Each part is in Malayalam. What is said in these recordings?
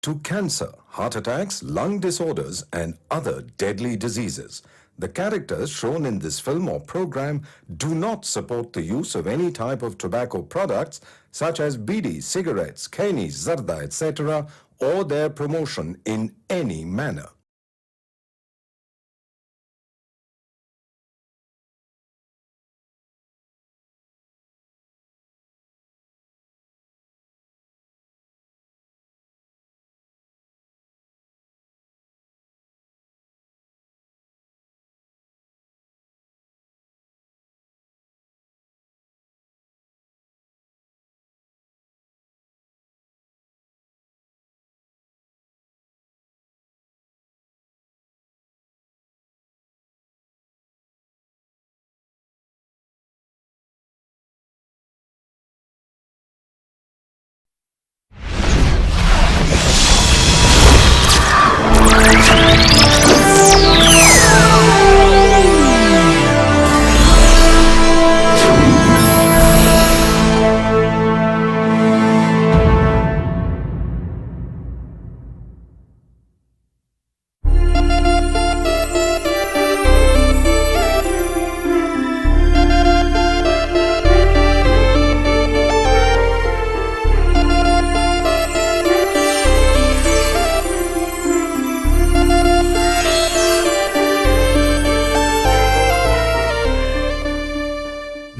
to cancer, heart attacks, lung disorders, and other deadly diseases. The characters shown in this film or program do not support the use of any type of tobacco products such as bidi, cigarettes, khanis, zarda, etc., or their promotion in any manner.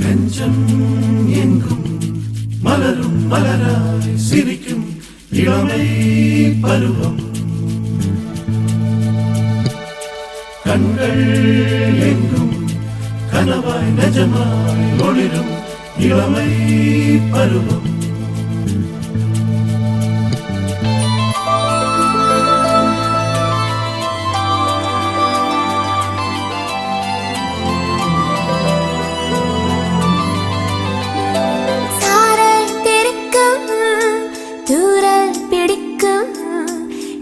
நெஞ்சம் எங்கும் மலரும் மலராய் சிரிக்கும் இளமை பருவம் கண்கள் எங்கும் கனவாய் நிஜமாய் ஒளிரும் இளமை பருவம்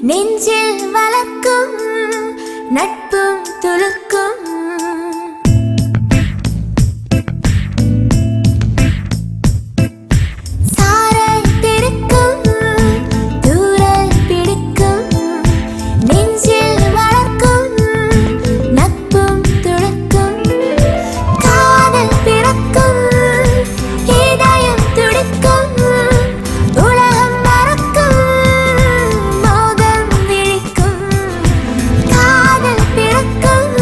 நெஞ்சில் வளர்க்கும் நட்பும் துளுக்கும் சாரல் திருக்கும் தூரல் பிடிக்கும் நெஞ்சில் வளர்க்கும் நட்பும் துளுக்கும் காதல் பிறக்கும் இதயம் துடிக்கும் உலகம் மறக்கும் மோகம் விழிக்கும் காதல் பிறக்கும்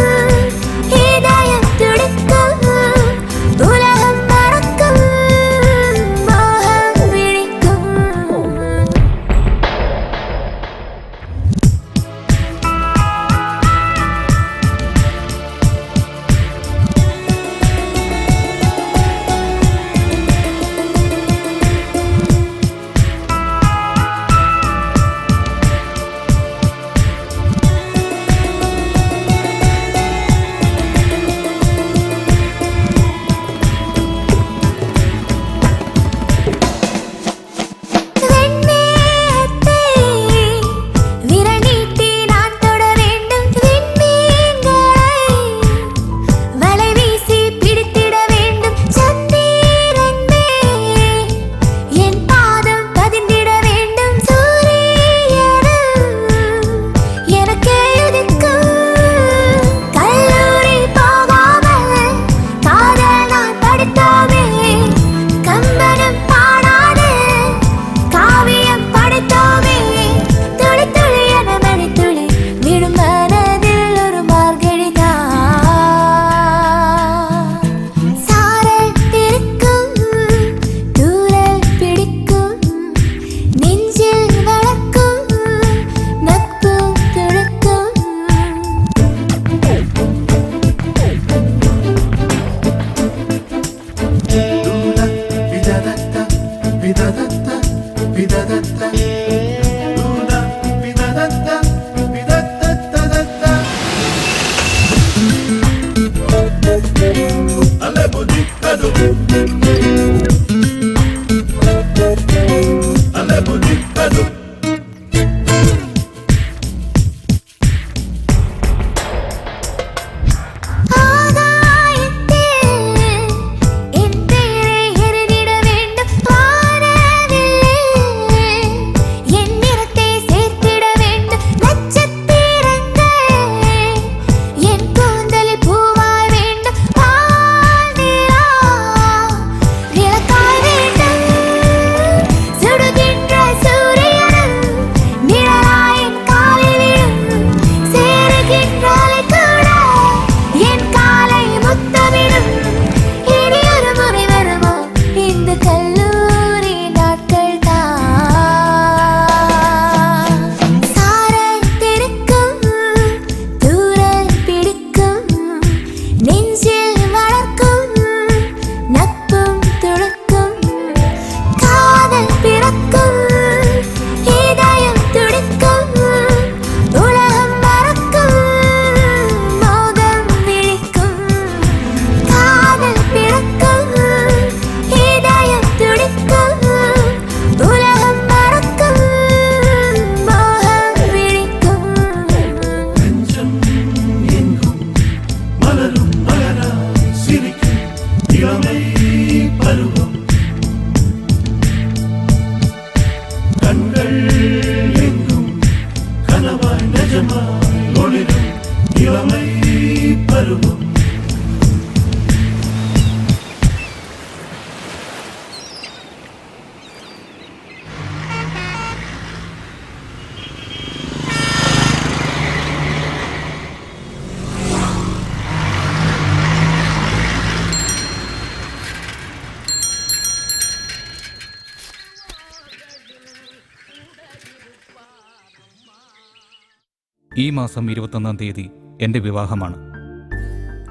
ഈ മാസം 21-ാം തീയതി എൻ്റെ വിവാഹമാണ്.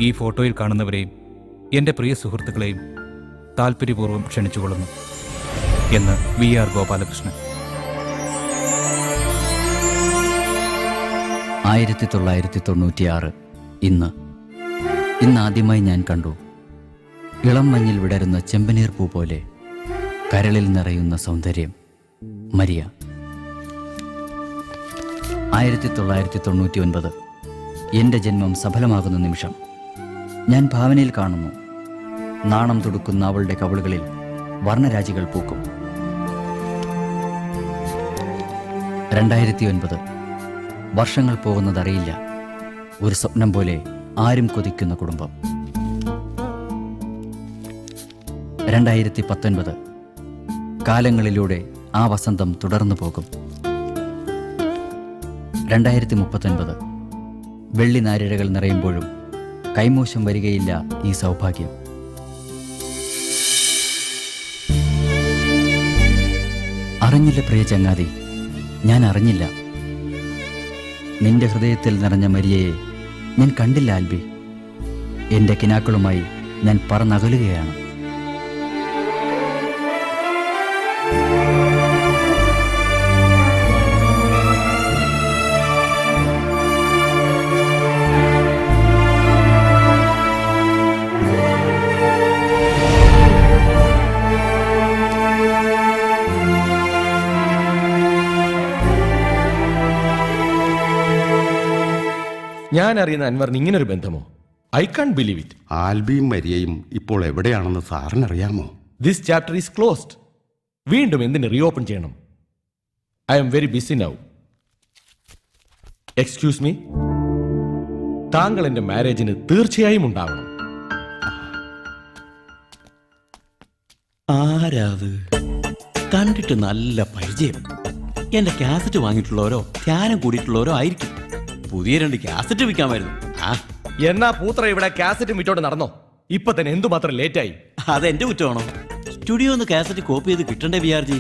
ഈ ഫോട്ടോയിൽ കാണുന്നവരെയും എൻ്റെ പ്രിയ സുഹൃത്തുക്കളെയും താൽപ്പര്യപൂർവ്വം ക്ഷണിച്ചുകൊള്ളുന്നു എന്ന് VR ഗോപാലകൃഷ്ണൻ. 1996 ഇന്നാദ്യമായി ഞാൻ കണ്ടു ഇളം മഞ്ഞിൽ വിടരുന്ന ചെമ്പനീർ പൂ പോലെ കരളിൽ നിറയുന്ന സൗന്ദര്യം. മരിയ. 1999 എൻ്റെ ജന്മം സഫലമാകുന്ന നിമിഷം. ഞാൻ ഭാവനയിൽ കാണുന്നു നാണം തുടുക്കുന്ന അവളുടെ കവിളുകളിൽ വർണ്ണരാജികൾ പൂക്കും. 2009 വർഷങ്ങൾ പോകുന്നതറിയില്ല. ഒരു സ്വപ്നം പോലെ ആരും കൊതിക്കുന്ന കുടുംബം. 2019 കാലങ്ങളിലൂടെ ആ വസന്തം തുടർന്നു പോകും. 2039 വെള്ളി നാരിഴകൾ നിറയുമ്പോഴും കൈമോശം വരികയില്ല ഈ സൗഭാഗ്യം. അറിഞ്ഞില്ല പ്രിയ ചങ്ങാതി, ഞാൻ അറിഞ്ഞില്ല. നിന്റെ ഹൃദയത്തിൽ നിറഞ്ഞ മരിയയെ ഞാൻ കണ്ടില്ല ആൽബി. എൻ്റെ കിനാക്കളുമായി ഞാൻ പറന്നകലുകയാണ്. ഞാൻ അറിയുന്ന അൻവറിന് ഇങ്ങനൊരു ബന്ധമോ? I can't believe it. ആൽബിയും മരിയയും ഇപ്പോൾ എവിടെയാണെന്ന് സാറിനറിയാമോ? This chapter is closed. വീണ്ടും എന്തിന് റീഓപ്പൺ ചെയ്യണം? I'm very busy now. Excuse me, താങ്കൾ എന്റെ മാരേജിന് തീർച്ചയായും ഉണ്ടാവണം. ആരാത്? കണ്ടിട്ട് നല്ല പരിചയം. എന്റെ കാസറ്റ് വാങ്ങിയിട്ടുള്ളവരോ ധ്യാനം കൂടിയിട്ടുള്ളവരോ ആയിരിക്കും. പുതിയ 2 കാസറ്റ് വിൽക്കാമായിരുന്നു. എന്നാ പൂത്ര ഇവിടെ കാസറ്റ് വിറ്റോണ്ട് നടന്നോ? ഇപ്പൊ തന്നെ എന്തുമാത്രം ലേറ്റായി? അതെന്റെ കുറ്റമാണോ? സ്റ്റുഡിയോ ഒന്ന് കാസറ്റ് കോപ്പി ചെയ്ത് കിട്ടണ്ടേ VR ജി?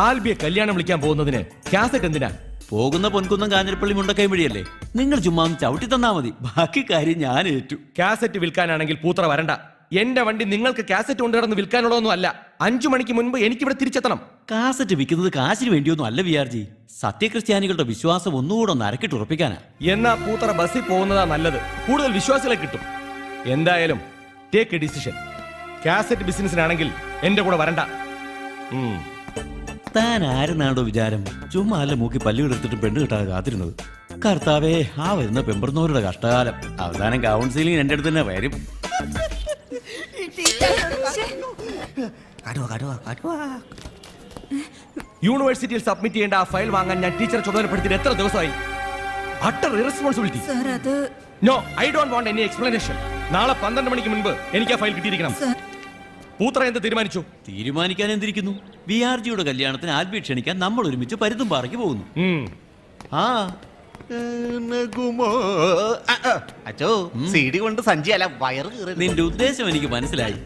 ആൽബിയെ കല്യാണം വിളിക്കാൻ പോകുന്നതിന് കാസറ്റ് എന്തിനാ? പോകുന്ന പൊൻകുന്നം കാഞ്ഞിരപ്പള്ളി മുണ്ടക്കൈ വഴിയല്ലേ? നിങ്ങൾ ചുമ്മാ ഒന്ന് ചവിട്ടി തന്നാ മതി, ബാക്കി കാര്യം ഞാൻ ഏറ്റു. കാസറ്റ് വിൽക്കാനാണെങ്കിൽ പൂത്ര വരണ്ട. എന്റെ വണ്ടി നിങ്ങൾക്ക് കാസറ്റ് കൊണ്ടുകിടന്ന് വിൽക്കാനുള്ളതൊന്നും അല്ല. 5 മണിക്ക് മുൻപ് എനിക്കിവിടെ തിരിച്ചെത്തണം. കാസറ്റ് വിൽക്കുന്നത് കാശിന് വേണ്ടിയൊന്നും അല്ല VR ജി. സത്യക്രിസ്ത്യാനികളുടെ വിശ്വാസം ഒന്നുകൂടെ ഒന്ന് അരക്കിട്ട് ഉറപ്പിക്കാനാ. എന്നാ പൂത്ര ബസ്സിൽ പോകുന്നതാ നല്ലത്. കൂടുതൽ വിശ്വാസികളെ കിട്ടും. എന്തായാലും ടേക്ക് എ ഡിസിഷൻ. കാസറ്റ് ബിസിനസ്സിനാണെങ്കിൽ എന്റെ കൂടെ വരണ്ട. താൻ ആരെന്നാണോ വിചാരം? ചുമ്മാ അല്ല മൂക്കി പല്ലുകളെടുത്തിട്ട് പെണ്ണ് കിട്ടാതെ കാത്തിരുന്നത്. കർത്താവേ, ആ വരുന്ന പെമ്പറുന്നവരുടെ കഷ്ടകാലം. അവസാനം കൗൺസിലിംഗ് എന്റെ അടുത്ത് തന്നെ വരും. യൂണിവേഴ്സിറ്റിയിൽ സബ്മിറ്റ് ചെയ്യേണ്ട ആ ഫയൽ വാങ്ങാൻ ഞാൻ ടീച്ചറെ ചുമതലപ്പെടുത്തിയിട്ട് എത്ര ദിവസമായി? Utter irresponsibility. No, I don't want any explanation. നാളെ 12 മണിക്ക് മുൻപ് എനിക്ക് ആ ഫയൽ കിട്ടിയിരിക്കണം. പൂത്ര എന്ത് തീരുമാനിച്ചു? തീരുമാനിക്കാൻ എന്തിരിക്കുന്നു? VR ജിയുടെ കല്യാണത്തിന് ആൽബി ക്ഷണിക്കാൻ നമ്മൾ ഒരുമിച്ച് പരുത്തുംപാറയ്ക്ക് പോകുന്നു. അച്ചോ, CD കൊണ്ട് സഞ്ചിയല്ല വയറ് കീറി. നിന്റെ ഉദ്ദേശം എനിക്ക് മനസ്സിലായി.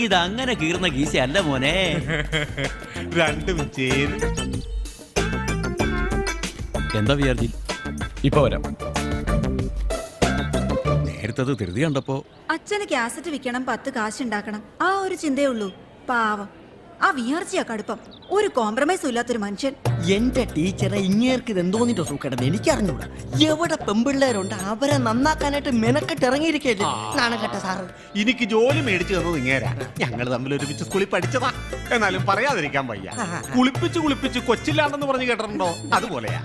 ഇതങ്ങനെ കീറുന്ന ഗീശ അല്ല മോനെ. രണ്ടും ചേരും. എന്താ VR ജി? ഇപ്പൊ വരാം. നേരത്തത് ധൃതി കണ്ടപ്പോ അച്ഛന് കാസറ്റ് വിൽക്കണം, 10 കാശുണ്ടാക്കണം, ആ ഒരു ചിന്തയേ ഉള്ളൂ. പാവം ആ VR ജിയാ കടുപ്പം. ഒരു കോംപ്രമൈസും ഇല്ലാത്തൊരു മനുഷ്യൻ. എന്റെ ടീച്ചറെ ഇങ്ങേർക്ക് ഇത് എന്തോന്നിട്ട് സൂക്കേടന്ന് എനിക്കറിഞ്ഞൂടാ. എവിടെ പെമ്പിള്ളേരുണ്ട് അവരെ നന്നാക്കാനായിട്ട് മെനക്കെട്ട് ഇറങ്ങിയിരിക്കല്ലേ നാണക്കെട്ട സാറ്. എനിക്ക് ജോലി മേടിച്ചു തന്നത് ഇങ്ങേരാ. ഞങ്ങൾ തമ്മിൽ ഒരുമിച്ച് സ്കൂളിൽ പഠിച്ചതാ. എന്നാലും പറയാതിരിക്കാൻ വയ്യ. കുളിപ്പിച്ച് കൊച്ചില്ലാണ്ടെന്ന് പറഞ്ഞു കേട്ടിട്ടുണ്ടോ? അതുപോലെയാ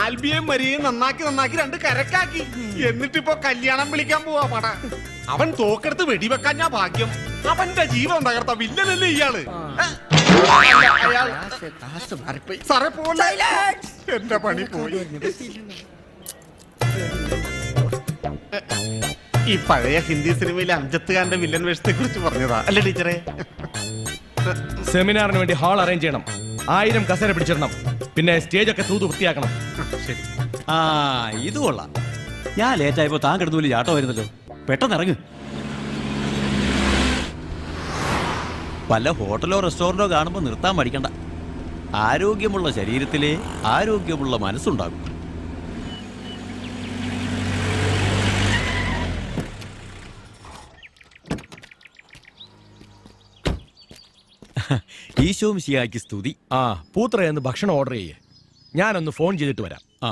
ആൽബിയും മരിയയും നന്നാക്കി 2 കരക്കാക്കി. എന്നിട്ടിപ്പോ കല്യാണം വിളിക്കാൻ പോവാ പട. അവൻ തോക്കെടുത്ത് വെടിവെക്കാൻ ഞാൻ ഭാഗ്യം. അവന്റെ ജീവൻ തകർത്ത വില്ലനല്ലേ ഇയാള്. സാറേ പോലെ എന്റെ പണി പോയി. ഈ പഴയ ഹിന്ദി സിനിമയിലെ അംജദ് ഖാന്റെ വില്ലൻ വേഷത്തെ കുറിച്ച് പറഞ്ഞതാ അല്ലേ ടീച്ചറെ? സെമിനാറിന് വേണ്ടി ഹാൾ അറേഞ്ച് ചെയ്യണം. 1000 കസേര പിടിച്ചിടണം. പിന്നെ സ്റ്റേജ് ഒക്കെ തൂത്ത് വൃത്തിയാക്കണം. ശരി. ഇത് കൊള്ളാം. ഞാൻ ലേറ്റായപ്പോ താൻ കിടന്നു വലിയ ചാട്ടം വരുന്നല്ലോ. പെട്ടെന്ന് ഇറങ്ങ്. പല ഹോട്ടലോ റെസ്റ്റോറൻറ്റോ കാണുമ്പോൾ നിർത്താൻ പഠിക്കണ്ട. ആരോഗ്യമുള്ള ശരീരത്തിലെ ആരോഗ്യമുള്ള മനസ്സുണ്ടാകും. ഈശോ മിശിഹായ്ക്ക് സ്തുതി. ആ പൂത്രയെന്ന് ഭക്ഷണം ഓർഡർ ചെയ്യേ, ഞാനൊന്ന് ഫോൺ ചെയ്തിട്ട് വരാം. ആ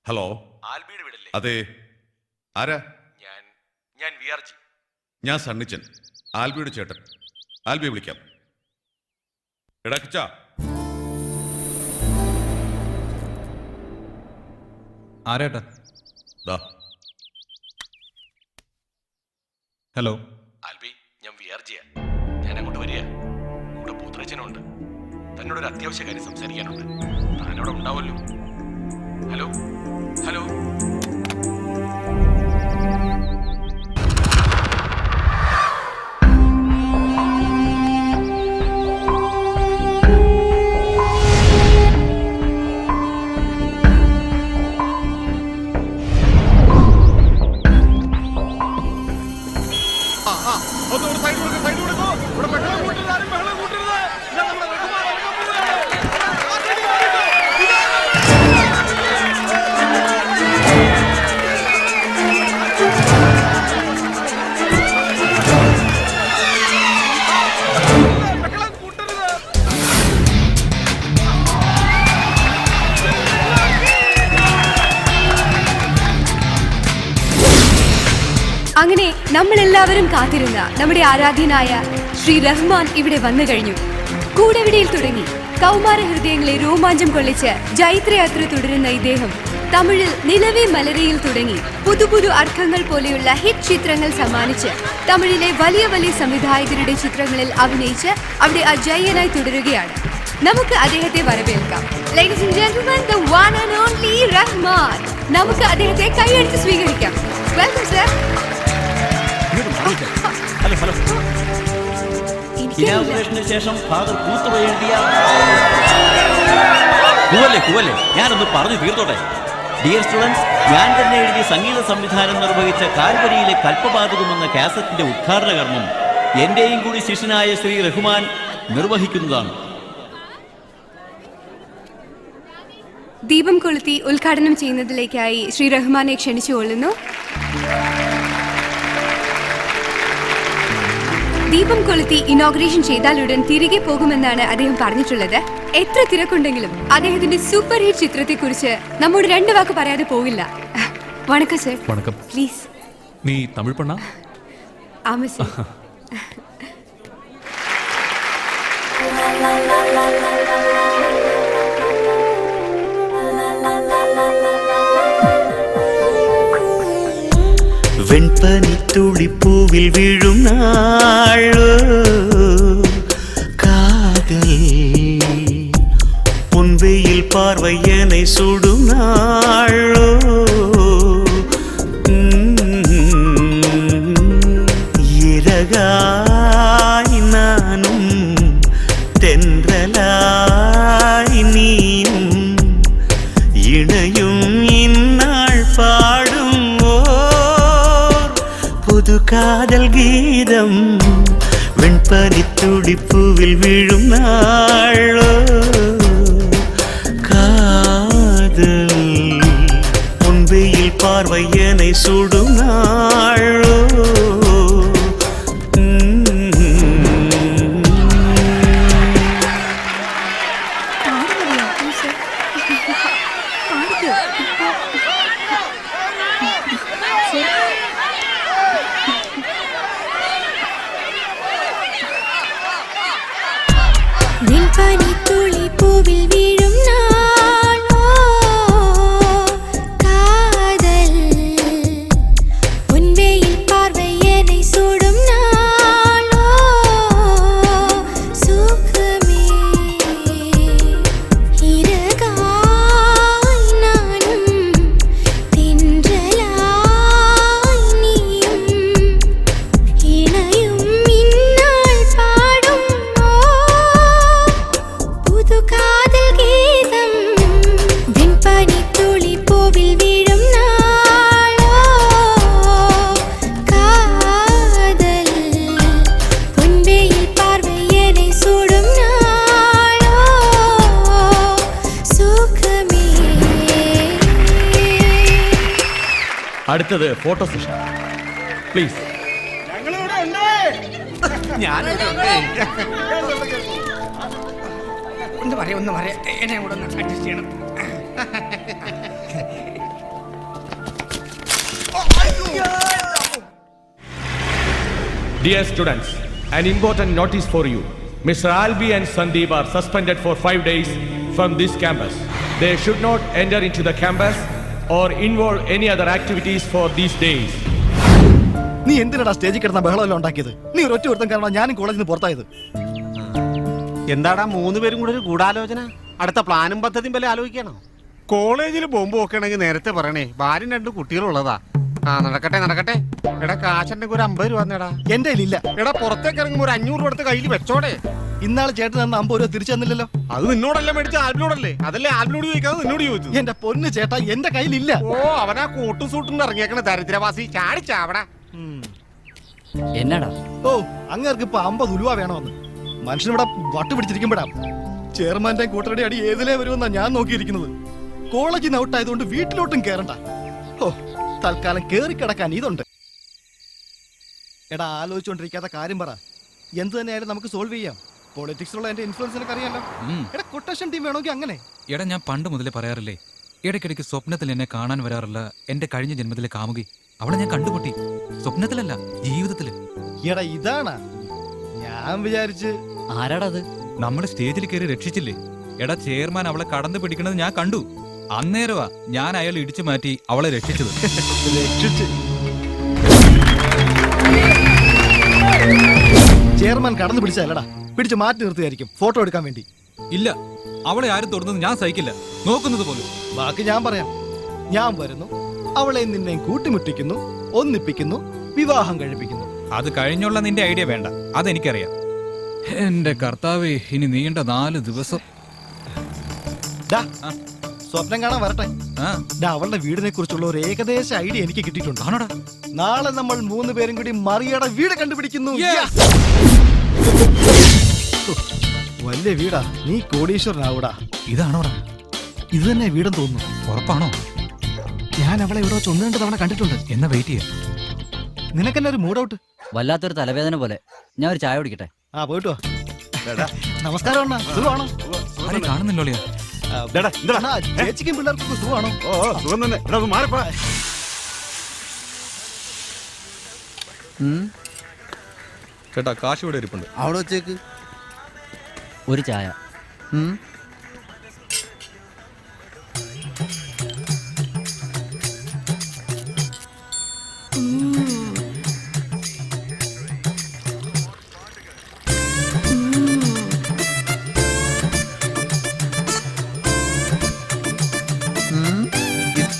ഹലോ, ആൽബിയുടെ വീടല്ലേ? അതെ, ആരാ? ഞാൻ VRG. ഞാൻ സണ്ണിച്ചൻ, ആൽബിയുടെ ചേട്ടൻ. ആൽബിയെ വിളിക്കാം. എടാ കിച്ചാ. ആരേട്ടാ? ദാ. ഹലോ ആൽബി, ഞാൻ VRG. ഞാൻ അങ്ങോട്ട് വരിക. കൂടെ പൂത്രച്ചനുണ്ട്. തന്നോടൊരു അത്യാവശ്യ കാര്യം സംസാരിക്കാനുണ്ട്. താനവിടെ ഉണ്ടാവല്ലോ. Hello hello. അങ്ങനെ നമ്മളെല്ലാവരും കാത്തിരുന്ന നമ്മുടെ ആരാധ്യനായ ശ്രീ റഹ്മാൻ ഇവിടെ വന്നു കഴിഞ്ഞു. കൂടെവിടിയിൽ തുടങ്ങി കൗമാര ഹൃദയങ്ങളെ രോമാഞ്ചം കൊള്ളിച്ച് ജൈത്രയാത്ര തുടരുന്ന ഇദ്ദേഹം തമിഴിൽ നിലവേ മലരയിൽ തുടങ്ങി പുതുപുതു അർത്ഥങ്ങൾ പോലെയുള്ള ഹിറ്റ് ചിത്രങ്ങൾ സമ്മാനിച്ച് തമിഴിലെ വലിയ വലിയ സംവിധായകരുടെ ചിത്രങ്ങളിൽ അഭിനയിച്ച് അവിടെ അജയ്യനായി തുടരുകയാണ്. നമുക്ക് അദ്ദേഹത്തെ വരവേൽക്കാം. Ladies and gentlemen, the one and only Rahman. നമുക്ക് അദ്ദേഹത്തെ കൈയടിച്ച് സ്വീകരിക്കാം. Welcome sir. Hello hello. ഇനാഗുറേഷന് ശേഷം ഫാദർ പൂത്തുവ എഴുതിയ കുവല്ലേ ഞാനൊന്ന് പറഞ്ഞു തീർത്തോട്ടെ. ഡിയർ സ്റ്റുഡൻസ്, ഞാൻ തന്നെ എഴുതിയ സംഗീത സംവിധാനം നിർവഹിച്ച കാൽവരിയിലെ കൽപ്പപാതകം എന്ന കാസറ്റിന്റെ ഉദ്ഘാടന കർമ്മം എന്റെയും കൂടി ശിഷ്യനായ ശ്രീ റഹ്മാൻ നിർവഹിക്കുന്നതാണ്. ദീപം കൊളുത്തി ഉദ്ഘാടനം ചെയ്യുന്നതിലേക്കായി ശ്രീ റഹ്മാനെ ക്ഷണിച്ചുകൊള്ളുന്നു. ദീപം കൊളുത്തി ഇനോഗ്രേഷൻ ചെയ്താലുടൻ തിരികെ പോകുമെന്നാണ് അദ്ദേഹം പറഞ്ഞിട്ടുള്ളത്. എത്ര തിരക്കുണ്ടെങ്കിലും അദ്ദേഹത്തിന്റെ സൂപ്പർ ഹിറ്റ് ചിത്രത്തെ കുറിച്ച് നമ്മോട് 2 വാക്ക് പറയാതെ പോകില്ല. വണക്കം സർ. വണക്കം. പ്ലീസ്. നീ തമിഴ് പെണ്ണാ? ആമ സർ. വെൺപനിത്തുള്ളിപ്പൂവിൽ വീഴും നാളോ കാതൽ പൊൻവെയിൽ പാർവയ്യനെ சுடும் നാളോ ഇരകായി നാനും തെன்றലായി നീയും ഇണയും ഇന്നാൾ പാടും പുതു കാതൽ ഗീതം വെൺപനിത്തുടിപ്പൂവിൽ വീഴും നാളോ കാതൽ പൊൻവെയിൽ പാർവയ്യനെ சுடும் നാളോ പൂവിൽ വീഴും നാളോ കാതൽ പൊൻവെയിൽ പാർവയ്യനെ അടുത്തത് ഫോട്ടോ സെഷൻ. പ്ലീസ്. ഒന്ന് പറയാം എന്നെ കൂടെ ഒന്ന് അഡ്ജസ്റ്റ് ചെയ്യണം. Dear students, an important notice for you. Mr. Albi and Sandeep are suspended for 5 days from this campus. They should not enter into the campus or involve any other activities for these days. നീ എന്തിനാ സ്റ്റേജിൽ കിടന്ന ബഹളമല്ലോ ഉണ്ടാക്കിയത്? നീ ഒരൊറ്റ ഒരുത്തം കാരണം ഞാനും കോളേജിൽ നിന്ന് പുറത്തായത്. എന്താടാ 3 പേരും കൂടെ ഒരു ഗൂഢാലോചന? അടുത്ത പ്ലാനും പദ്ധതിയും വല്ല ആലോചിക്കണോ? കോളേജിൽ ബോംബ് വെക്കണമെങ്കിൽ നേരത്തെ പറയണേ. ഭാര്യ 2 കുട്ടികളുള്ളതാ. നടക്കട്ടെ. എടാ കാശന്റെ ഒരു 50 രൂപ തന്നെടാ. എന്റെ ഇല്ല. എടാ പുറത്തേക്ക് ഇറങ്ങുമ്പോ ഒരു 500 രൂപ എടുത്ത് കയ്യിൽ വെച്ചോടെ. ഇന്നാള് ചേട്ടൻ തന്ന 50 രൂപ തിരിച്ചു തന്നില്ലല്ലോ. അത് നിന്നോടല്ല മേടിച്ച ആൽബിനോടല്ലേ? അതല്ലേ ആൽബിനോട് ചോദിക്കാതെ നിന്നോട് ചോദിച്ചു. എന്റെ പൊന്ന് ചേട്ടാ, എന്റെ കയ്യിലില്ല. ഓ, അവനാ കോട്ടും സൂട്ടും ഇറങ്ങിയേക്കണ ദരിദ്രവാസി. ചാടിച്ചാവടാ. എന്നാടാ? ഓ, അങ്ങേർക്ക് ഇപ്പൊ 50 രൂപ വേണമെന്ന്. മനുഷ്യനിവിടെ വട്ട് പിടിച്ചിരിക്കുമ്പോഴാ ചെയർമാന്റെ കൂട്ടരുടെ അടി ഏതിലേ വരുമെന്നാ ഞാൻ നോക്കിയിരിക്കുന്നത്. കോളേജിൽ നിന്ന് ഔട്ടായതുകൊണ്ട് വീട്ടിലോട്ടും കേറണ്ട. ഓ, തൽക്കാലം കേറി കിടക്കാൻ ഇതുണ്ട്. എടാ, ആലോചിച്ചുകൊണ്ടിരിക്കാത്ത കാര്യം പറ. എന്ത് തന്നെയായാലും നമുക്ക് സോൾവ് ചെയ്യാം. പൊളിറ്റിക്സിലുള്ള എന്റെ ഇൻഫ്ലുവൻസിനൊക്കെ അറിയാലോ. എടാ, കൊട്ടേഷൻ ടീം വേണമെങ്കിൽ അങ്ങനെ. എടാ, ഞാൻ പണ്ട് മുതലേ പറയാറില്ലേ, ഇടയ്ക്കിടയ്ക്ക് സ്വപ്നത്തിൽ എന്നെ കാണാൻ വരാറുള്ള എന്റെ കഴിഞ്ഞ ജന്മത്തിലെ കാമുകി, അവളെ ഞാൻ കണ്ടുമുട്ടി. സ്വപ്നത്തിലല്ല, ജീവിതത്തില്. എടാ, ഇതാണ് ഞാൻ വിചാരിച്ച്. ആരാടാ അത്? നമ്മൾ സ്റ്റേജിൽ കയറി രക്ഷിച്ചില്ലേ? എടാ, ചെയർമാൻ അവളെ കടന്നു പിടിക്കണത് ഞാൻ കണ്ടു. അന്നേരവാ ഞാൻ അയാൾ ഇടിച്ചു മാറ്റി അവളെ രക്ഷിച്ചത്. ചെയർമാൻ കടന്നു പിടിച്ചല്ലടാ, പിടിച്ച് മാറ്റി നിർത്തിയായിരിക്കും ഫോട്ടോ എടുക്കാൻ വേണ്ടി. ഇല്ല, അവളെ ആരും തൊടുന്നത് ഞാൻ സഹിക്കില്ല, നോക്കുന്നത് പോലും. ബാക്കി ഞാൻ പറയാം. ഞാൻ വരുന്നു, അവളെ നിന്നെയും കൂട്ടിമുട്ടിക്കുന്നു, ഒന്നിപ്പിക്കുന്നു, വിവാഹം കഴിപ്പിക്കുന്നു. അത് കഴിഞ്ഞുള്ള നിന്റെ ഐഡിയ വേണ്ട, അതെനിക്കറിയാം. എന്റെ കർത്താവേ, ഇനി നീണ്ട 4 ദിവസം. സ്വപ്നം കാണാൻ വരട്ടെ. അവളുടെ വീടിനെ കുറിച്ചുള്ള ഒരു ഏകദേശ ഐഡിയ എനിക്ക് കിട്ടിയിട്ടുണ്ട്. ആണോടാ? നാളെ നമ്മൾ 3 പേരും കൂടി മറിയയുടെ വീട് കണ്ടുപിടിക്കുന്നു. വലിയ വീടാ, നീ കോടീശ്വരനാവൂടാ. ഇതാണോടാ? ഇത് തന്നെ വീടെന്ന് തോന്നുന്നു. ഉറപ്പാണോ? ഞാൻ അവളെ ഇവിടെ 1-2 തവണ കണ്ടിട്ടുണ്ട്. എന്നാ വെയിറ്റ് ചെയ്യാം. നിനക്കെന്നെ ഒരു മൂഡ് ഔട്ട്? വല്ലാത്തൊരു തലവേദന പോലെ. ഞാൻ ഒരു ചായ കുടിക്കട്ടെ? പോയിട്ട് വാ. നമസ്കാരം അണ്ണാ, സുഖമാണോ? ആരെയും കാണുന്നില്ലോ. ചേച്ചിക്കും പിള്ളേർക്കും സുഖമാണോ? ചേട്ടാ, കാശ് ഇവിടെ ഇരിപ്പുണ്ട്. അവിടെ വെച്ചേക്ക്. ഒരു ചായ.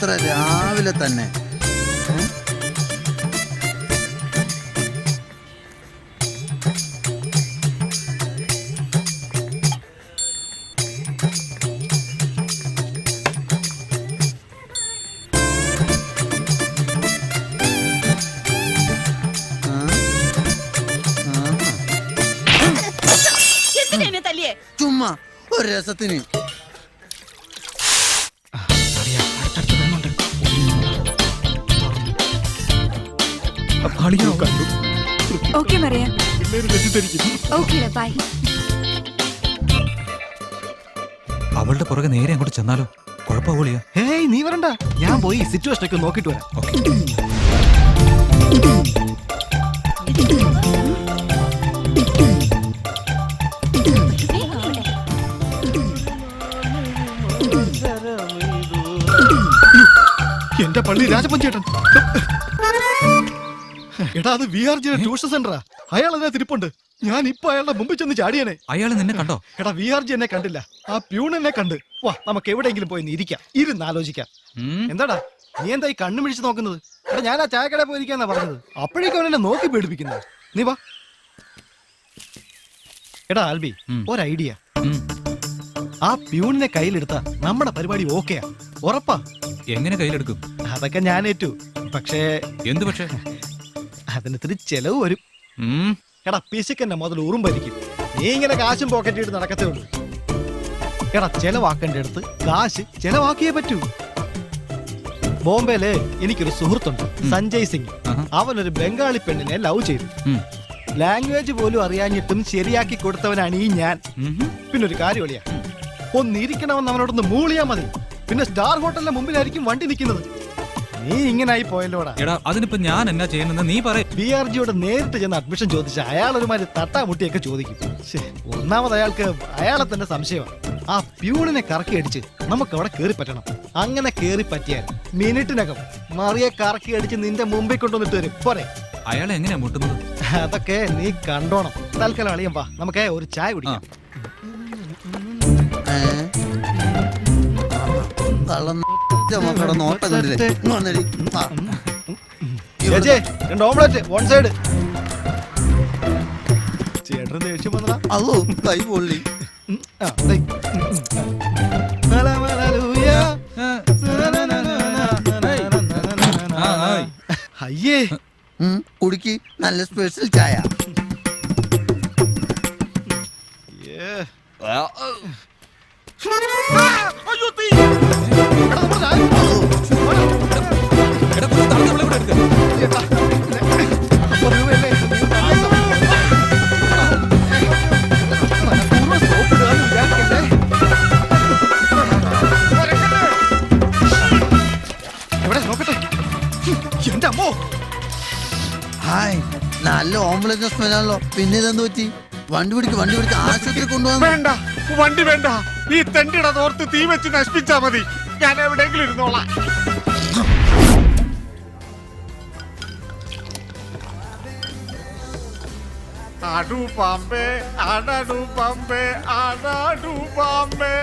ഇത്ര രാവിലെ തന്നെ ചുമ്മാ ഒരു രസത്തിന്. ഓക്കേ മറിയ. Okay bye. അവളുടെ പുറകെ നേരെ അങ്ങോട്ട് ചെന്നാലോ? കുഴപ്പമില്ല. ഹേയ്, നീ വരണ്ട, ഞാൻ പോയി സിറ്റുവേഷൻ ഒക്കെ നോക്കിട്ട് വരാം. എന്റെ പള്ളി രാജപ്പൻ ചേട്ടൻ. എടാ, അത് VRG ട്യൂഷൻ സെന്ററാ. അയാൾ അതിനെ തിരിപ്പുണ്ട്. ഞാൻ ഇപ്പൊ അയാളുടെ മുമ്പിൽ ചെന്ന് ചാടിയനെ. അയാൾ നിന്നെ കണ്ടോ? എടാ, VRG എന്നെ കണ്ടില്ല, ആ പ്യൂൺ എന്നെ കണ്ട്. വാ, നമുക്ക് എവിടെയെങ്കിലും പോയി ഇരിക്കാം, ഇരുന്ന് ആലോചിക്കാം. എന്താടാ നീ എന്താ ഈ കണ്ണു മിഴിച്ച് നോക്കുന്നത്? എടാ, ഞാൻ ആ ചായക്കടയിൽ പോയിരിക്കാന്നാ പറഞ്ഞത്. അപ്പോഴേക്കും അവൻ എന്നെ നോക്കി പേടിപ്പിക്കുന്നത്. നീ വാ. എടാ ആൽബി, ഒരു ഐഡിയ. ആ പ്യൂണിനെ കയ്യിലെടുത്ത നമ്മുടെ പരിപാടി ഓക്കെയാ, ഉറപ്പാ. എങ്ങനെ കയ്യിലെടുക്കും? അതൊക്കെ ഞാൻ ഏറ്റു. പക്ഷേ എന്ത് പക്ഷേ? അതിനിത്തിരി ചെലവ് വരും. എടാ, പിശുക്കന്റെ മുതൽ ഉറുമ്പരിക്കും. നീ ഇങ്ങനെ കാശും പോക്കറ്റിട്ട് നടക്കത്തേ ഉള്ളൂ. എടാ, ചെലവാക്കേണ്ട അടുത്ത് കാശ് ചെലവാക്കിയേ പറ്റൂ. ബോംബെയില് എനിക്കൊരു സുഹൃത്തുണ്ട്, സഞ്ജയ് സിംഗ്. അവനൊരു ബംഗാളി പെണ്ണിനെ ലവ് ചെയ്തു. ലാംഗ്വേജ് പോലും അറിയാഞ്ഞിട്ടും ശരിയാക്കി കൊടുത്തവനാണ് ഈ ഞാൻ. പിന്നെ ഒരു കാര്യം ഒളിയാ, ഒന്നിരിക്കണമെന്ന് അവനോടൊന്ന് മൂളിയാ മതി, പിന്നെ സ്റ്റാർ ഹോട്ടലിന്റെ മുമ്പിലായിരിക്കും വണ്ടി നിൽക്കുന്നത്. നീ ഇങ്ങനായി പോയല്ലോടാ. എടാ അതിനിപ്പോ ഞാൻ എന്നാ ചെയ്യുന്നത് നീ പറ. BRGയോട് നേരിട്ട് ചെന്ന് അഡ്മിഷൻ ചോദിച്ച അയാൾ ഒരുമാതിരി തട്ടാമുട്ടിയൊക്കെ ചോദിക്കും. ഒന്നാമത് അയാൾക്ക് അയാളെ തന്നെ സംശയമാണ്. ആ പ്യൂണിനെ കറക്കി അടിച്ച് നമുക്ക് അവിടെ കേറി പറ്റണം. അങ്ങനെ കേറി പറ്റിയാൽ മിനിറ്റിനകം മറിയെ കറക്കി അടിച്ച് നിന്റെ മുമ്പിൽ കൊണ്ടുവന്നിട്ട് വരും. പോരെ? അയാളെ എങ്ങനെയാ മുട്ടുന്നത്? അതൊക്കെ നീ കണ്ടോണം. തൽക്കാലം അളിയൻ വാ, നമുക്ക് ഒരു ചായ കുടിക്കാം. രണ്ട് ഓംലെറ്റ് വൺ സൈഡ്. ചേട്ടൻ ദേഷ്യം വന്നടാ. അതോ കൈ പൊള്ളി. അയ്യേ കുടിക്ക് നല്ല സ്പെഷ്യൽ ചായ. ഹായ്, നല്ല ഓംലെറ്റ് സ്മെല്ലാണല്ലോ. പിന്നെ ഇതെന്ത് പറ്റി? വണ്ടി പിടിക്ക് ആശുപത്രി കൊണ്ടുപോകാൻ. വേണ്ട, വണ്ടി വേണ്ട. ഈ തെണ്ടിയുടെ തോർത്ത് തീ വെച്ച് നശിപ്പിച്ചാ മതി. ഞാൻ എവിടെയെങ്കിലും ഇരുന്നോളാം. ആടു പാമ്പേ ആടാടു പാമ്പേ ആടാടു പാമ്പേ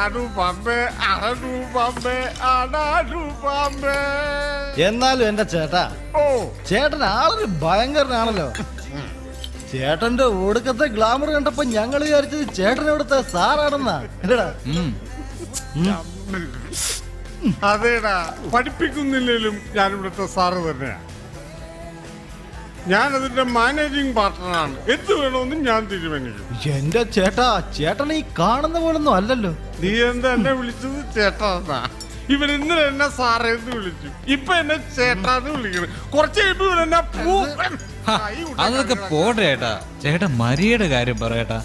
ആടു പാമ്പേ ആടു പാമ്പേ ആടാടു പാമ്പേ. എന്നാലും എന്റെ ചേട്ടാ, ചേട്ടൻ ആളൊരു ഭയങ്കരനാണല്ലോ. ചേട്ടന്റെ ഒടുക്കത്തെ ഗ്ലാമർ കണ്ടപ്പോ ഞങ്ങൾ വിചാരിച്ചത് ചേട്ടൻ ഇവിടുത്തെ സാറാണെന്നാ. അല്ലടാ? അതേടാ, പഠിപ്പിക്കുന്നില്ലേലും ഞാൻ ഇവിടുത്തെ സാറ് തന്നെയാ. ഞാൻ അതിന്റെ മാനേജിങ് പാർട്ട്ണറാണ്. എന്ത് വേണമെന്നും ഞാൻ തീരുമാനിക്കും. എന്റെ ചേട്ടാ, ചേട്ടൻ ഈ കാണുന്ന പോലൊന്നും അല്ലല്ലോ. നീ എന്താ എന്നെ വിളിച്ചത് ചേട്ടാ? ഇവൻ ഇന്നലെ എന്നെ സാറേന്ന് വിളിച്ചു, ഇപ്പൊ എന്നെ ചേട്ടാന്ന് വിളിക്കണം. കുറച്ച് കഴിയുമ്പോ എന്നെ അതൊക്കെ പോട്ടെ ചേട്ടാ. ചേട്ടാ മരിയുടെ കാര്യം പറയട്ടാ.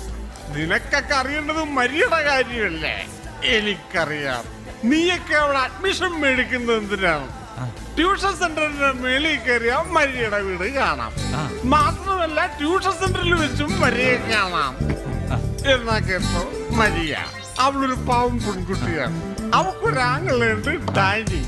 നിനക്കൊക്കെ അറിയേണ്ടത് മരിയുടെ കാര്യമല്ലേ? എനിക്കറിയാം. നീയൊക്കെ അവിടെ അഡ്മിഷൻ മേടിക്കുന്നത് എന്തിനാണ്? ട്യൂഷൻ സെന്ററിന്റെ മേളിൽ കയറിയ മരിയുടെ വീട് കാണാം. മാത്രമല്ല ട്യൂഷൻ സെന്ററിൽ വെച്ചും മരിയെ കാണാം. എന്നാ കേട്ടോ, മരിയ അവളൊരു പാവം പെൺകുട്ടിയാണ്. അവക്കൊരാങ്ങളുണ്ട് ഡാനി.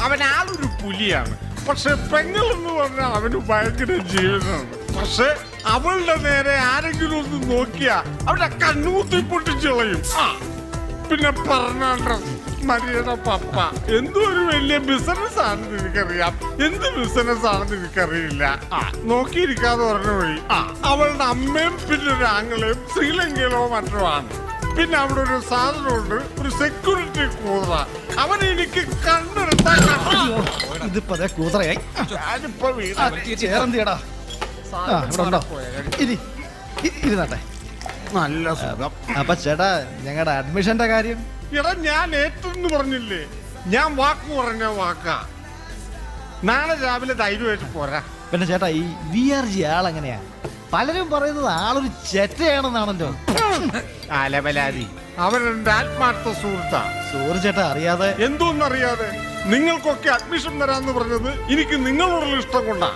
അവൻ ആളൊരു പുലിയാണ്. പക്ഷെ പെങ്ങൾ എന്ന് പറഞ്ഞാൽ അവന് ഭയങ്കര ജീവനാണ്. പക്ഷെ അവളുടെ നേരെ ആരെങ്കിലും ഒന്ന് നോക്കിയാ അവന്റെ കണ്ണൂത്തി പൊട്ടിച്ചു കളയും. പിന്നെ പറഞ്ഞാണ്ട മരിയുടെ പപ്പ എന്തോ ഒരു വലിയ ബിസിനസ് ആണെന്ന് എനിക്കറിയാം. എന്ത് ബിസിനസ് ആണെന്ന് എനിക്കറിയില്ല. നോക്കിയിരിക്കാതെ പറഞ്ഞു പോയി. അവളുടെ അമ്മയും പിന്നെ ഒരു ആങ്ങളെയും ശ്രീലങ്കയിലോ മറ്റോ ആണ്. പിന്നെ അവിടെ ഒരു സാധനമുണ്ട്, ഒരു സെക്യൂരിറ്റി കൂതറ. അവൻ എനിക്ക് കണ്ടെടുത്താൽ ഇതിപ്പോ കൂതറയായി. ചേർന്തിയടാ. ഇരുന്നാട്ടെ. നല്ല സുഖം. അപ്പൊ ചേട്ടാ, ഞങ്ങളുടെ അഡ്മിഷന്റെ കാര്യം? എടാ, ഞാൻ ഏറ്റെന്ന് പറഞ്ഞില്ലേ? ഞാൻ വാക്ക് പറഞ്ഞ വാക്കാ. നാളെ രാവിലെ ധൈര്യമായിട്ട് പോരാ. പിന്നെ ചേട്ടാ, ഈ VRG ആളെങ്ങനെയാ? പലരും പറയുന്നത് ആളൊരു ചെറ്റയാണെന്നാണല്ലോ. അലവലാതി. അവൻ എന്റെ ആത്മാർത്ഥ സുഹൃത്താ. സുഹൃത്ത് ചേട്ടാ അറിയാതെ? എന്തോന്നറിയാതെ? നിങ്ങൾക്കൊക്കെ അഡ്മിഷൻ തരാന്ന് പറഞ്ഞത് എനിക്ക് നിങ്ങളോടുള്ള ഇഷ്ടം കൊണ്ടാ.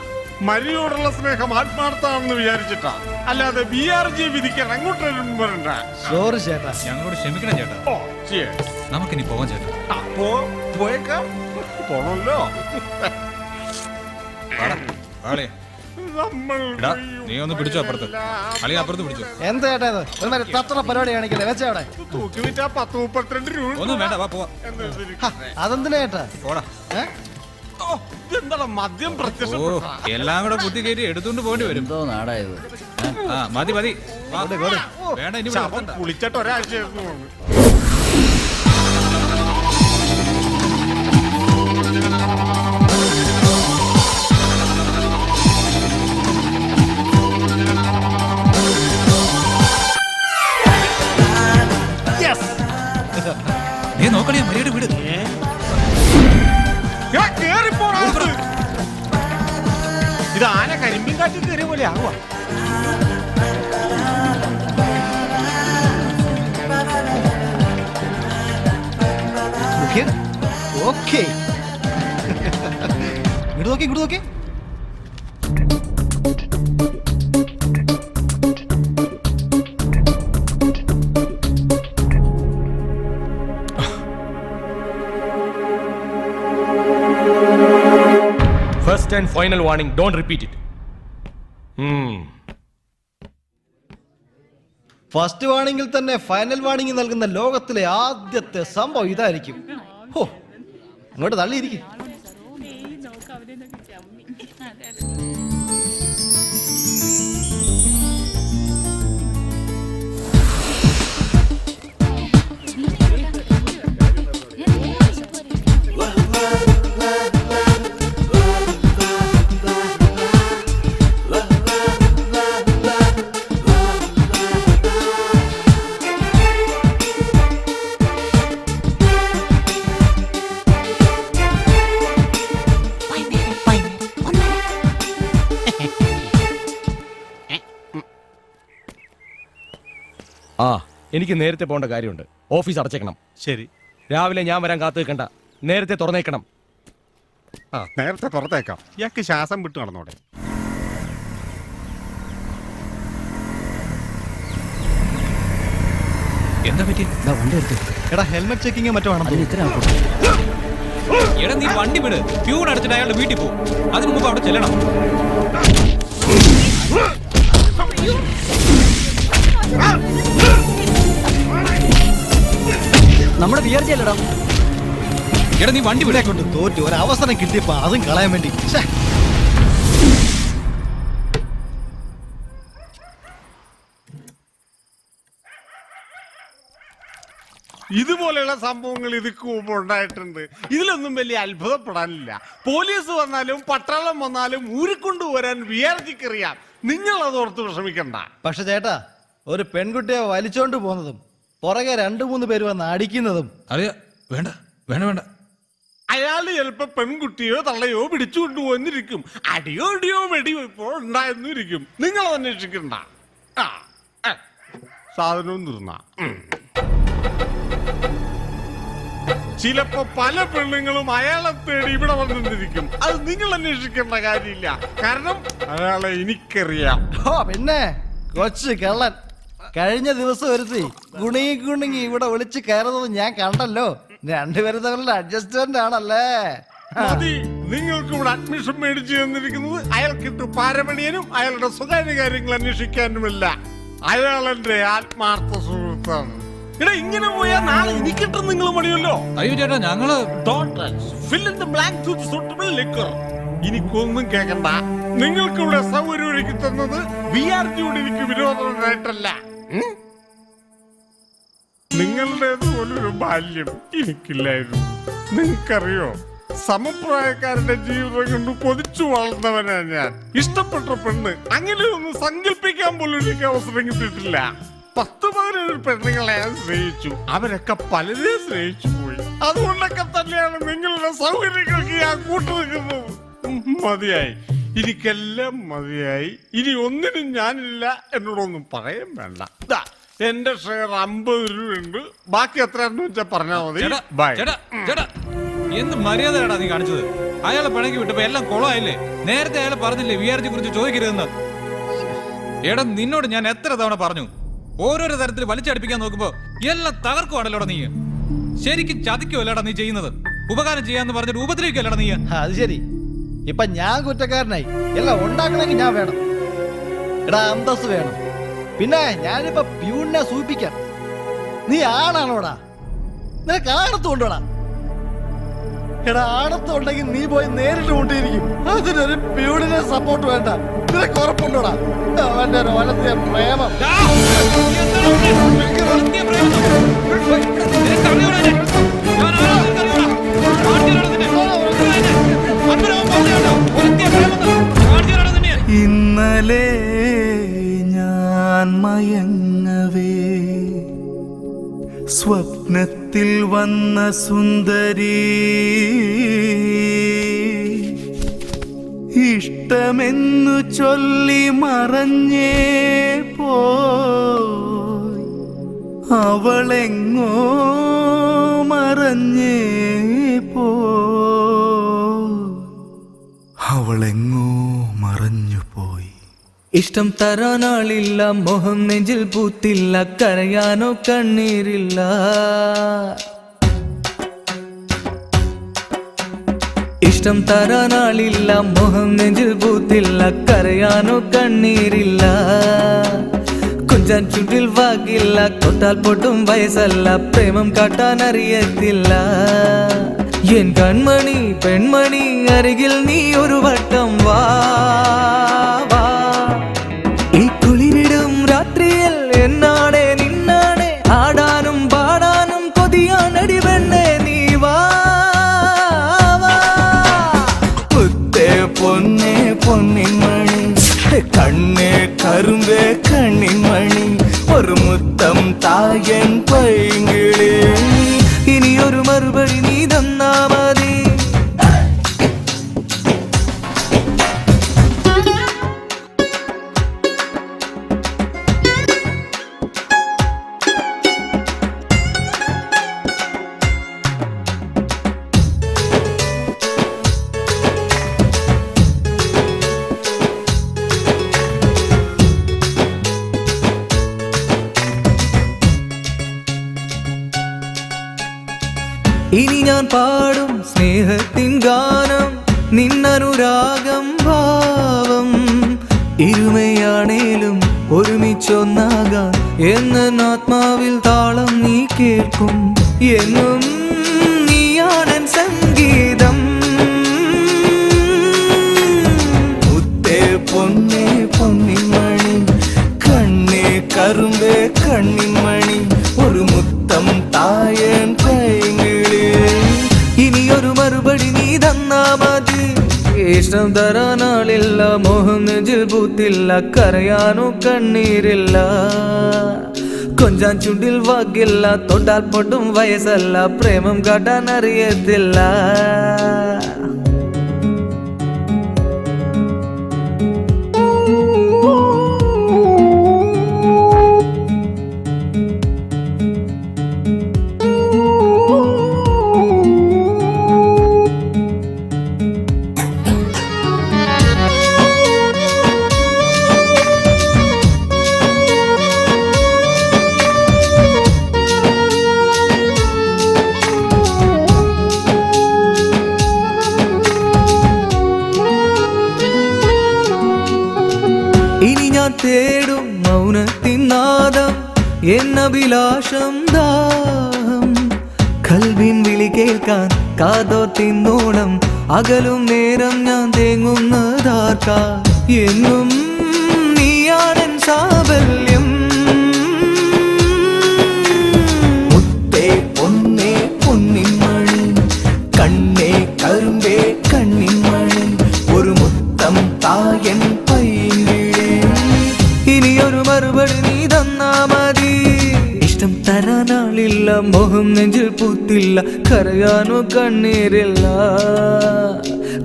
മരിയോടുള്ള സ്നേഹം ആത്മാർത്ഥാണെന്ന് വിചാരിച്ചിട്ടാ. അല്ലാതെ BRG വിധിക്കാൻ അങ്ങോട്ടും വരണ്ട. സോറി ചേട്ടാ. ഞങ്ങളോട് ക്ഷമിക്കണം ചേട്ടാ. നമുക്കിനി പോവാൻ ചേട്ടാ. പോയേക്കാം. പോണല്ലോ. നീ ഒന്ന് പിടിച്ചോ അപ്പുറത്ത്. അളി അപ്പുറത്ത് പിടിച്ചോ. എന്താ ചേട്ടാ ഇത്? തത്ര പരിപാടി കാണിക്കല്ലേ? വെച്ചവിടെ തൂക്കി വിറ്റാ 10-32 രൂപ. ഒന്നും വേണ്ട, വാ പോവാ. അതെന്തിനാ ചേട്ടാ? പോടാ. എന്താണ് മദ്യം പ്രത്യക്ഷ? എല്ലാം കൂടെ കുത്തി കയറ്റി എടുത്തോണ്ട് പോകേണ്ടി വരും. എന്തോ നാടായത്. മതി വേണ്ട, ഇനി കുളിച്ചിട്ട് ഒരാഴ്ച. നീ നോക്കണേ മരിയുടെ വീട്. ഇത് ആന കരിമ്പിൻ കാട്ടിൽ കയറിയ പോലെ ആകുക. ഓക്കേ ഇങ്ങോട്ട് നോക്കി First and final warning, don't repeat it. First വാണിംഗിൽ തന്നെ ഫൈനൽ വാണിംഗ് നൽകുന്ന ലോകത്തിലെ ആദ്യത്തെ സംഭവം ഇതായിരിക്കും. ഹോ, ഇങ്ങോട്ട് തള്ളിയിരിക്കും. എനിക്ക് നേരത്തെ പോകേണ്ട കാര്യമുണ്ട്. ഓഫീസ് അടച്ചേക്കണം. ശരി, രാവിലെ ഞാൻ വരാൻ കാത്തു നിൽക്കണ്ട, നേരത്തെ തുറന്നേക്കണം. നേരത്തെ തുറത്തേക്കാം. ഇയാൾക്ക് ശ്വാസം വിട്ട് നടന്നോടെ. എന്താ പറ്റി? എടാ ഹെൽമെറ്റ് ചെക്കിങ് മറ്റോ ആണെന്ന്. എടാ നീ വണ്ടി വിട്, പ്യൂൺ അടിച്ചിട്ട് അയാളുടെ വീട്ടിൽ പോകും. അതിനു മുമ്പ് അവിടെ ചെല്ലണം. നമ്മുടെ വിചാരിച്ചല്ലടാ. എടാ നീ വണ്ടി വിടാ. കൊണ്ട് തോറ്റു ഒരു അവസരം കിട്ടിയപ്പോ അതും കളയാൻ വേണ്ടി. ഇതുപോലെയുള്ള സംഭവങ്ങൾ ഇതിക്ക് മുമ്പ് ഉണ്ടായിട്ടുണ്ട്. ഇതിലൊന്നും വലിയ അത്ഭുതപ്പെടാനില്ല. പോലീസ് വന്നാലും പട്ടാളം വന്നാലും ഊരിക്കൊണ്ടുവരാൻ വിചാരിക്കറിയാം. നിങ്ങൾ അതോർത്ത് വിഷമിക്കണ്ട. പക്ഷെ ചേട്ടാ, ഒരു പെൺകുട്ടിയെ വലിച്ചോണ്ട് പോകുന്നതും പുറകെ 2-3 പേര് വന്ന് അടിക്കുന്നതും വേണ്ട വേണ്ട വേണ്ട. അയാൾ ചിലപ്പോ പെൺകുട്ടിയോ തള്ളയോ പിടിച്ചു കൊണ്ടുപോന്നിരിക്കും. അടിയോ ഇടിയോ വെടിവെപ്പോ ഉണ്ടായെന്നിരിക്കും. നിങ്ങൾ അന്വേഷിക്കണ്ട. സാധനവും തീർന്ന. ചിലപ്പോ പല പെണ്ണുങ്ങളും അയാളെ തേടി ഇവിടെ വന്നിരിക്കും. അത് നിങ്ങൾ അന്വേഷിക്കേണ്ട കാര്യമില്ല. കാരണം അയാളെ എനിക്കറിയാം. പിന്നെ കൊച്ചു കള്ളൻ കഴിഞ്ഞ ദിവസം ഒരുത്തി ഗുണുങ്ങി ഇവിടെ വിളിച്ച് കയറുന്നത് ഞാൻ കണ്ടല്ലോ. 2 പേരും തമ്മിലുള്ള അഡ്ജസ്റ്റ്മെന്റ് ആണല്ലേ. നിങ്ങൾക്ക് ഇവിടെ അഡ്മിഷൻ മേടിച്ചു തന്നിരിക്കുന്നത് അയാൾക്കിട്ട് പാരമണിയനും അയാളുടെ സ്വകാര്യ കാര്യങ്ങൾ അന്വേഷിക്കാനുമല്ല. അയാൾ എന്റെ ആത്മാർത്ഥ സുഹൃത്താണ്. ഇവിടെ ഇങ്ങനെ പോയാൽ നാളെ എനിക്കിട്ടും നിങ്ങൾ പണിയല്ലോ. അയ്യോ ചേട്ടാ, ഞങ്ങള് എനിക്കൊന്നും കേൾക്കണ്ട. നിങ്ങൾക്ക് ഇവിടെ സൗകര്യം ഒരുക്കി തന്നത് വിആർജിയോട് എനിക്ക് വിരോധമായിട്ടല്ല. നിങ്ങളുടേതുപോലൊരു ബാല്യം എനിക്കില്ലായിരുന്നു. നിങ്ങൾക്കറിയോ, സമപ്രായക്കാരുടെ ജീവിതം കൊണ്ട് കൊതിച്ചു വളർന്നവനാ ഞാൻ. ഇഷ്ടപ്പെട്ട പെണ്ണ് അങ്ങനെയൊന്നും സങ്കല്പിക്കാൻ പോലും എനിക്ക് അവസരം കിട്ടിയിട്ടില്ല. 10-15 പെണ്ണുങ്ങളെ ഞാൻ സ്നേഹിച്ചു. അവരൊക്കെ പലരെ സ്നേഹിച്ചു പോയി. അതുകൊണ്ടൊക്കെ തന്നെയാണ് നിങ്ങളുടെ സൗകര്യങ്ങൾക്ക് ഞാൻ കൂട്ടുനിൽക്കുന്നത്. മതിയായി, എനിക്കെല്ലാം മതിയായി. ഇനി ഒന്നിനും ഞാനില്ല. എന്നോടൊന്നും പറയാൻ വേണ്ട. എന്റെ ഷെയർ 50 രൂപയുണ്ട്. ബാക്കി എത്രയാണെന്ന് വെച്ചാൽ പറഞ്ഞാൽ മതി. ചേട്ടാ എന്ത് മര്യാദയാടാ നീ കാണിച്ചത്? അയാളെ പിണക്കി വിട്ടപ്പോ എല്ലാം കൊളമായില്ലേ? നേരത്തെ അയാൾ പറഞ്ഞില്ലേ വിആർജിയെ കുറിച്ച് ചോദിക്കരുതെന്ന്? എടാ നിന്നോട് ഞാൻ എത്ര തവണ പറഞ്ഞു, ഓരോരോ തരത്തിൽ വലിച്ചടിപ്പിക്കാൻ നോക്കുമ്പോ എല്ലാം തകർക്കുവാണല്ലോടാ നീ. ശരിക്കും ചതിക്കുമല്ലടാ നീ ചെയ്യുന്നത്. ഉപകാരം ചെയ്യാന്ന് പറഞ്ഞിട്ട് ഉപദ്രവിക്കല്ലടാ നീ. അത് ശരി, ഇപ്പൊ ഞാൻ കുറ്റക്കാരനായി. എല്ലാം ഉണ്ടാക്കണമെങ്കിൽ ഞാൻ വേണം. എടാ അന്തസ് വേണം. പിന്നെ ഞാനിപ്പോ പ്യൂണിനെ സൂചിപ്പിക്കാം. നീ ആണാണോടാ? നിനക്ക് ആണത്ത് കൊണ്ടോടാ. എടാ ആണത്ത് ഉണ്ടെങ്കിൽ നീ പോയി നേരിട്ട് കൊണ്ടിരിക്കും. അതിനൊരു പ്യൂണിനെ സപ്പോർട്ട് വേണ്ട. നിനക്ക് ഉറപ്പുണ്ടോടാ? അവന്റെ വലത്തിയ പ്രേമം. ഇന്നലെ ഞാൻ മയങ്ങവേ സ്വപ്നത്തിൽ വന്ന സുന്ദരീ ഇഷ്ടമെന്നു ചൊല്ലി മറഞ്ഞേ പോയി അവളെങ്ങോ മറഞ്ഞേ പോയി അവളെങ്ങോ മറഞ്ഞു പോയി. ഇഷ്ടം തരാനാളില്ല, മോഹം നെഞ്ചിൽ പൂത്തില്ല, കരയാനോ കണ്ണീരില്ല. ഇഷ്ടം തരാനാളില്ല, മോഹം നെഞ്ചിൽ പൂത്തില്ല, കരയാനോ കണ്ണീരില്ല. കുഞ്ചാൻ ചുണ്ടിൽ വാകില്ല, തൊട്ടാൽ പൊട്ടും വയസ്സല്ല, പ്രേമം കാട്ടാൻ അറിയത്തില്ല. എൻ കൺമണി പെൺമണി അരികിൽ നീ ഒരു വട്ടം വാ വാ. ഈ കുളിരിടും രാത്രിയിൽ എന്നാടെ നിന്നാടെ ആടാനും പാടാനും കൊതിയാനടി പെണ്ണേ നീ വാ വാ. മുത്തേ പൊന്നേ പൊന്നിൻമണി, കണ്ണേ കരുമ്പേ കണ്ണിൻമണി, ഒരു മുത്തം തായൻ പൈങ്കിളി. ഇനിയൊരു മറുപടി നീ തന്നാ മതി. ഇനി ഞാൻ പാടും സ്നേഹത്തിൻ ഗാനം, നിന്നനുരാഗം ഭാവം. ഇരുമയാണേലും ഒരുമിച്ചൊന്നാകാൻ എന്ന ആത്മാവിൽ താളം നീ കേൾക്കും. എന്നും നീയാണൻ സംഗീതം. മുത്തേ പൊന്നേ പൊന്നിൻമണി, കണ്ണേ കരുമ്പേ കണ്ണിൻമണി, ഒരു മുത്തം തായൻ പൈങ്കിളി. ഇനിയൊരു മറുപടി നീ തന്നാ മതി. ഇഷ്ടം തരാനാളില്ല, മോഹം നെഞ്ചിൽ പൂത്തില്ല, കരയാനോ കണ്ണീരില്ല. കൊഞ്ചാൻ ചുണ്ടിൽ വാക്കില്ല, തൊട്ടാൽ പൊട്ടും വയസ്സല്ല, പ്രേമം കാട്ടാൻ അറിയത്തില്ല. ഇനി ഞാൻ തേടും മൗനത്തിൻ നാദം, എന്നഭിലാഷം ദാഹം. കൽവിൻ വിളി കേൾക്കാൻ കാതോർത്തിന്നോണം, അകലും നേരം ഞാൻ തേങ്ങുന്നതാർക്ക. എന്നും നീയാണൻ സാബല്യം. മുത്തേ പൊന്നേ പൊന്നിൻമണി, കണ്ണേ കരുമ്പേ കണ്ണിൻമണി, ഒരു മുത്തം തായൻ പൈങ്കിളി. ഇനിയൊരു മറുപടി നീ തന്നാ മതി. ഇഷ്ടം തരാനാളില്ല, മോഹം നെഞ്ചിൽ പൂത്തില്ല, കരയാനോ കണ്ണീരില്ല.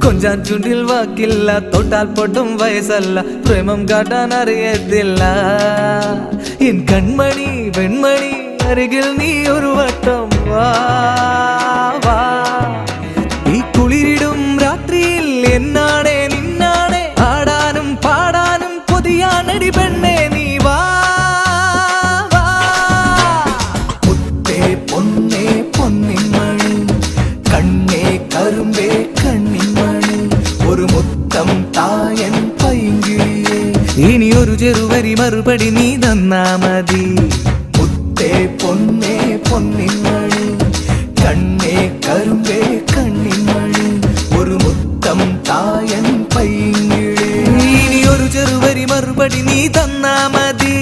കൊഞ്ചാൻ ചുണ്ടിൽ വാക്കില്ല, തൊട്ടാൽ പൊട്ടും വയസ്സല്ല, പ്രേമം കാട്ടാൻ അറിയത്തില്ല. എൻ കൺമണി പെൺമണി അരികിൽ നീ ഒരു വട്ടം വാ വാ. ഈ കുളിരിടും രാത്രിയിൽ എന്നാടെ നിന്നാടെ ആടാനും പാടാനും കൊതിയാനടി പെണ്ണേ നീ വാ വാ. മുത്തേ പൊന്നേ പൊന്നിൻമണി, കണ്ണേ കരുമ്പേ കണ്ണിൻമണി, ഒരു മുത്തം തായൻ പൈങ്കിളിയേ. ഇനിയൊരു ചെറുവരി മറുപടി നീ തന്നാ മതി. മുത്തേ പൊന്നേ പൊന്നിൻമണി, കണ്ണേ കരുമ്പേ കണ്ണിൻമണി, ഒരു മുത്തം തായൻ പൈങ്കിളി. ഇനിയൊരു ചെറുവരി മറുപടി നീ തന്നാ മതി.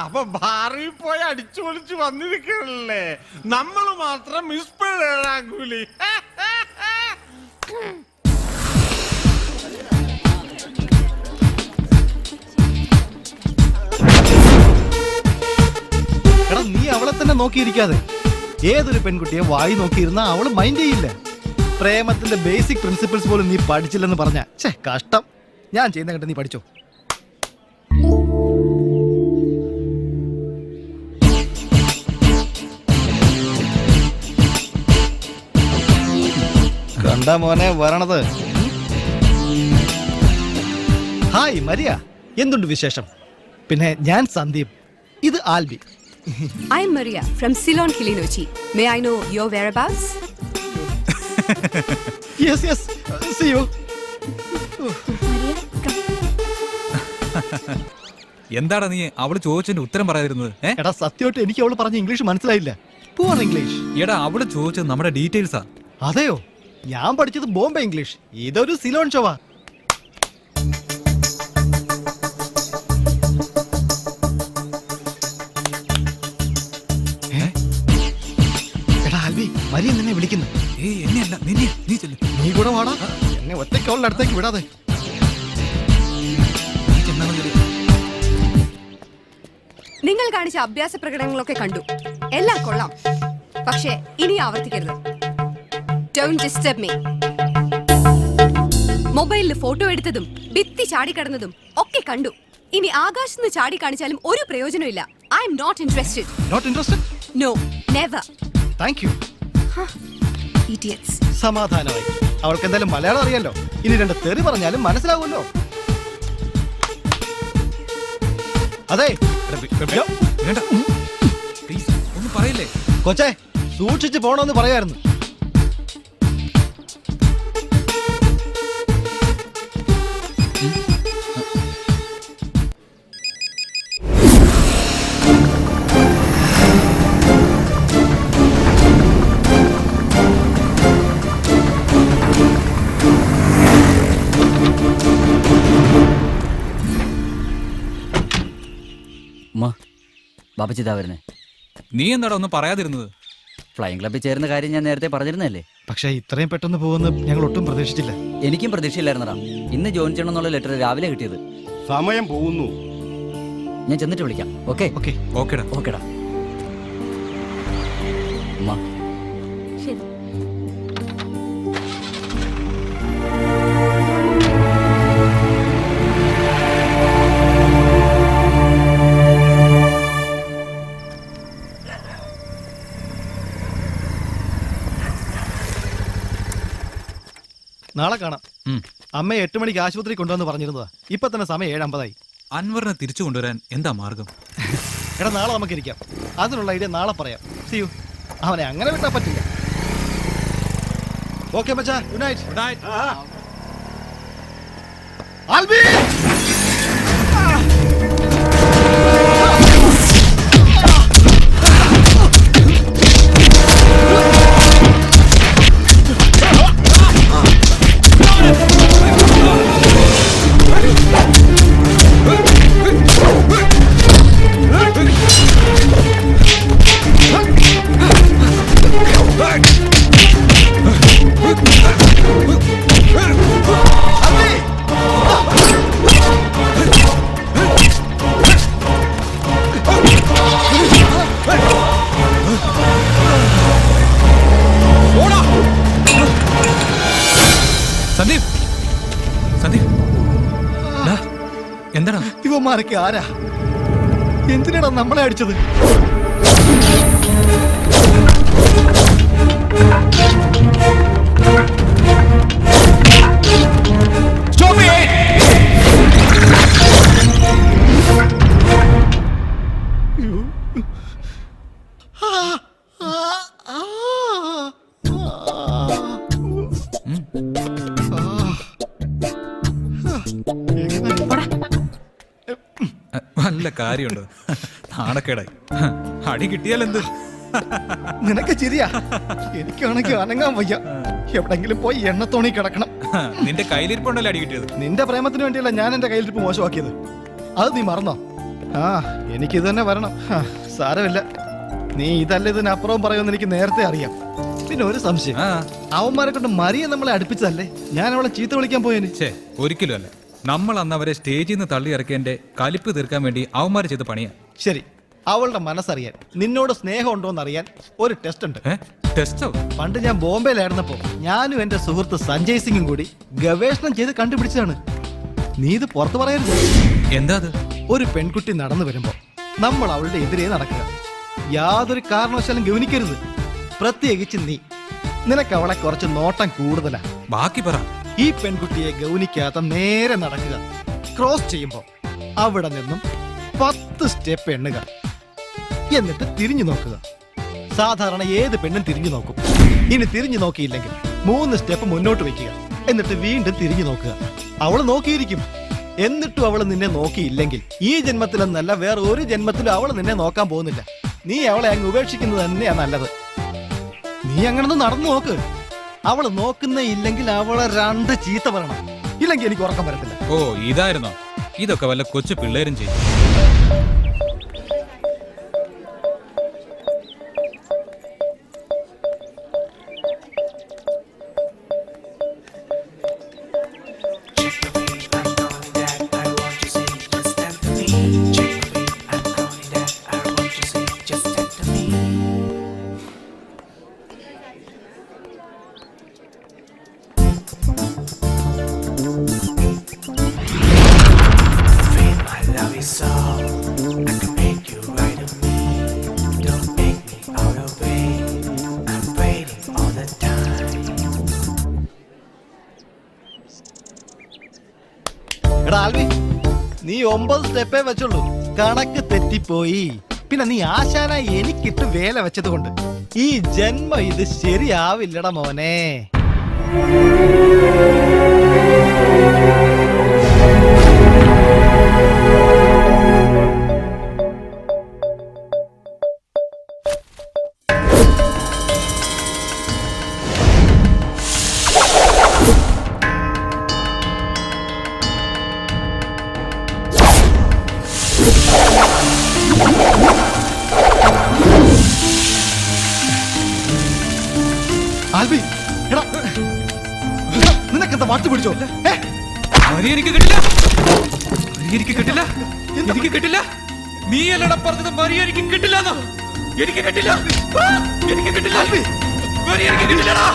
അപ്പൊ ഭാറി പോയി അടിച്ചു പൊളിച്ച് വന്നിരിക്കണല്ലേ, നമ്മൾ മാത്രം മിസ്പേഴാകൂലി. എടാ നീ അവളെ തന്നെ നോക്കിയിരിക്കാതെ ഏതൊരു പെൺകുട്ടിയെ വായി നോക്കിയിരുന്നാ അവള് മൈൻഡ് ചെയ്യില്ല. പ്രേമത്തിന്റെ ബേസിക് പ്രിൻസിപ്പിൾസ് പോലും നീ പഠിച്ചില്ലെന്ന് പറഞ്ഞ കഷ്ടം. ഞാൻ ചെയ്യുന്ന കണ്ട് നീ പഠിച്ചോ. കണ്ടാ മോനെ വരണത്. ഹായ് മരിയ, എന്തുണ്ട് വിശേഷം? പിന്നെ ഞാൻ സന്ദീപ്, ഇത് Albi. I am Maria from Ceylon, Kilinochchi. May I know your whereabouts? Yes. See you. എന്താണ് നീ അവള് ചോദിച്ചതിന്റെ ഉത്തരം പറയാതിരുന്നത്? എടാ സത്യമായിട്ട് എനിക്ക് അവള് പറഞ്ഞ ഇംഗ്ലീഷ് മനസ്സിലായില്ല. പൂർ ഇംഗ്ലീഷ്. എടാ അവള് ചോദിച്ചത് നമ്മുടെ ഡീറ്റെയിൽസാ. അതെയോ? ഞാൻ പഠിച്ചത് ബോംബെ ഇംഗ്ലീഷ്, ഇതൊരു സിലോൺ ഷോവാ. എടാ ആൽബി, മരിയ നിന്നെ വിളിക്കുന്നു. നീ കൂടെ വാടാ, എന്നെ ഒറ്റയ്ക്ക് അവളുടെ അടുത്തേക്ക് വിടാതെ. നിങ്ങൾ കാണിച്ച അഭ്യാസ പ്രകടനങ്ങളൊക്കെ കണ്ടു, എല്ലാം കൊള്ളാം. പക്ഷേ ഇനി ആവർത്തിക്കരുത്. Don't disturb me. മൊബൈലിൽ ഫോട്ടോ എടുത്തതും ഭിത്തി ചാടിക്കടന്നതും ഒക്കെ കണ്ടു. ഇനി ആകാശത്ത് ചാടി കാണിച്ചാലും ഒരു പ്രയോജനമില്ല. I am not interested. Not interested? No, never. Thank you. Idiots. സമാധാനമായി. അവൾക്ക് എന്തായാലും മലയാളം അറിയാലോ. ഇനി രണ്ട് തെറി പറഞ്ഞാലും മനസ്സിലാവുമല്ലോ. അതെ ഒന്നും പറയില്ലേ കൊച്ചേ, സൂക്ഷിച്ച് പോണോന്ന് പറയായിരുന്നു. ബാബച്ചിതാ വരുന്നേ. നീ എന്താടാ ഒന്നും പറയാതിരുന്നത്? ഫ്ലൈയിങ് ക്ലബ്ബിൽ ചേരുന്ന കാര്യം ഞാൻ നേരത്തെ പറഞ്ഞിരുന്നല്ലേ. പക്ഷേ ഇത്രയും പെട്ടെന്ന് പോകുമെന്ന് ഞങ്ങൾ ഒട്ടും പ്രതീക്ഷിച്ചില്ല. എനിക്കും പ്രതീക്ഷയില്ലായിരുന്നടാ. ഇന്ന് ജോയിൻ ചെയ്യണം എന്നുള്ള ലെറ്റർ രാവിലെ കിട്ടിയത്. സമയം പോകുന്നു. ഞാൻ ചെന്നിട്ട് വിളിക്കാം. ഓക്കെ ഓക്കെടാ. അമ്മ ശരി. നാളെ കാണാം. അമ്മയെ 8 മണിക്ക് ആശുപത്രി കൊണ്ടുവന്ന് പറഞ്ഞിരുന്നതാ. ഇപ്പൊ തന്നെ സമയം 7:50. അൻവറിനെ തിരിച്ചു കൊണ്ടുവരാൻ എന്താ മാർഗം? എടാ നാളെ നമുക്ക് ഇരിക്കാം. അതിനുള്ള ഐഡിയ നാളെ പറയാം. See you. അവനെ അങ്ങനെ വിട്ടാ പറ്റില്ല. ഓക്കെ മച്ചാ, ഗുഡ് നൈറ്റ്. ആൽബി! എന്താടാ ഇവന്മാരൊക്കെ ആരാ? എന്തിനാടാ നമ്മളെ അടിച്ചത്? നല്ല കാര്യമുണ്ട്. നാണക്കേടായി. അടി കിട്ടിയാലെന്ത്? നിനക്ക് ചിരിയാ? എനിക്കാണെങ്കിൽ അനങ്ങാൻ വയ്യ. എവിടെങ്കിലും പോയി എണ്ണത്തോണി കിടക്കണം. നിന്റെ കയ്യിലിരിപ്പുണ്ടല്ലോ അടി കിട്ടിയത്. നിന്റെ പ്രേമത്തിന് വേണ്ടിയല്ല ഞാൻ എന്റെ കയ്യിലിരിപ്പ് മോശമാക്കിയത്. അത് നീ മറന്നോ? എനിക്കിത് തന്നെ വരണം. സാരമില്ല, നീ ഇതല്ല ഇതിനപ്പുറവും പറയുമെന്ന് എനിക്ക് നേരത്തെ അറിയാം. പിന്നെ ഒരു സംശയം, അവന്മാരെ കൊണ്ട് മരിയെ നമ്മളെ അടുപ്പിച്ചതല്ലേ? ഞാൻ അവളെ ചീത്ത വിളിക്കാൻ പോയേന്. ഒരിക്കലും അല്ല. നമ്മൾ അന്ന് അവരെ സ്റ്റേജിൽ നിന്ന് തള്ളി ഇറക്കിയതിന്റെ കലിപ്പ് തീർക്കാൻ വേണ്ടി അവന്മാർ ചെയ്ത് പണിയാ. ശരി, അവളുടെ മനസ്സറിയാൻ, നിന്നോട് സ്നേഹം ഉണ്ടോ എന്ന് അറിയാൻ ഒരു ടെസ്റ്റ് ഉണ്ട്. ടെസ്റ്റോ? പണ്ട് ഞാൻ ബോംബെയിലായിരുന്നപ്പോ ഞാനും എന്റെ സുഹൃത്ത് സഞ്ജയ് സിംഗും കൂടി ഗവേഷണം ചെയ്ത് കണ്ടുപിടിച്ചതാണ്. നീ ഇത് പുറത്തു പറയരുത്. എന്താ അത്? ഒരു പെൺകുട്ടി നടന്നു വരുമ്പോ നമ്മൾ അവളുടെ എതിരെ നടക്കുക. യാതൊരു കാരണവശാലും ഗവനിക്കരുത്. പ്രത്യേകിച്ച് നീ. നിനക്ക് അവളെ കുറച്ച് നോട്ടം കൂടുതലാ. ബാക്കി പറ. ഈ പെൺകുട്ടിയെ ഗൗനിക്കാതെ നേരെ നടക്കുക. ക്രോസ് ചെയ്യുമ്പോ അവിടെ നിന്നും 10 സ്റ്റെപ്പ് എണ്ണുക. എന്നിട്ട് തിരിഞ്ഞു നോക്കുക. സാധാരണ ഏത് പെണ്ണും തിരിഞ്ഞു നോക്കും. ഇനി തിരിഞ്ഞു നോക്കിയില്ലെങ്കിൽ 3 സ്റ്റെപ്പ് മുന്നോട്ട് വെക്കുക. എന്നിട്ട് വീണ്ടും തിരിഞ്ഞു നോക്കുക. അവള് നോക്കിയിരിക്കും. എന്നിട്ടും അവള് നിന്നെ നോക്കിയില്ലെങ്കിൽ ഈ ജന്മത്തിലെന്നല്ല വേറെ ഒരു ജന്മത്തിലും അവള് നിന്നെ നോക്കാൻ പോകുന്നില്ല. നീ അവളെ അങ്ങ് ഉപേക്ഷിക്കുന്നത് തന്നെയാ നല്ലത്. നീ അങ്ങനൊന്ന് നടന്നു നോക്ക്. അവള് നോക്കുന്നേ ഇല്ലെങ്കിൽ അവളെ 2 ചീത്ത പറയണം. ഇല്ലെങ്കിൽ എനിക്ക് ഉറക്കം വരത്തില്ല. ഓ, ഇതായിരുന്നോ? ഇതൊക്കെ വല്ല കൊച്ചു പിള്ളേരും ചെയ്യും. എടാ ആൽവി, നീ 9 സ്റ്റെപ്പേ വെച്ചുള്ളൂ. കണക്ക് തെറ്റിപ്പോയി. പിന്നെ നീ ആശാനായി എനിക്കിട്ട് വേല വെച്ചത് കൊണ്ട് ഈ ജന്മം ഇത് ശരിയാവില്ലടാ മോനെ. ആൽബി, എടാ നിനക്കെന്താ വാട്ട് പിടിച്ചോ? എനിക്ക് കിട്ടില്ല. എനിക്ക് കിട്ടില്ല. എനിക്ക് കിട്ടില്ല. നീ അല്ലടാ പറഞ്ഞത് മരി എനിക്ക് കിട്ടില്ല. എനിക്ക് കിട്ടില്ല. എനിക്ക് കിട്ടില്ല. മരി എനിക്ക് കിട്ടില്ലടാ.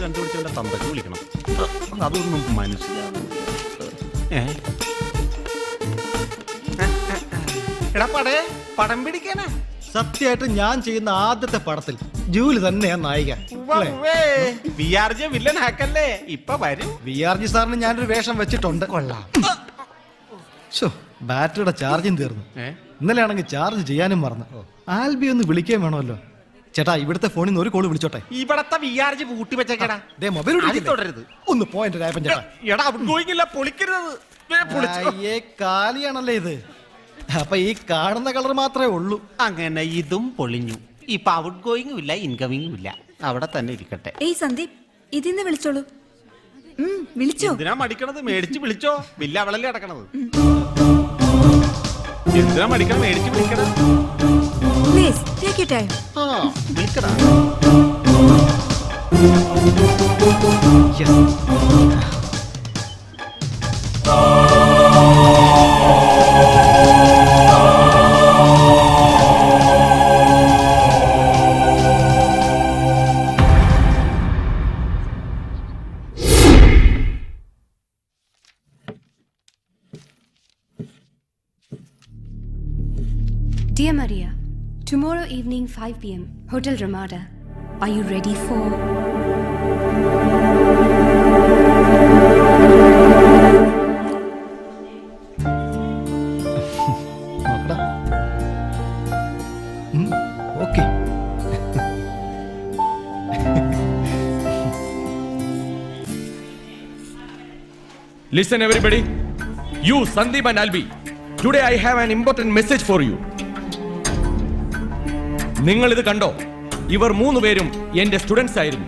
കണ്ടുപിടിച്ചവന്റെ തന്തക്ക് വിളിക്കണം. അതൊന്നും മനസ്സിലാവും. എടാ പടേ, പടം പിടിക്കാനാ. സത്യമായിട്ട് ഞാൻ ചെയ്യുന്ന ആദ്യത്തെ പടത്തിൽ ജൂലി തന്നെയാ നായിക. VRJ വില്ലൻ ഹാക്കല്ലേ? ഇപ്പൊ വരും. VRJ സാറിന് ഞാനൊരു വേഷം വെച്ചിട്ടുണ്ട്. കൊള്ളാം. ബാറ്ററിയുടെ ചാർജും തീർന്നു. ഇന്നലെ ആണെങ്കിൽ ചാർജ് ചെയ്യാനും മറന്നു. ആൽബി ഒന്ന് വിളിക്കാൻ വേണമല്ലോ. ചേട്ടാ, ഇവിടുത്തെ ഫോണിൽ നിന്ന് ഒരു കോള് വിളിച്ചോട്ടെ. ഇവിടത്തെ VRJ പൂട്ടി വെച്ചേക്കടാ. മൊബൈൽ തുടരുത്. ഒന്ന് പോയിന്റ് രായപ്പൻ ചേട്ടാ. എടാ ഔട്ട് ഗോയിങ് ഇല്ല, പൊളിക്കരുത്. കാലിയാണല്ലേ ഇത്. അപ്പൊ ഈ കാണുന്ന കളർ മാത്രമേ ഉള്ളൂ. അങ്ങനെ ഇതും പൊളിഞ്ഞു. ഇപ്പൊ ഔട്ട് ഗോയിങ്ങും ഇല്ല, ഇൻകമിങ്ങും ഇല്ല. അവിടെ തന്നെ ഇരിക്കട്ടെ. ഏയ് സന്ദീപ്, ഇതിന്ന് വിളിച്ചോളൂ. വിളിച്ചോ? എന്തിനാ മടിക്കണത്? മേടിച്ച് വിളിച്ചോ. ബില്ല് അവളല്ലേ അടക്കണത്. എന്തിനാ മടിക്കണം? മേടിച്ച് വിളിക്കണം. Please take your time. വിളിക്കടാ. Dear Maria, Tomorrow evening 5 p.m. Hotel Ramada. Are you ready for? Okay. Listen everybody. You, Sandeep and Albi. Today I have an important message for you. നിങ്ങൾ ഇത് കണ്ടോ? ഇവർ 3 പേരും എന്റെ സ്റ്റുഡൻസ് ആയിരുന്നു.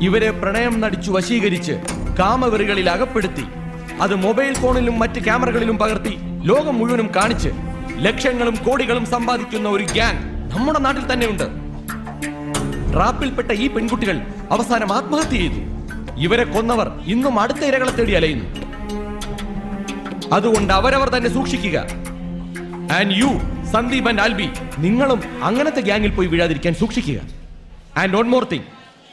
ഇവരെ പ്രണയം നടിച്ചു വശീകരിച്ച് കാമവെറികളിൽ അകപ്പെടുത്തി അത് മൊബൈൽ ഫോണിലും മറ്റ് ക്യാമറകളിലും പകർത്തി ലോകം മുഴുവനും കാണിച്ച് ലക്ഷങ്ങളും കോടികളും സമ്പാദിക്കുന്ന ഒരു ഗ്യാങ് നമ്മുടെ നാട്ടിൽ തന്നെയുണ്ട്. ട്രാപ്പിൽപ്പെട്ട ഈ പെൺകുട്ടികൾ അവസാനം ആത്മഹത്യ ചെയ്തു. ഇവരെ കൊന്നവർ ഇന്നും അടുത്ത ഇരകളെ തേടി അലയുന്നു. അതുകൊണ്ട് അവരവർ തന്നെ സൂക്ഷിക്കുക. And you, Sandeep and Alby, നിങ്ങളും അങ്ങനത്തെ ഗ്യാങ്ങിൽ പോയി വീഴാതിരിക്കാൻ സൂക്ഷിക്കുക. And one more thing,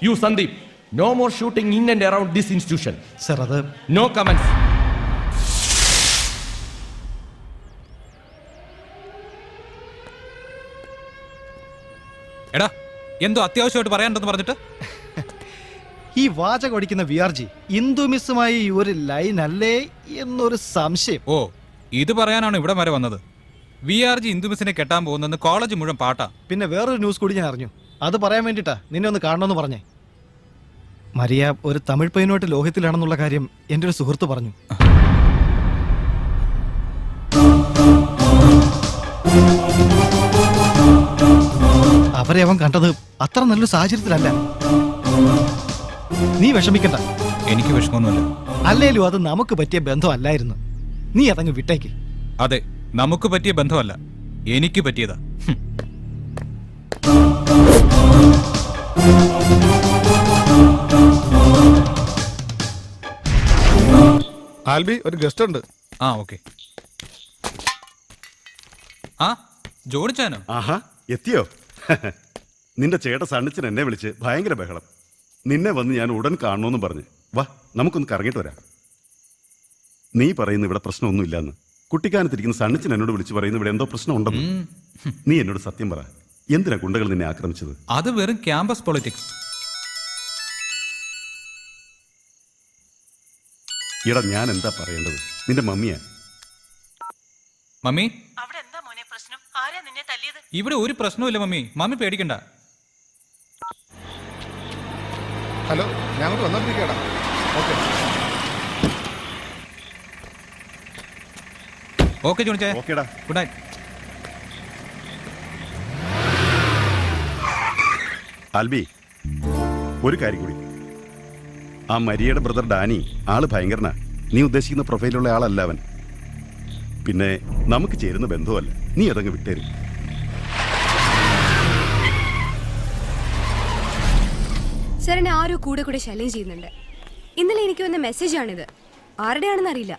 you Sandeep, no more shooting in and around this institution. Sir, അത് നോ കമന്റ്സ്. എടാ, എന്തോ അത്യാവശ്യമായിട്ട് പറയാനുണ്ടെന്ന് പറഞ്ഞിട്ട് ഈ വാചകം അടിക്കുന്ന വിആർജി ഹിന്ദു മിസ്സുമായി ഒരു ലൈൻ അല്ലേ എന്നൊരു സംശയം. ഓ, ഇത് പറയാനാണ് ഇവിടെ വരെ വന്നത്. VRG ഹിന്ദു മിസ്സിനെ കെട്ടാൻ പോകുന്നെന്ന് കോളേജ് മുഴുവൻ പാട്ടാ. പിന്നെ വേറൊരു ന്യൂസ് കൂടി ഞാൻ അറിഞ്ഞു. അത് പറയാൻ വേണ്ടിട്ടാ നിന്നെ ഒന്ന് കാണണമെന്ന് പറഞ്ഞേ. മരിയ ഒരു തമിഴ് പയ്യനുമായിട്ട് ലോഹത്തിലാണെന്നുള്ള കാര്യം എൻ്റെ ഒരു സുഹൃത്ത് പറഞ്ഞു. അവരെ അവൻ കണ്ടത് അത്ര നല്ലൊരു സാഹചര്യത്തിലല്ല. നീ വിഷമിക്കണ്ട. എനിക്ക് വിഷമമൊന്നുമില്ല. അല്ലേലും അത് നമുക്ക് പറ്റിയ ബന്ധമല്ലായിരുന്നു. നീ അതങ്ങ് വിട്ടേക്ക്. അതെ, നമുക്ക് പറ്റിയ ബന്ധമല്ല, എനിക്ക് പറ്റിയതാ. ആൽബി, ഒരു ഗസ്റ്റ് ഉണ്ട്. ആ, ഓക്കെ. ആ, ജോണിച്ചാനോ? ആഹാ, എത്തിയോ? നിന്റെ ചേട്ട സണ്ണിച്ചൻ എന്നെ വിളിച്ച് ഭയങ്കര ബഹളം. നിന്നെ വന്ന് ഞാൻ ഉടൻ കാണണമെന്ന് പറഞ്ഞു. വാ, നമുക്കൊന്ന് കറങ്ങിയിട്ട് വരാം. നീ പറയുന്നു ഇവിടെ പ്രശ്നമൊന്നുമില്ലാന്ന്. കുട്ടിക്കാനത്തിരിക്കുന്ന സണ്ണിച്ചൻ എന്നോട് വിളിച്ച് പറയുന്നു ഇവിടെ എന്തോ പ്രശ്നം ഉണ്ടെന്ന്. നീ എന്നോട് സത്യം പറ, എന്തിനാ ഗുണ്ടകൾ നിന്നെ ആക്രമിച്ചത്? അത് വെറും ക്യാമ്പസ് പൊളിറ്റിക്സ്. ഇടാ, ഞാൻ എന്താ പറയേണ്ടത്? നിന്റെ മമ്മിയാ. മമ്മി, ഇവിടെ ഒരു പ്രശ്നവുമില്ല മമ്മി. മമ്മി പേടിക്കണ്ട. ഹലോ, ഞാൻ അങ്ങോട്ട് വന്നോണ്ടിരിക്കടാ. Okay okay ജോണിച്ചേ. ഓക്കേടാ, ഗുഡ് നൈറ്റ്. ആൽബി, ഒരു കാര്യം കൂടി. ആ മരിയയുടെ ബ്രദർ ഡാനി ആള് ഭയങ്കരനാ. നീ ഉദ്ദേശിക്കുന്ന പ്രൊഫൈലുള്ള ആളല്ല അവൻ. പിന്നെ നമുക്ക് ചേരുന്ന ബന്ധമല്ല. നീ അതങ്ങ് വിട്ടേരും. സാറിനെ ആരോ കൂടെ കൂടെ ശല്യം ചെയ്യുന്നുണ്ട്. ഇന്നലെ എനിക്ക് വന്ന മെസ്സേജാണിത്. ആരുടെയാണെന്ന് അറിയില്ല.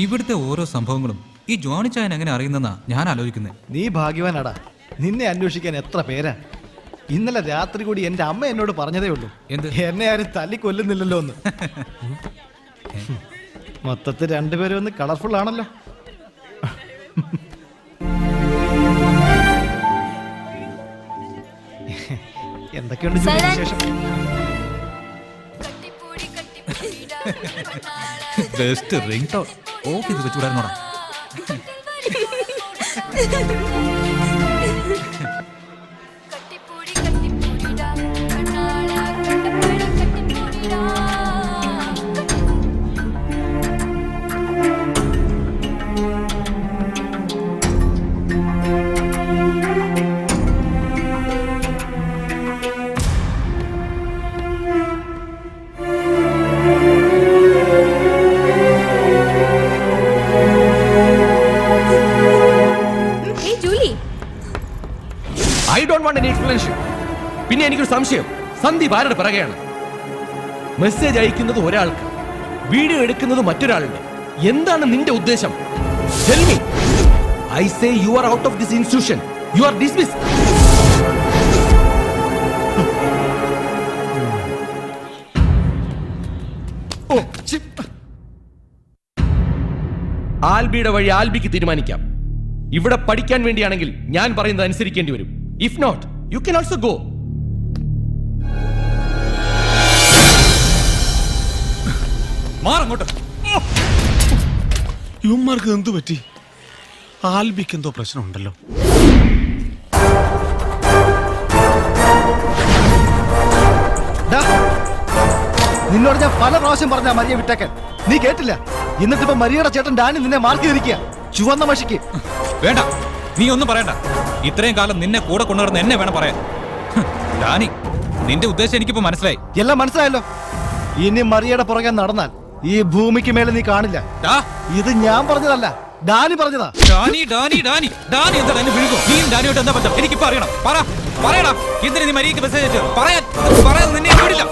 ഇവിടുത്തെ ഓരോ സംഭവങ്ങളും ഈ ജോണിച്ചായൻ എങ്ങനെ അറിയുന്നെന്നാ ഞാൻ ആലോചിക്കുന്നത്. നീ ഭാഗ്യവാനാടാ. നിന്നെ അന്വേഷിക്കാൻ എത്ര പേരാ. ഇന്നലെ രാത്രി കൂടി എന്റെ അമ്മ എന്നോട് പറഞ്ഞതേ ഉള്ളൂ, എന്നെ ആരും തല്ലി കൊല്ലുന്നില്ലല്ലോ എന്ന്. മൊത്തത്തിൽ രണ്ടുപേരും ഒന്ന് കളർഫുൾ ആണല്ലോ. എന്തൊക്കെയുണ്ട് വിശേഷം? Best ring tone. ഓക്കെ, ഇത് വെച്ചുകൂടായിരുന്നോടാ. പിന്നെ എനിക്കൊരു സംശയം, സന്ദീപ് ആരുടെ പിറകെയാണ്? മെസ്സേജ് അയക്കുന്നത് ഒരാൾക്ക്, വീഡിയോ എടുക്കുന്നത് മറ്റൊരാളുടെ. എന്താണ് നിന്റെ ഉദ്ദേശം? Tell me. I say you are out of this institution. You are dismissed. ആൽബിയുടെ വഴി ആൽബിക്ക് തീരുമാനിക്കാം. ഇവിടെ പഠിക്കാൻ വേണ്ടിയാണെങ്കിൽ ഞാൻ പറയുന്നത് അനുസരിക്കേണ്ടി വരും. If not you can also go. മാറങ്ങോട്ട്. ഇവന്മാർക്ക് എന്തു പറ്റി? ആൽബിക്ക് എന്തോ പ്രശ്നമുണ്ടല്ലോ. നിന്നോട് ഞാൻ പല പ്രാവശ്യം പറഞ്ഞ മരിയെ വിട്ടേക്കാൻ, നീ കേട്ടില്ല. എന്നിട്ടിപ്പോ മരിയയുടെ ചേട്ടൻ ഡാനി നിന്നെ മാർക്ക് ചെയ്തിരിക്കുക ചുവന്ന മഷിക്ക്. വേണ്ട, നീ ഒന്നും പറയണ്ട. ഇത്രയും കാലം നിന്നെ കൂടെ കൊണ്ടുവരുന്ന എന്നെ വേണം പറയാൻ. ഡാനി, നിന്റെ ഉദ്ദേശം എനിക്കിപ്പോ മനസ്സിലായി. എല്ലാം മനസ്സിലായല്ലോ. ഇനി മരിയയുടെ പുറകെ നടന്നാൽ ഈ ഭൂമിക്ക് മേലെ നീ കാണില്ല. ഇത് ഞാൻ പറഞ്ഞതല്ല, ഡാനി പറഞ്ഞതാ. ഡാനി ഡാനി ഡാനി ഡാനി എന്താ എന്നെ വിളിക്കും? നീയും ഡാനിയോട്ട് എന്താ ബന്ധം? എനിക്കിപ്പോ അറിയണം. പറയടാ, എന്തിനാ നീ മരിയക്ക് മെസ്സേജ് അയച്ചത്? പറയാൻ നിന്നെ വിടില്ല.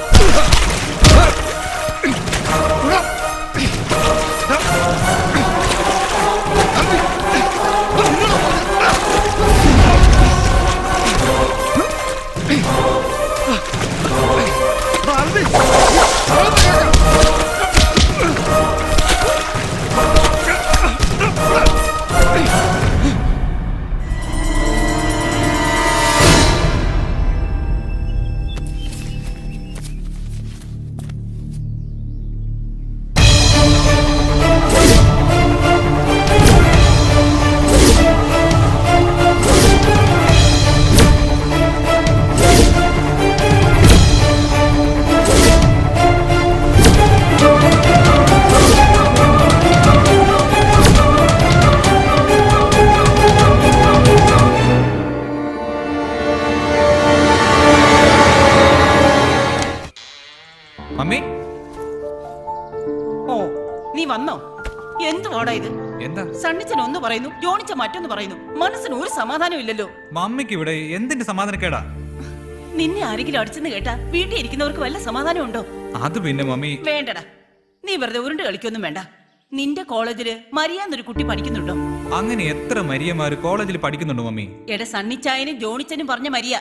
നീ വന്നോ? എന്തുവാടാ ഇത്? എന്താ? സണ്ണിച്ചൻ ഒന്ന് പറയുന്നു, ജോണിച്ച മറ്റൊന്ന് പറയുന്നു. മനസ്സിന് ഒരു സമാധാനം ഇല്ലല്ലോ. മമ്മിക്ക് ഇവിടെ എന്തിന്റെ സമാധാനക്കേടാ? നിന്നെ ആരെങ്കിലും അടിച്ചെന്ന് കേട്ടാ വീട്ടിൽ ഇരിക്കുന്നവർക്ക് വല്ല സമാധാനം ഉണ്ടോ? അത് പിന്നെ മമ്മി. വേണ്ടടാ, നീ വെറുതെ ഉരുണ്ട് കളിക്കൊന്നും വേണ്ട. നിന്റെ കോളേജില് മരിയാന്നൊരു കുട്ടി പഠിക്കുന്നുണ്ടോ? അങ്ങനെ എത്ര മരിയമാര് കോളേജിൽ പഠിക്കുന്നുണ്ടോ മമ്മി? എടാ, സണ്ണിച്ചായനും ജോണിച്ചനും പറഞ്ഞ മരിയ.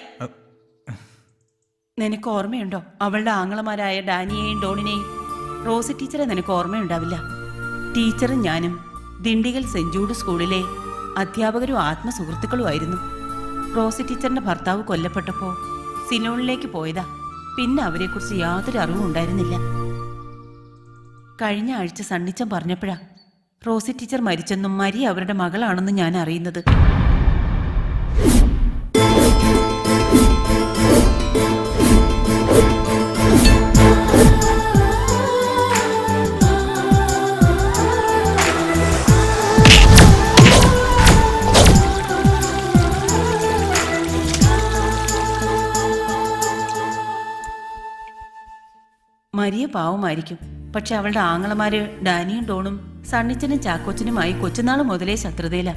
നിനക്ക് ഓർമ്മയുണ്ടോ അവളുടെ ആങ്ങളമാരായ ഡാനിയെയും ഡോണിനെയും? റോസി ടീച്ചറെ നിനക്ക് ഓർമ്മയുണ്ടാവില്ല. ടീച്ചറും ഞാനും ദിണ്ടിഗൽ സെന്റ് ജൂഡ് സ്കൂളിലെ അധ്യാപകരും ആത്മസുഹൃത്തുക്കളുമായിരുന്നു. റോസി ടീച്ചറിന്റെ ഭർത്താവ് കൊല്ലപ്പെട്ടപ്പോൾ സിലോണിലേക്ക് പോയതാ. പിന്നെ അവരെക്കുറിച്ച് യാതൊരു അറിവും ഉണ്ടായിരുന്നില്ല. കഴിഞ്ഞ ആഴ്ച സണ്ണിച്ചൻ പറഞ്ഞപ്പോഴാ റോസി ടീച്ചർ മരിച്ചെന്നും മരി അവരുടെ മകളാണെന്നും ഞാൻ അറിയുന്നത്. മരിയ പാവമായിരിക്കും, പക്ഷെ അവളുടെ ആങ്ങളമാര് ഡാനിയും ഡോണും സണ്ണിച്ചനും ചാക്കോച്ചനുമായി കൊച്ചുനാൾ മുതലേ ശത്രുതയില.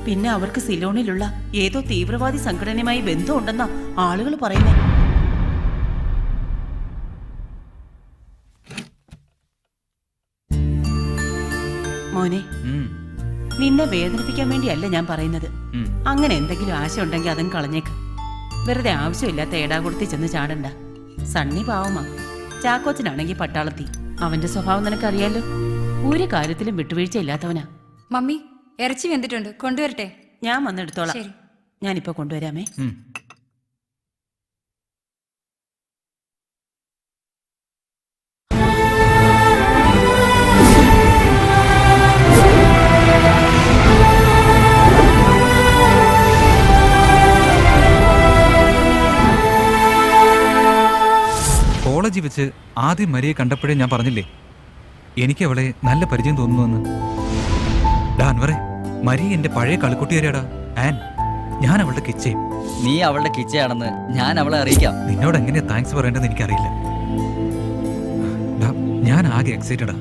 പിന്നെ അവർക്ക് സിലോണിലുള്ള ഏതോ തീവ്രവാദി സംഘടനയുമായി ബന്ധമുണ്ടെന്നാ ആളുകൾ പറയുന്നേ. മോനെ, നിന്നെ വേദനിപ്പിക്കാൻ വേണ്ടിയല്ല ഞാൻ പറയുന്നത്. അങ്ങനെ എന്തെങ്കിലും ആശ ഉണ്ടെങ്കിൽ അതും കളഞ്ഞേക്ക്. വെറുതെ ആവശ്യമില്ലാത്ത ഏടാകൊടുത്തി ചെന്ന് ചാടണ്ട. സണ്ണി പാവമാ, ചാക്കോച്ചനാണെങ്കിൽ പട്ടാളത്തി. അവന്റെ സ്വഭാവം നിനക്കറിയാലോ, ഒരു കാര്യത്തിലും വിട്ടുവീഴ്ച ഇല്ലാത്തവനാ. മമ്മി, ഇറച്ചി വെന്തിട്ടുണ്ട്, കൊണ്ടുവരട്ടെ? ഞാൻ വന്നെടുത്തോളാം. ഞാനിപ്പോ കൊണ്ടുവരാമേ. കോളേജിൽ വെച്ച് ആദ്യം മരിയെ കണ്ടപ്പോഴേ ഞാൻ പറഞ്ഞില്ലേ എനിക്ക് അവളെ നല്ല പരിചയം തോന്നുന്നുവെന്ന്. ഡാൻവറെ, മരി എന്റെ പഴയ കളിക്കുട്ടിയാരാടാ. ആൻ, ഞാൻ അവളുടെ കിച്ചയും. നീ അവളുടെ കിച്ചയാണെന്ന് ഞാൻ അവളെ അറിയിക്കാം. നിന്നോട് എങ്ങനെയാ താങ്ക്സ് പറയേണ്ടതെന്ന് എനിക്കറിയില്ല. ഞാൻ ആകെ എക്സൈറ്റഡാ.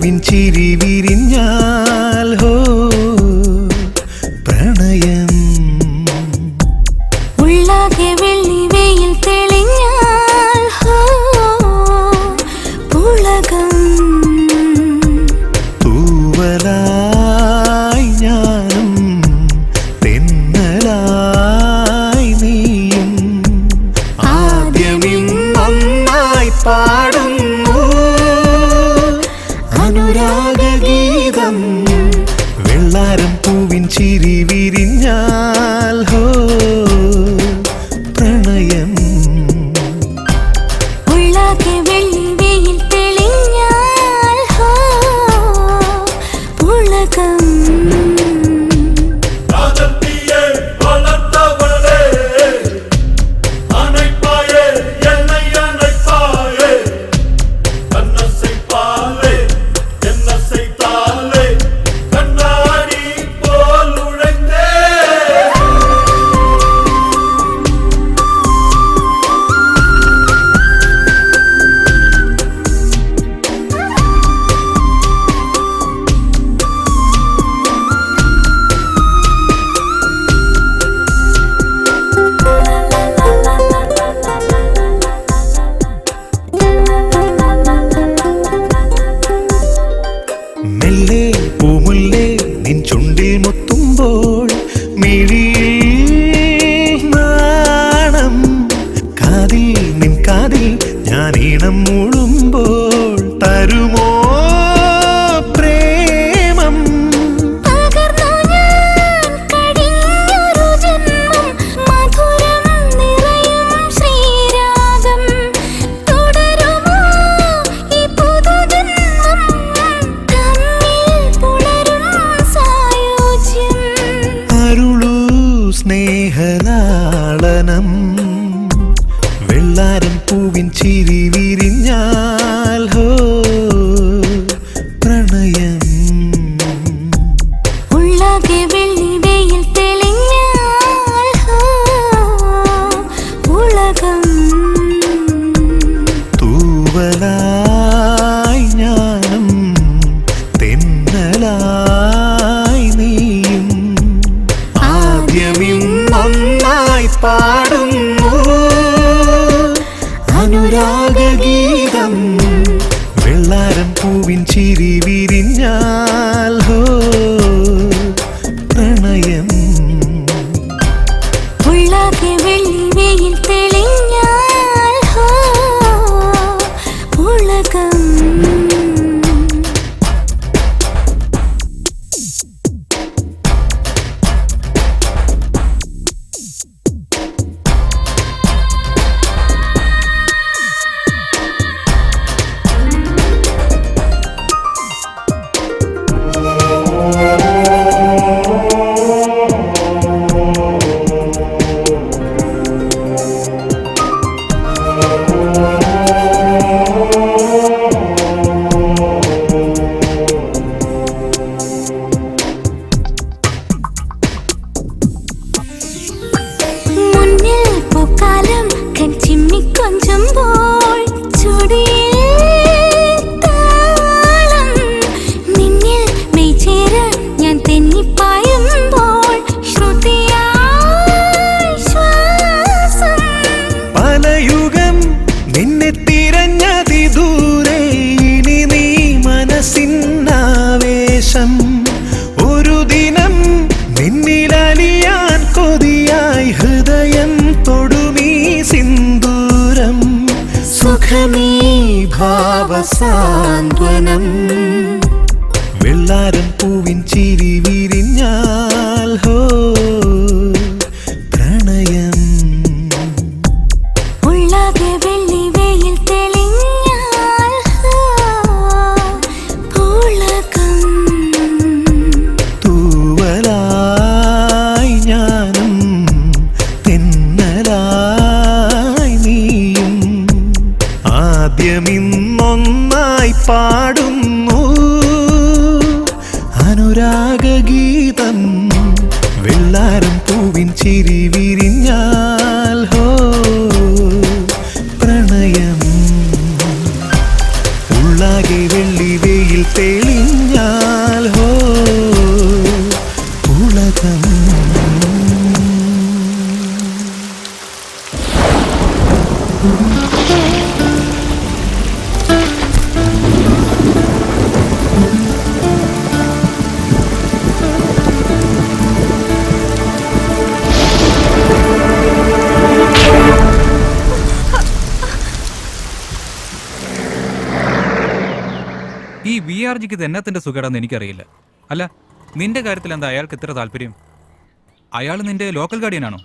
പൂവിൻ ചിരി വിരിഞ്ഞാൽ ഹോ പ്രണയം ഉള്ളാകെ വെള്ളി വെയിൽ തെളിഞ്ഞാൽ ഹോ പുളകം തൂവലായി ഞാനും തെന്നലായി നീയും ആദ്യമിന്നൊന്നായി പാടുന്നു അനുരാഗഗീതം വെള്ളാരം പൂവിൻ ചിരി വിരിഞ്ഞാൽ ഹോ പ്രണയം ഉള്ളാകെ വെള്ളി വെയിൽ തെളിഞ്ഞാൽ ഹോ പുളകം മെല്ലെ പൂമുല്ലേ നിൻ ചുണ്ടിൽ മുത്തുമ്പോൾ മിഴിയിൽ നാണം കാതിൽ നിൻ കാതിൽ ഞാൻ ഈണം മൂളുമ്പോൾ തരുമോ പ്രേമം പകർന്നു ഞാൻ കഴിഞ്ഞൊരു ജന്മം മധുരം നിറയും ശ്രീരാഗം തുടരുമോ ഈ പുതുജന്മം തമ്മിൽ പുലരും സായുജ്യം അരുളൂ സ്നേഹലാളനം വെള്ളാരം പൂവിൻ ചിരി വിരിഞ്ഞാൽ ഹോ പ്രണയം ഉള്ളാകെ വെള്ളി വെയിൽ തെളിഞ്ഞാൽ ഹോ പുളകം തൂവലായി ഞാനും തെന്നലായി നീയും ആദ്യമിന്നൊന്നായി പാടുന്നു അനുരാഗഗീതം വെള്ളാരം പൂവിൻ ചിരി വിരിഞ്ഞാൽ ഹോ പ്രണയം ഉള്ളാകെ വെള്ളി വെയിൽ തെളിഞ്ഞാൽ ഹോ പുളകം മുന്നിൽ പൂക്കാലം കൺചിമ്മിക്കൊഞ്ചുമ്പോൾ ചുടിയിൽ താളം നിന്നിൽ മെയ്ചേരാൻ ഞാൻ തെന്നിപ്പായുമ്പോൾ ശ്രുതിയായി ശ്വാസം പലയുഗം നിന്നെ തിരഞ്ഞതി ദൂരെ ഇനി നീ മനസ്സിനാവേശം ഒരു ദിനം നിന്നിലലിയാൻ കൊതിയായി ഹൃദയം തൊടുമീ സിന്ദൂരം സുഖമീ ഭാവസാന്ത്വനം വെള്ളാരം പൂവിൻ ചിരി വിരിഞ്ഞാൽ ഹോ പ്രണയം ഉള്ളാകെ വെള്ളി വെയിൽ തെളിഞ്ഞാൽ ഹോ പുളകം തൂവലായി ഞാനും തെന്നലായി നീയും ആദ്യമിന്നൊന്നായി പാടുന്നു അനുരാഗഗീതം വെള്ളാരം പൂവിൻ ചിരി വിരിഞ്ഞാൽ ഹോ പ്രണയം ഉള്ളാകെ വെള്ളി വെയിൽ തേ ഈ VRGക്ക് ഇത് എന്നത്തിന്റെ സുഖമാണെന്ന് എനിക്കറിയില്ല. അല്ല, നിന്റെ കാര്യത്തിൽ എന്താ അയാൾക്ക് ഇത്ര താല്പര്യം? അയാൾ നിന്റെ ലോക്കൽ ഗാർഡിയനാണോ?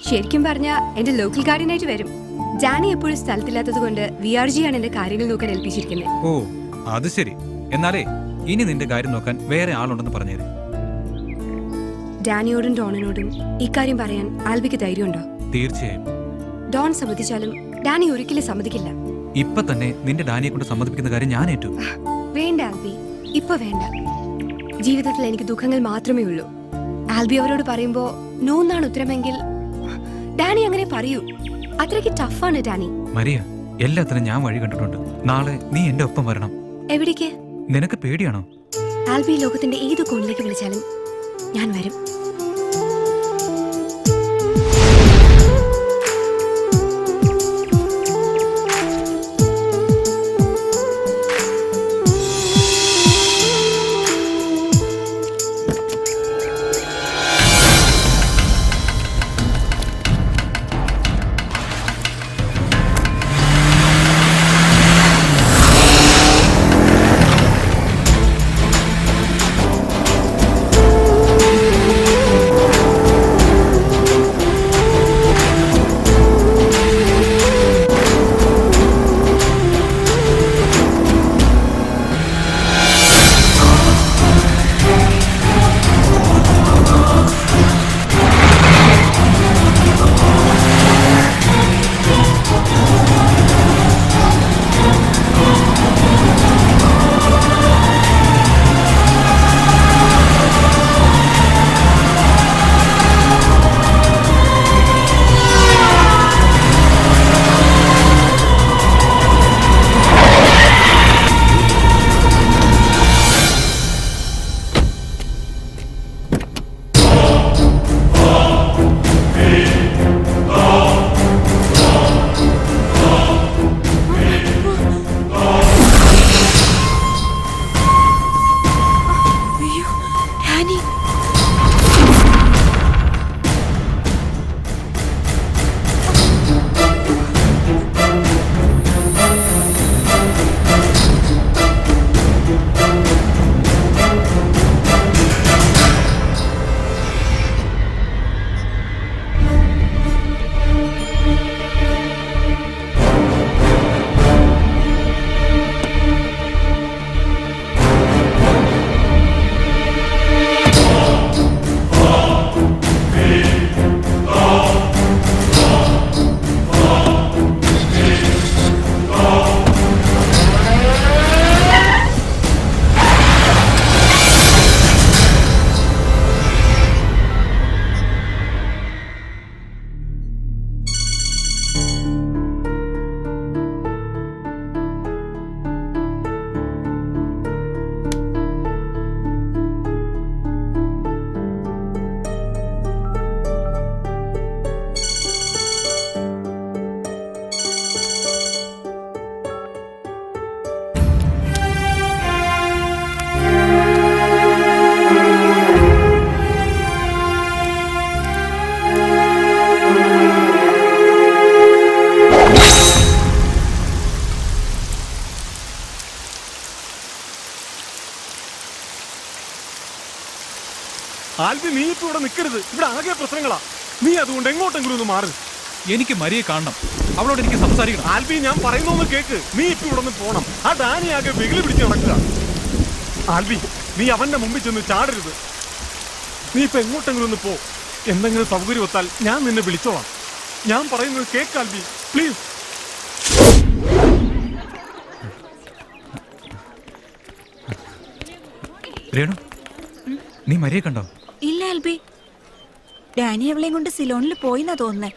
ശരിക്കും പറഞ്ഞ എന്റെ ലോക്കൽ ഗാർഡിയനായിട്ട് വരും. ജാനി എപ്പോഴും സ്ഥലത്തില്ലാത്തത് കൊണ്ട് VRG ആണ് എന്റെ കാര്യങ്ങൾ നോക്കാൻ ഏൽപ്പിച്ചിരിക്കുന്നത്. ഓ, അത് ശരി. എന്നാലേ ഇനി നിന്റെ കാര്യം നോക്കാൻ വേറെ ആളുണ്ടെന്ന് പറഞ്ഞേരും. ഡാനിയോടും ഡോണിനോടും ഇക്കാര്യം പറയാൻ ആൽബിക്ക് ധൈര്യമുണ്ടോ? തീർച്ചയായും. ഡോൺ സമ്മതിച്ചാലും ഡാനി ഒരിക്കലും സമ്മതിക്കില്ല. ഇപ്പൊ തന്നെ നിന്റെ ഡാനിയെ കൊണ്ട് സമ്മതിപ്പിക്കുന്ന കാര്യം ഞാൻ ഏറ്റു. വേണ്ട ആൽബി, ഇപ്പൊ വേണ്ട. ജീവിതത്തിൽ എനിക്ക് ദുഃഖങ്ങൾ മാത്രമേ ഉള്ളൂ. ആൽബി അവരോട് പറയുമ്പോ നോ എന്നാണ് ഉത്തരമെങ്കിൽ ഡാനി അങ്ങനെ പറയൂ. അത്രയ്ക്ക് ടഫാണ് ഡാനി. മരിയ, എല്ലാത്തിനും ഞാൻ വഴി കണ്ടിട്ടുണ്ട്. നാളെ നീ എന്റെ ഒപ്പം വരണം. എവിടേക്ക്? നിനക്ക് പേടിയാണോ? ആൽബി ലോകത്തിന്റെ ഏത് കോണിലേക്ക് വിളിച്ചാലും ഞാൻ വരും. ആൽബി, നീ ഇപ്പൊ ഇവിടെ നിൽക്കരുത്. ഇവിടെ ആകെ പ്രശ്നങ്ങളാ. നീ അതുകൊണ്ട് എങ്ങോട്ടെങ്കിലും ഒന്ന് മാറ്. എനിക്ക് മരിയെ കാണണം. അവളോട് എനിക്ക് സംസാരിക്കണം. ആൽബി, ഞാൻ പറയുന്നൊന്ന് കേക്ക്. നീ ഇപ്പൊ ഇവിടെ നിന്ന് പോണം. ആ ഡാനി ആകെ വെകിലി പിടിച്ച് നടക്കുക. ആൽബി, നീ അവന്റെ മുമ്പിൽ ചെന്ന് ചാടരുത്. നീ ഇപ്പൊ എങ്ങോട്ടെങ്കിലും ഒന്ന് പോ. എന്തെങ്കിലും സൗകര്യം ഒത്താൽ ഞാൻ നിന്നെ വിളിച്ചോളാം. ഞാൻ പറയുന്നത് കേക്ക് ആൽബി, പ്ലീസ്. രേണു, നീ മരിയെ കണ്ടോ? ഇല്ല ആൽബി, ഡാനി അവളെയും കൊണ്ട് സിലോണിൽ പോയിന്നാ തോന്നുന്നേ.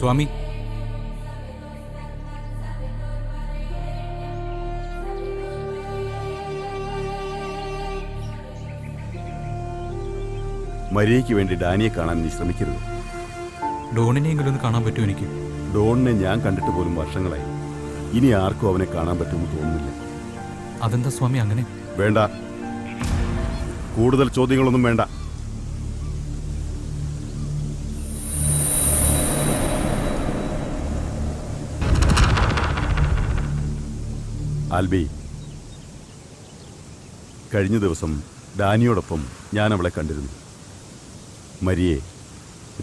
സ്വാമി, മരിയയ്ക്ക് വേണ്ടി ഡാനിയെ കാണാൻ നീ ശ്രമിക്കരുത്. ഡോണിനെയെങ്കിലും ഒന്ന് കാണാൻ പറ്റുമോ എനിക്ക്? ഡോണിനെ ഞാൻ കണ്ടിട്ട് പോലും വർഷങ്ങളായി. ഇനി ആർക്കും അവനെ കാണാൻ പറ്റുമെന്ന് തോന്നുന്നില്ല. അതെന്താ സ്വാമി അങ്ങനെ? വേണ്ട, കൂടുതൽ ചോദ്യങ്ങളൊന്നും വേണ്ട. ആൽബി, കഴിഞ്ഞ ദിവസം ഡാനിയോടൊപ്പം ഞാൻ അവളെ കണ്ടിരുന്നു. മരിയെ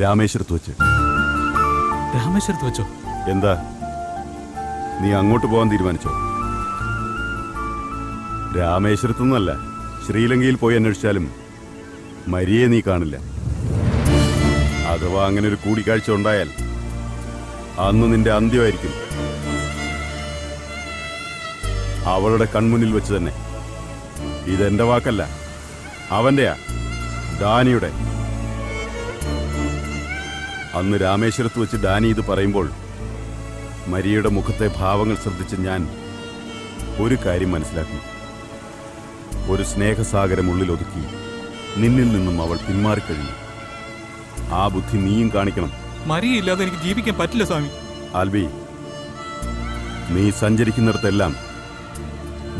രാമേശ്വരത്ത് വെച്ച്. രാമേശ്വരത്ത് വെച്ചോ? എന്താ, നീ അങ്ങോട്ട് പോകാൻ തീരുമാനിച്ചോ? രാമേശ്വരത്തുനിന്നല്ല, ശ്രീലങ്കയിൽ പോയി അന്വേഷിച്ചാലും മരിയെ നീ കാണില്ല. അഥവാ അങ്ങനെ ഒരു കൂടിക്കാഴ്ച ഉണ്ടായാൽ അന്ന് നിന്റെ അന്ത്യമായിരിക്കും. അവളുടെ കൺമുന്നിൽ വെച്ച് തന്നെ. ഇതെന്റെ വാക്കല്ല, അവന്റെയാ, ഡാനിയുടെ. അന്ന് രാമേശ്വരത്ത് വെച്ച് ഡാനി ഇത് പറയുമ്പോൾ മരിയയുടെ മുഖത്തെ ഭാവങ്ങൾ ശ്രദ്ധിച്ച് ഞാൻ ഒരു കാര്യം മനസ്സിലാക്കി. ഒരു സ്നേഹസാഗരം ഉള്ളിലൊതുക്കി നിന്നിൽ നിന്നും അവൾ പിന്മാറിക്കഴിഞ്ഞു. ആ ബുദ്ധി നീയും കാണിക്കണം. മരിയ ഇല്ലാതെ എനിക്ക് ജീവിക്കാൻ പറ്റില്ല സ്വാമി. ആൽബി, നീ സഞ്ചരിക്കുന്നിടത്തെല്ലാം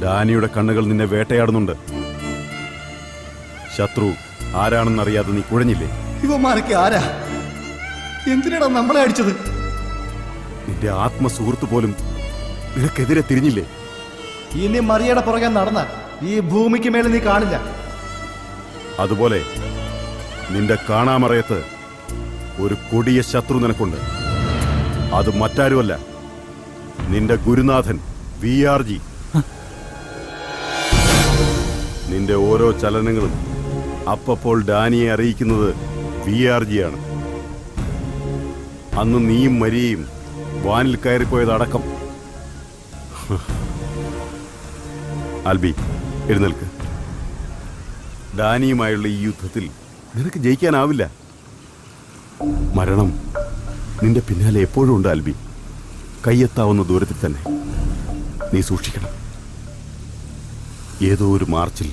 ഡാനിയുടെ കണ്ണുകൾ നിന്നെ വേട്ടയാടുന്നുണ്ട്. ശത്രു ആരാണെന്നറിയാതെ നീ കുഴഞ്ഞില്ലേ? ഇവന്മാരൊക്കെ ആരാ? എന്തിനാണ് നമ്മളെ അടിച്ചത്? നിന്റെ ആത്മസുഹൃത്ത് പോലും നിനക്കെതിരെ തിരിഞ്ഞില്ലേ? ഇനി മറിയയുടെ പുറകെ നടന്നാൽ ഈ ഭൂമിക്ക് മേലെ നീ കാണില്ല. അതുപോലെ നിന്റെ കാണാമറയത്ത് ഒരു കൊടിയ ശത്രു നിനക്കുണ്ട്. അത് മറ്റാരുമല്ല, നിന്റെ ഗുരുനാഥൻ VRG. നിന്റെ ഓരോ ചലനങ്ങളും അപ്പപ്പോൾ ഡാനിയെ അറിയിക്കുന്നത് VRG ആണ്. അന്ന് നീയും മരിയയും വാനിൽ കയറിപ്പോയതടക്കം. ആൽബി, എഴുന്നേൽക്ക്. ഡാനിയുമായുള്ള ഈ യുദ്ധത്തിൽ നിനക്ക് ജയിക്കാനാവില്ല. മരണം നിന്റെ പിന്നാലെ എപ്പോഴും ഉണ്ട് ആൽബി. കയ്യെത്താവുന്ന ദൂരത്തിൽ തന്നെ. നീ സൂക്ഷിക്കണം. ഏതോ ഒരു മാർച്ചിൽ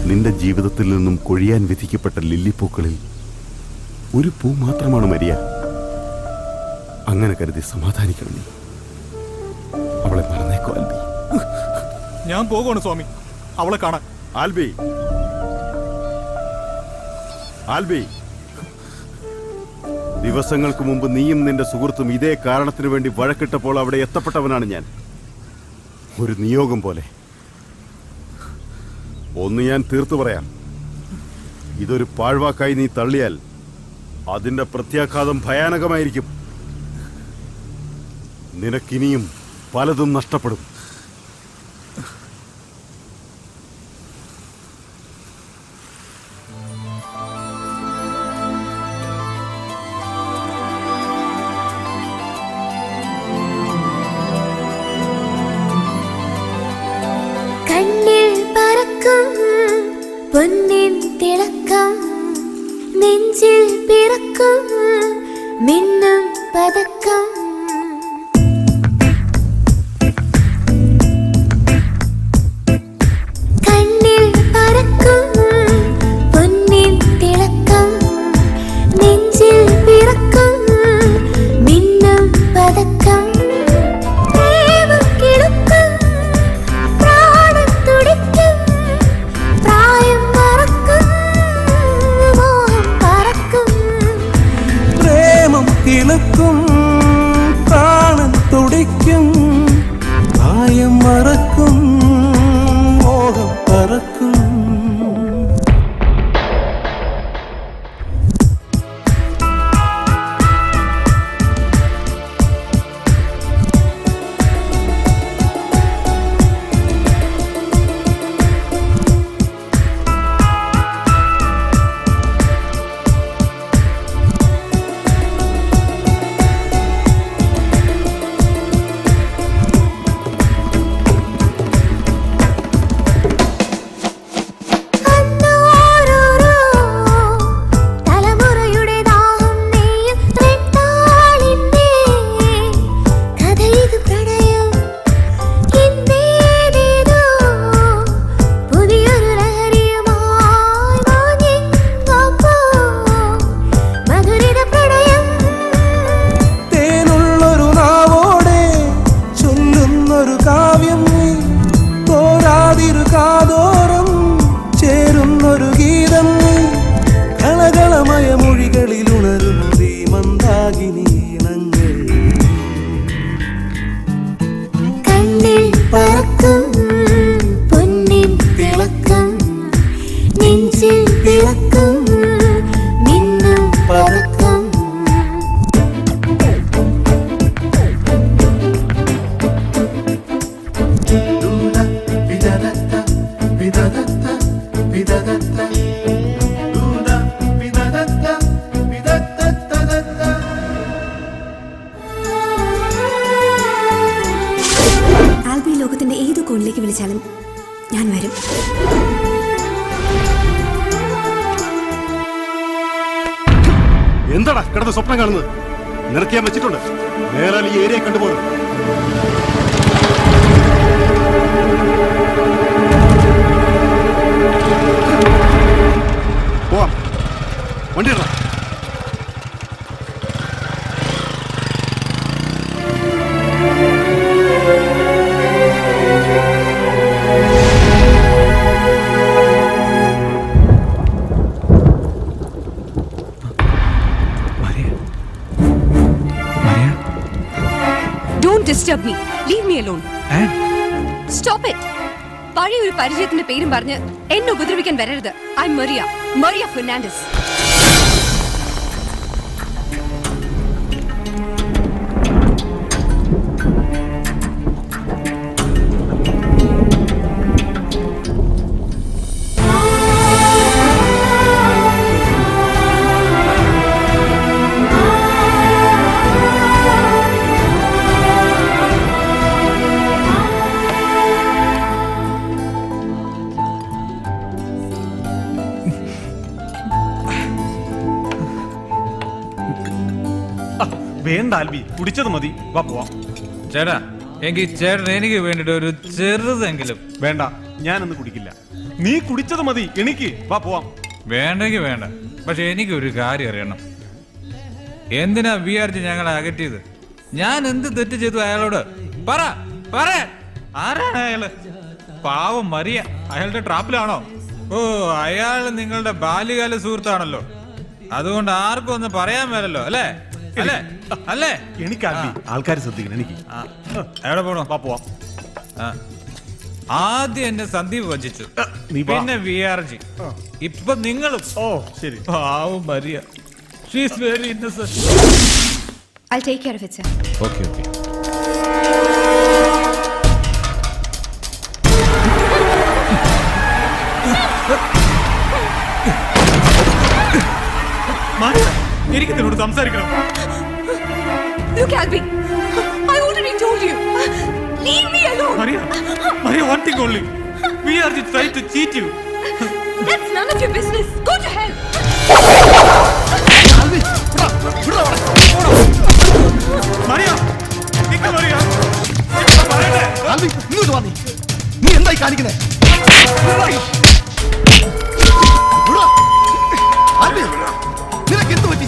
നിന്റെ ജീവിതത്തിൽ നിന്നും കൊഴിയാൻ വിധിക്കപ്പെട്ട ലില്ലിപ്പൂക്കളിൽ ഒരു പൂ മാത്രമാണ് മരിയ. അങ്ങനെ കരുതി സമാധാനിക്കണം നീ. അവളെ മറന്നേക്കോ ആൽബി. ഞാൻ പോകുവാണ് സ്വാമി അവളെ കാണാൻ. ആൽബി, ആൽബി, ദിവസങ്ങൾക്ക് മുമ്പ് നീയും നിന്റെ സുഹൃത്തും ഇതേ കാരണത്തിനു വേണ്ടി വഴക്കിട്ടപ്പോൾ അവിടെ എത്തപ്പെട്ടവനാണ് ഞാൻ. ഒരു നിയോഗം പോലെ. ഒന്ന് ഞാൻ തീർത്തു പറയാം. ഇതൊരു പാഴ്വാക്കായി നീ തള്ളിയാൽ അതിന്റെ പ്രത്യാഘാതം ഭയാനകമായിരിക്കും. നിനക്കിനിയും പലതും നഷ്ടപ്പെടും. കണ്ണിൽ പറക്കും പൊന്നിൻ തിളക്കം, നെഞ്ചിൽ പിറക്കും മിന്നും പതക്കം. കണ്ണിൽ പറക്കും പൊന്നിൻ തിളക്കം, നെഞ്ചിൽ പിറക്കും മിന്നും പതക്കം. പ്രേമം കിളുക്കും, പ്രാണൻ തുടിക്കും, പ്രായം മറക്കും, മോഹം പറക്കും. പ്രേമം കിളക്കും, പ്രാണൻ തുടിക്കും, പ്രായം മറക്കും, മോഹം പറക്കും. ചേരുന്നൊരു കാവ്യം നീ തോരാതിരു കാതോരം ചേരുന്നൊരു ഗീതം നീ കളകളമയ മൊഴികളിൽ ഉണരും മന്ദാകിനീണങ്ങൾ കണ്ണിൽ പറക്കും പൊന്നിൻ തിളക്കം നെഞ്ചിൽ തിളക്കം മിന്നും പതക്കം ആൽബി ലോകത്തിന്റെ ഏത് കോണിലേക്ക് വിളിച്ചാലും ഞാൻ വരും. എന്താടാ കിടന്ന് സ്വപ്നം കാണുന്നത്? നിനക്ക് ഞാൻ വെച്ചിട്ടുണ്ട്. വേറെ ഈ ഏരിയ കണ്ടുപോകും. പോവാം, വണ്ടി ഇടണം. Disturb me. Leave me alone. Stop it. പഴയ ഒരു പരിചയത്തിന്റെ പേരും പറഞ്ഞ് എന്നെ ഉപദ്രവിക്കാൻ വരരുത്. I'm Maria Fernandez. വേണ്ട ആൽബി, കുടിച്ചത് മതി, വാ പോവാം. ചേട്ടാ, എങ്കിൽ ചേട്ടൻ എനിക്ക് വേണ്ടിട്ട് ഒരു ചെറുതെങ്കിലും. വേണ്ട, ഞാനൊന്ന് കുടിക്കില്ല. നീ കുടിച്ചത് മതി, എനിക്ക് വാ പോവാം. വേണ്ടെങ്കിൽ വേണ്ട, പക്ഷെ എനിക്കൊരു കാര്യം അറിയണം. എന്തിനാ വിചാരിച്ച് ഞങ്ങളെ അകറ്റിയത്? ഞാൻ എന്ത് തെറ്റ് ചെയ്തു അയാളോട്? പറ. ആരാണ് അയാള്? പാവം മറിയ, അയാളുടെ ട്രാപ്പിലാണോ? ഓ, അയാൾ നിങ്ങളുടെ ബാല്യകാല സുഹൃത്താണല്ലോ. അതുകൊണ്ട് ആർക്കും ഒന്നും പറയാൻ മേലല്ലോ, അല്ലേ? അല്ലേ? എനിക്ക് ആൾക്കാർ ശ്രദ്ധിക്കണം. എനിക്ക് എവിടെ പോണോ? വാ പോവാം. ആദ്യം എന്നെ സന്ദീപ് വഞ്ചിച്ചു, പിന്നെ വിആർജി, ഇപ്പൊ നിങ്ങളും. ഓ ശരി. പാവം Maria, she is very Innocent. I'll take care of it, sir. Okay. എനിക്ക് നിന്നോട് സംസാരിക്കണം. Look, Albi, I already told you. Leave me alone. Maria, one thing only. We are just trying to cheat you. That's none of your business. Go to hell. Albi, Maria, Nick Maria. Albi, ഇങ്ങോട്ട് വാ. നീ എന്തായി കാണിക്കുന്നേ? Albi, നിനക്ക് എന്ത് പറ്റി?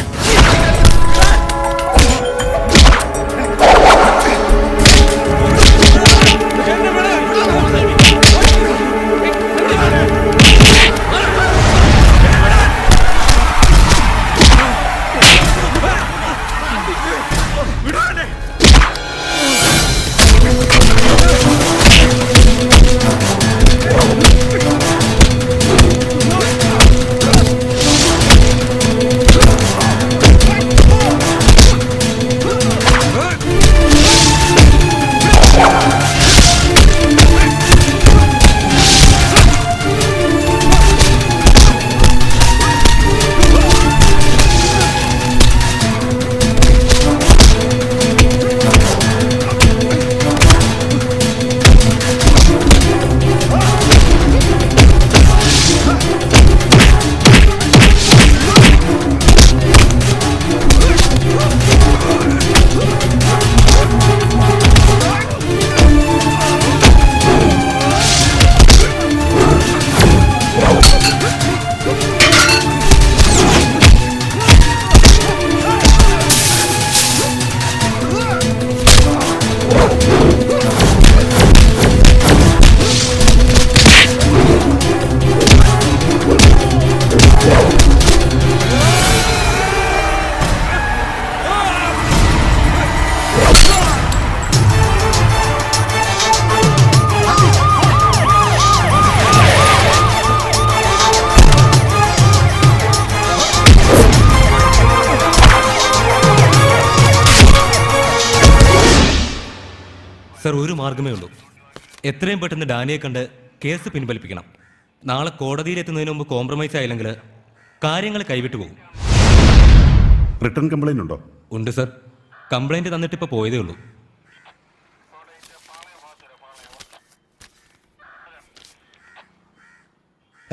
സർ, ഒരു മാർഗമേ ഉള്ളൂ. എത്രയും പെട്ടെന്ന് ഡാനിയെ കണ്ട് കേസ് പിൻവലിപ്പിക്കണം. നാളെ കോടതിയിലെത്തുന്നതിന് മുമ്പ് കോംപ്രമൈസ് ആയില്ലെങ്കിൽ കാര്യങ്ങൾ കൈവിട്ടു പോകും. റിട്ടേൺ കംപ്ലൈന്റ് ഉണ്ടോ? ഉണ്ട് സർ. കംപ്ലൈന്റ് തന്നിട്ട് ഇപ്പോൾ പോയതേ ഉള്ളൂ.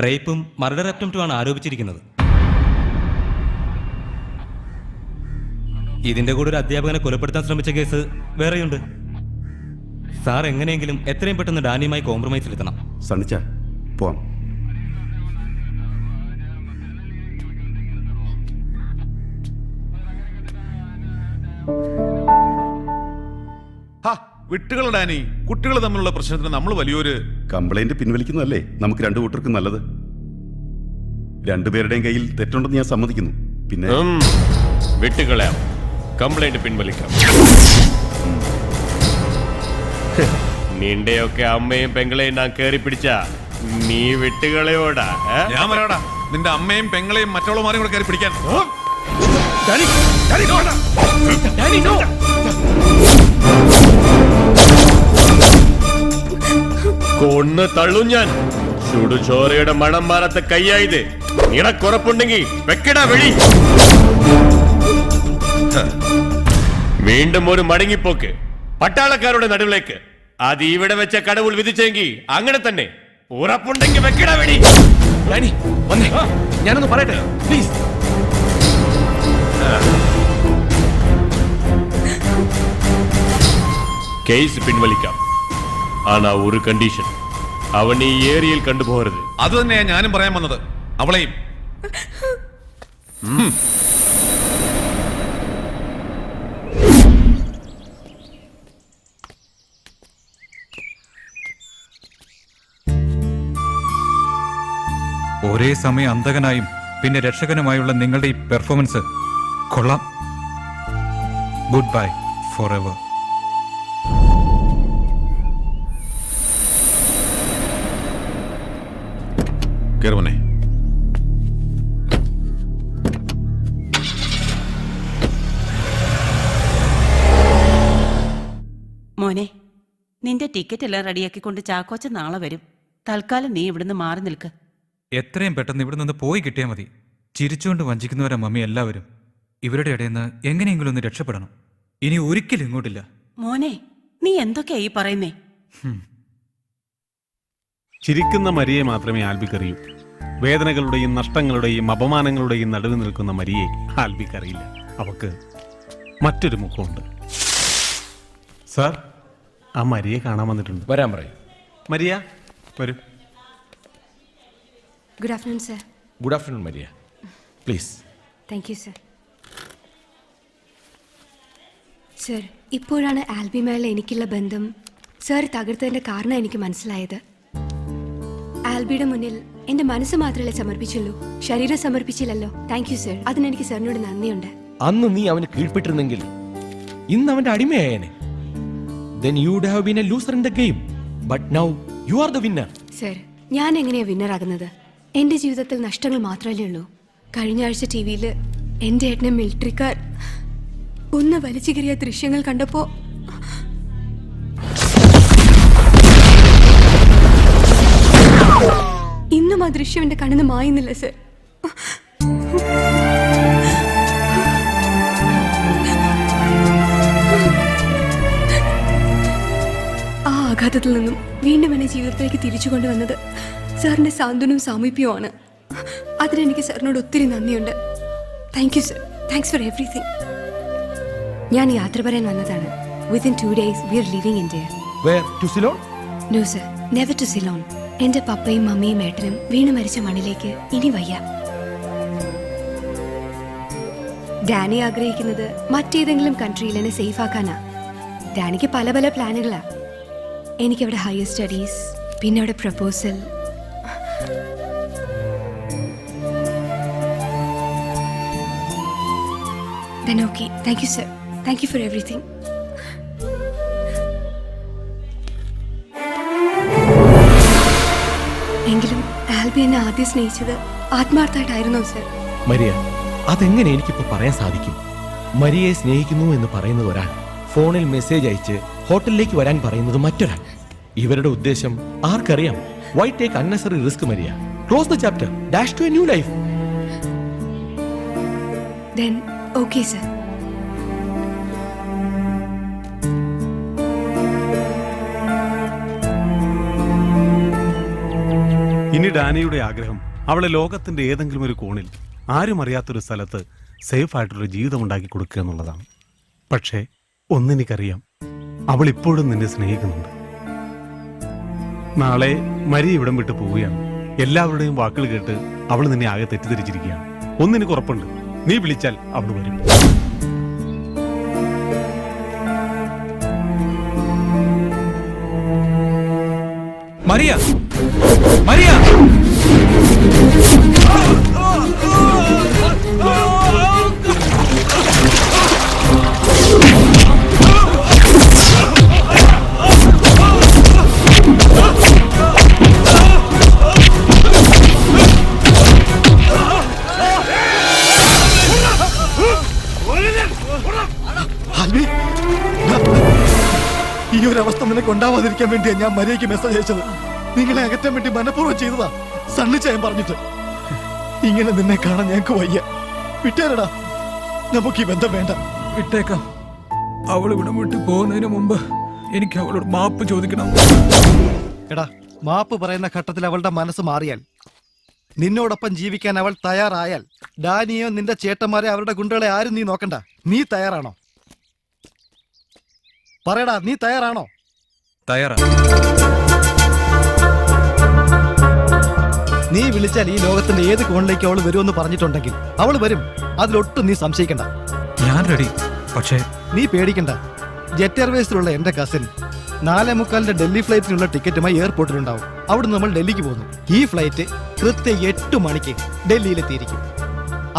റേപ്പും മർഡർ അറ്റംപ്റ്റുമാണ് ആരോപിച്ചിരിക്കുന്നത്. ഇതിന്റെ കൂടെ ഒരു അധ്യാപകനെ കൊലപ്പെടുത്താൻ ശ്രമിച്ച കേസ് വേറെയുണ്ട്. സാർ എങ്ങനെയെങ്കിലും എത്രയും പെട്ടെന്ന് ഡാനിയുമായി കോംപ്രമൈസിലെത്തണം. സണ്ണിച്ച, പോവാം. വിട്ടുകൾ ഡാനി, കുട്ടികൾ തമ്മിലുള്ള പ്രശ്നത്തിന് നമ്മൾ വലിയൊരു കംപ്ലൈന്റ് പിൻവലിക്കുന്നതല്ലേ നമുക്ക് രണ്ടു കൂട്ടർക്കും നല്ലത്. രണ്ടുപേരുടെയും കയ്യിൽ തെറ്റുണ്ടെന്ന് ഞാൻ സമ്മതിക്കുന്നു. പിന്നെ വിട്ടുകളയാം, കംപ്ലൈന്റ് പിൻവലിക്കാം. നിന്റെയൊക്കെ അമ്മയും പെങ്ങളെയും ഞാൻ കേറി പിടിച്ച നീ വിട്ടുകളയോടാ? ഞാൻ പറയാടാ, നിന്റെ അമ്മയും പെങ്ങളെയും മറ്റുള്ളവരെയും കൂടെ കയറി പിടിക്കാൻ. കൊന്ന് തള്ളും ഞാൻ. ചുടുചോരയുടെ മണം മാറാത്ത കയ്യായത്. നിനക്കുറപ്പുണ്ടെങ്കിൽ വെക്കടാ വെളി. വീണ്ടും ഒരു മടങ്ങിപ്പോക്ക് പട്ടാളക്കാരുടെ നടുവിലേക്ക്. അത് ഇവിടെ വെച്ച കടവുൾ വിധിച്ചെങ്കിൽ അങ്ങനെ തന്നെ. ഉറപ്പുണ്ടെങ്കിൽ വെക്കടാ വെളി. ഞാനൊന്ന് പറയട്ടെ പ്ലീസ്. കേസ് പിൻവലിക്കാം. ആണാ ഒരു കണ്ടീഷൻ, അവൻ ഈ ഏരിയയിൽ കണ്ടുപോകരുത്. അത് തന്നെയാ ഞാനും പറയാൻ വന്നത്. അവളെയും ഒരേ സമയം അന്തകനായും പിന്നെ രക്ഷകനുമായുള്ള നിങ്ങളുടെ ഈ പെർഫോമൻസ് കൊള്ളാം. Good bye forever. കേറുവനെ. മോനെ, നിന്റെ ടിക്കറ്റ് എല്ലാം റെഡിയാക്കിക്കൊണ്ട് ചാക്കോച്ച നാളെ വരും. തൽക്കാലം നീ ഇവിടുന്ന് മാറി നിൽക്ക്. എത്രയും പെട്ടെന്ന് ഇവിടെ നിന്ന് പോയി കിട്ടിയാൽ മതി. ചിരിച്ചുകൊണ്ട് വഞ്ചിക്കുന്നവരാ മമ്മി എല്ലാവരും. ഇവരുടെ ഇടയിൽ നിന്ന് എങ്ങനെയെങ്കിലും ഒന്ന് രക്ഷപ്പെടണം. ഇനി ഒരിക്കലും ഇങ്ങോട്ടില്ല. മോനെ, നീ എന്തൊക്കെയാ ഈ പറയുന്നേ? ചിരിക്കുന്ന മരിയെ മാത്രമേ ആൽബിക്കറിയൂ. വേദനകളുടെയും നഷ്ടങ്ങളുടെയും അപമാനങ്ങളുടെയും നടുവിൽ നിൽക്കുന്ന മരിയെ ആൽബിക്കറിയില്ല. അവക്ക് മറ്റൊരു മുഖമുണ്ട്. സാർ, ആ മരിയെ കാണാൻ വന്നിട്ടുണ്ട്. വരാൻ പറയും. മരിയ വരൂ. Good afternoon sir. Good afternoon Maria, please. Thank you sir. Sir, ഇപ്പോഴാണ് ആൽബിയുമായുള്ള എനിക്കുള്ള ബന്ധം സർ തകർത്തതിൻ്റെ കാരണം എനിക്ക് മനസ്സിലായത്. ആൽബിയുടെ മുന്നിൽ എൻ്റെ മനസ്സ് മാത്രമല്ലേ സമർപ്പിച്ചുള്ളൂ, ശരീരം സമർപ്പിച്ചില്ലല്ലോ. Thank you sir. അതിനെനിക്ക് സാറിനോട് നന്ദിയുണ്ട്. അന്ന് നീ അവന് കീഴ്പ്പെട്ടിരുന്നെങ്കിൽ ഇന്ന് അവന്റെ അടിമയായേനെ. Then you would have been a loser in the game. But now you are the winner. Sir, ഞാൻ എങ്ങനെയാ വിന്നർ ആകുന്നത്? എൻ്റെ ജീവിതത്തിൽ നഷ്ടങ്ങൾ മാത്രമല്ലേ ഉള്ളൂ. കഴിഞ്ഞ ആഴ്ച ടി വിയിൽ എൻ്റെ ഏട്ടനെ മിലിറ്ററിക്കാർ ഒന്ന് വലിച്ചു കയറിയ ദൃശ്യങ്ങൾ കണ്ടപ്പോ ഇന്നും ആ ദൃശ്യം എൻ്റെ കണ്ണിന്ന് മായുന്നില്ല സർ. ആ ആഘാതത്തിൽ നിന്നും വീണ്ടും എന്നെ ജീവിതത്തിലേക്ക് തിരിച്ചു കൊണ്ടുവന്നത് സാറിൻ്റെ സാന്ത്വനവും സാമീപ്യവുമാണ്. അതിനെനിക്ക് സാറിനോട് ഒത്തിരി നന്ദിയുണ്ട്. Thank you sir. Thanks for everything. ഞാൻ യാത്ര പറയാൻ വന്നതാണ്. Within 2 days we are leaving India. Where? To Ceylon? No sir, never to Ceylon. എൻ്റെ പപ്പയും മമ്മിയും ഏട്ടനും വീണ് മരിച്ച മണ്ണിലേക്ക് ഇനി വയ്യ. ഡാനി ആഗ്രഹിക്കുന്നത് മറ്റേതെങ്കിലും കൺട്രിയിൽ എന്നെ സേഫ് ആക്കാനാ. ഡാനിക്ക് പല പല പ്ലാനുകളാ. എനിക്കവിടെ ഹയർ സ്റ്റഡീസ്, പിന്നെ അവിടെ proposal. Then okay. Thank you sir. Thank you for everything. എങ്കിലും ആൽബി എന്നെ ആദ്യം സ്നേഹിച്ചത് ആത്മാർത്ഥമായിട്ടായിരുന്നോ സർ? മരിയ, അതെങ്ങനെ എനിക്കിപ്പോ പറയാൻ സാധിക്കും? മരിയയെ സ്നേഹിക്കുന്നു എന്ന് പറയുന്ന ഒരാൾ ഫോണിൽ മെസ്സേജ് അയച്ച് ഹോട്ടലിലേക്ക് വരാൻ പറയുന്നത് മറ്റൊരാൾ. ഇവരുടെ ഉദ്ദേശം ആർക്കറിയാം? Why take unnecessary risk Maria? Close the chapter, dash to a new life. Then, okay, sir. ഇനി ഡാനിയുടെ ആഗ്രഹം അവളെ ലോകത്തിന്റെ ഏതെങ്കിലും ഒരു കോണിൽ ആരും അറിയാത്തൊരു സ്ഥലത്ത് സേഫ് ആയിട്ടുള്ള ജീവിതം ഉണ്ടാക്കി കൊടുക്കുക എന്നുള്ളതാണ്. പക്ഷേ ഒന്നെനിക്കറിയാം, അവൾ ഇപ്പോഴും നിന്നെ സ്നേഹിക്കുന്നുണ്ട്. നാളെ മരി ഇവിടം വിട്ട് പോവുകയാണ്. എല്ലാവരുടെയും വാക്കുകൾ കേട്ട് അവൾ നിന്നെ ആകെ തെറ്റിദ്ധരിച്ചിരിക്കുകയാണ്. ഒന്നെനിക്ക് ഉറപ്പുണ്ട്, നീ വിളിച്ചാൽ അവൾ വരും. Maria, Maria! ഈ ഒരു അവസ്ഥ നിനക്ക് ഉണ്ടാവാതിരിക്കാൻ വേണ്ടിയാ ഞാൻ മരിയയ്ക്ക് മെസ്സേജ് അയച്ചത്. നിങ്ങളെ അകറ്റാൻ വേണ്ടി മനഃപൂർവ്വം ചെയ്തതാ, സണ്ണിച്ചായം പറഞ്ഞിട്ട്. ഇങ്ങനെ നിന്നെ കാണാൻ ഞങ്ങൾക്ക് വയ്യ. വിട്ടേരടാ, നമുക്ക് ഈ ബന്ധം വേണ്ട. വിട്ടേക്കാം. അവൾ ഇവിടെ വിട്ട് പോകുന്നതിന് മുമ്പ് എനിക്ക് അവളോട് മാപ്പ് ചോദിക്കണം. എടാ, മാപ്പ് പറയുന്ന ഘട്ടത്തിൽ അവളുടെ മനസ്സ് മാറിയാൽ, നിന്നോടൊപ്പം ജീവിക്കാൻ അവൾ തയ്യാറായാൽ, ഡാനിയോ നിന്റെ ചേട്ടന്മാരെ അവരുടെ ഗുണ്ടകളെ ആരും നീ നോക്കണ്ട. നീ തയ്യാറാണോ? പറയടാ, നീ തയ്യാറാണോ? തയ്യാറാ. നീ വിളിച്ചാൽ ഈ ലോകത്തിന്റെ ഏത് കോണിലേക്ക് അവൾ വരുമെന്ന് പറഞ്ഞിട്ടുണ്ടെങ്കിൽ അവൾ വരും. അതിലൊട്ടും നീ സംശയിക്കണ്ട. ഞാൻ റെഡി. പക്ഷേ നീ പേടിക്കണ്ട. ജെറ്റ് എയർവേസിലുള്ള എന്റെ കസിൻ 4:45 ഡൽഹി ഫ്ലൈറ്റിനുള്ള ടിക്കറ്റുമായി എയർപോർട്ടിലുണ്ടാവും. അവിടെ നമ്മൾ ഡൽഹിക്ക് പോകുന്നു. ഈ ഫ്ലൈറ്റ് കൃത്യം 8 മണിക്ക് ഡൽഹിയിലെത്തിയിരിക്കും.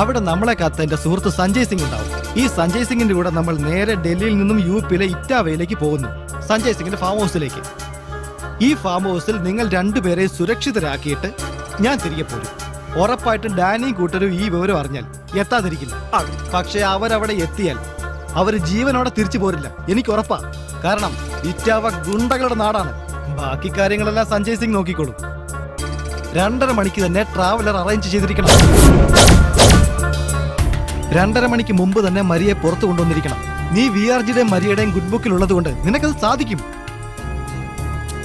അവിടെ നമ്മളെ കാത്ത എന്റെ സുഹൃത്ത് സഞ്ജയ് സിംഗ് ഉണ്ടാവും. ഈ സഞ്ജയ് സിംഗിന്റെ കൂടെ നമ്മൾ നേരെ ഡൽഹിയിൽ നിന്നും യുപിയിലെ ഇറ്റാവയിലേക്ക് പോകുന്നു, സഞ്ജയ് സിംഗിന്റെ ഫാം ഹൗസിലേക്ക്. ഈ ഫാം ഹൗസിൽ നിങ്ങൾ രണ്ടുപേരെയും സുരക്ഷിതരാക്കിയിട്ട് ഞാൻ തിരികെ പോരും. ഉറപ്പായിട്ടും ഡാനിയും കൂട്ടരും ഈ വിവരം അറിഞ്ഞാൽ എത്താതിരിക്കില്ല. പക്ഷെ അവരവിടെ എത്തിയാൽ അവര് ജീവനോടെ തിരിച്ചു പോരില്ല, എനിക്ക് ഉറപ്പാ. കാരണം ഇറ്റാവ ഗുണ്ടകളുടെ നാടാണ്. ബാക്കി കാര്യങ്ങളെല്ലാം സഞ്ജയ് സിംഗ് നോക്കിക്കോളും. 2:30 മണിക്ക് തന്നെ ട്രാവലർ അറേഞ്ച് ചെയ്തിരിക്കണം. 2:30 മണിക്ക് മുമ്പ് തന്നെ മരിയെ പുറത്തു കൊണ്ടുവന്നിരിക്കണം. നീ വിആർജിയുടെയും മരിയുടെയും ഗുഡ് ബുക്കിൽ ഉള്ളത് കൊണ്ട് നിനക്കത് സാധിക്കും.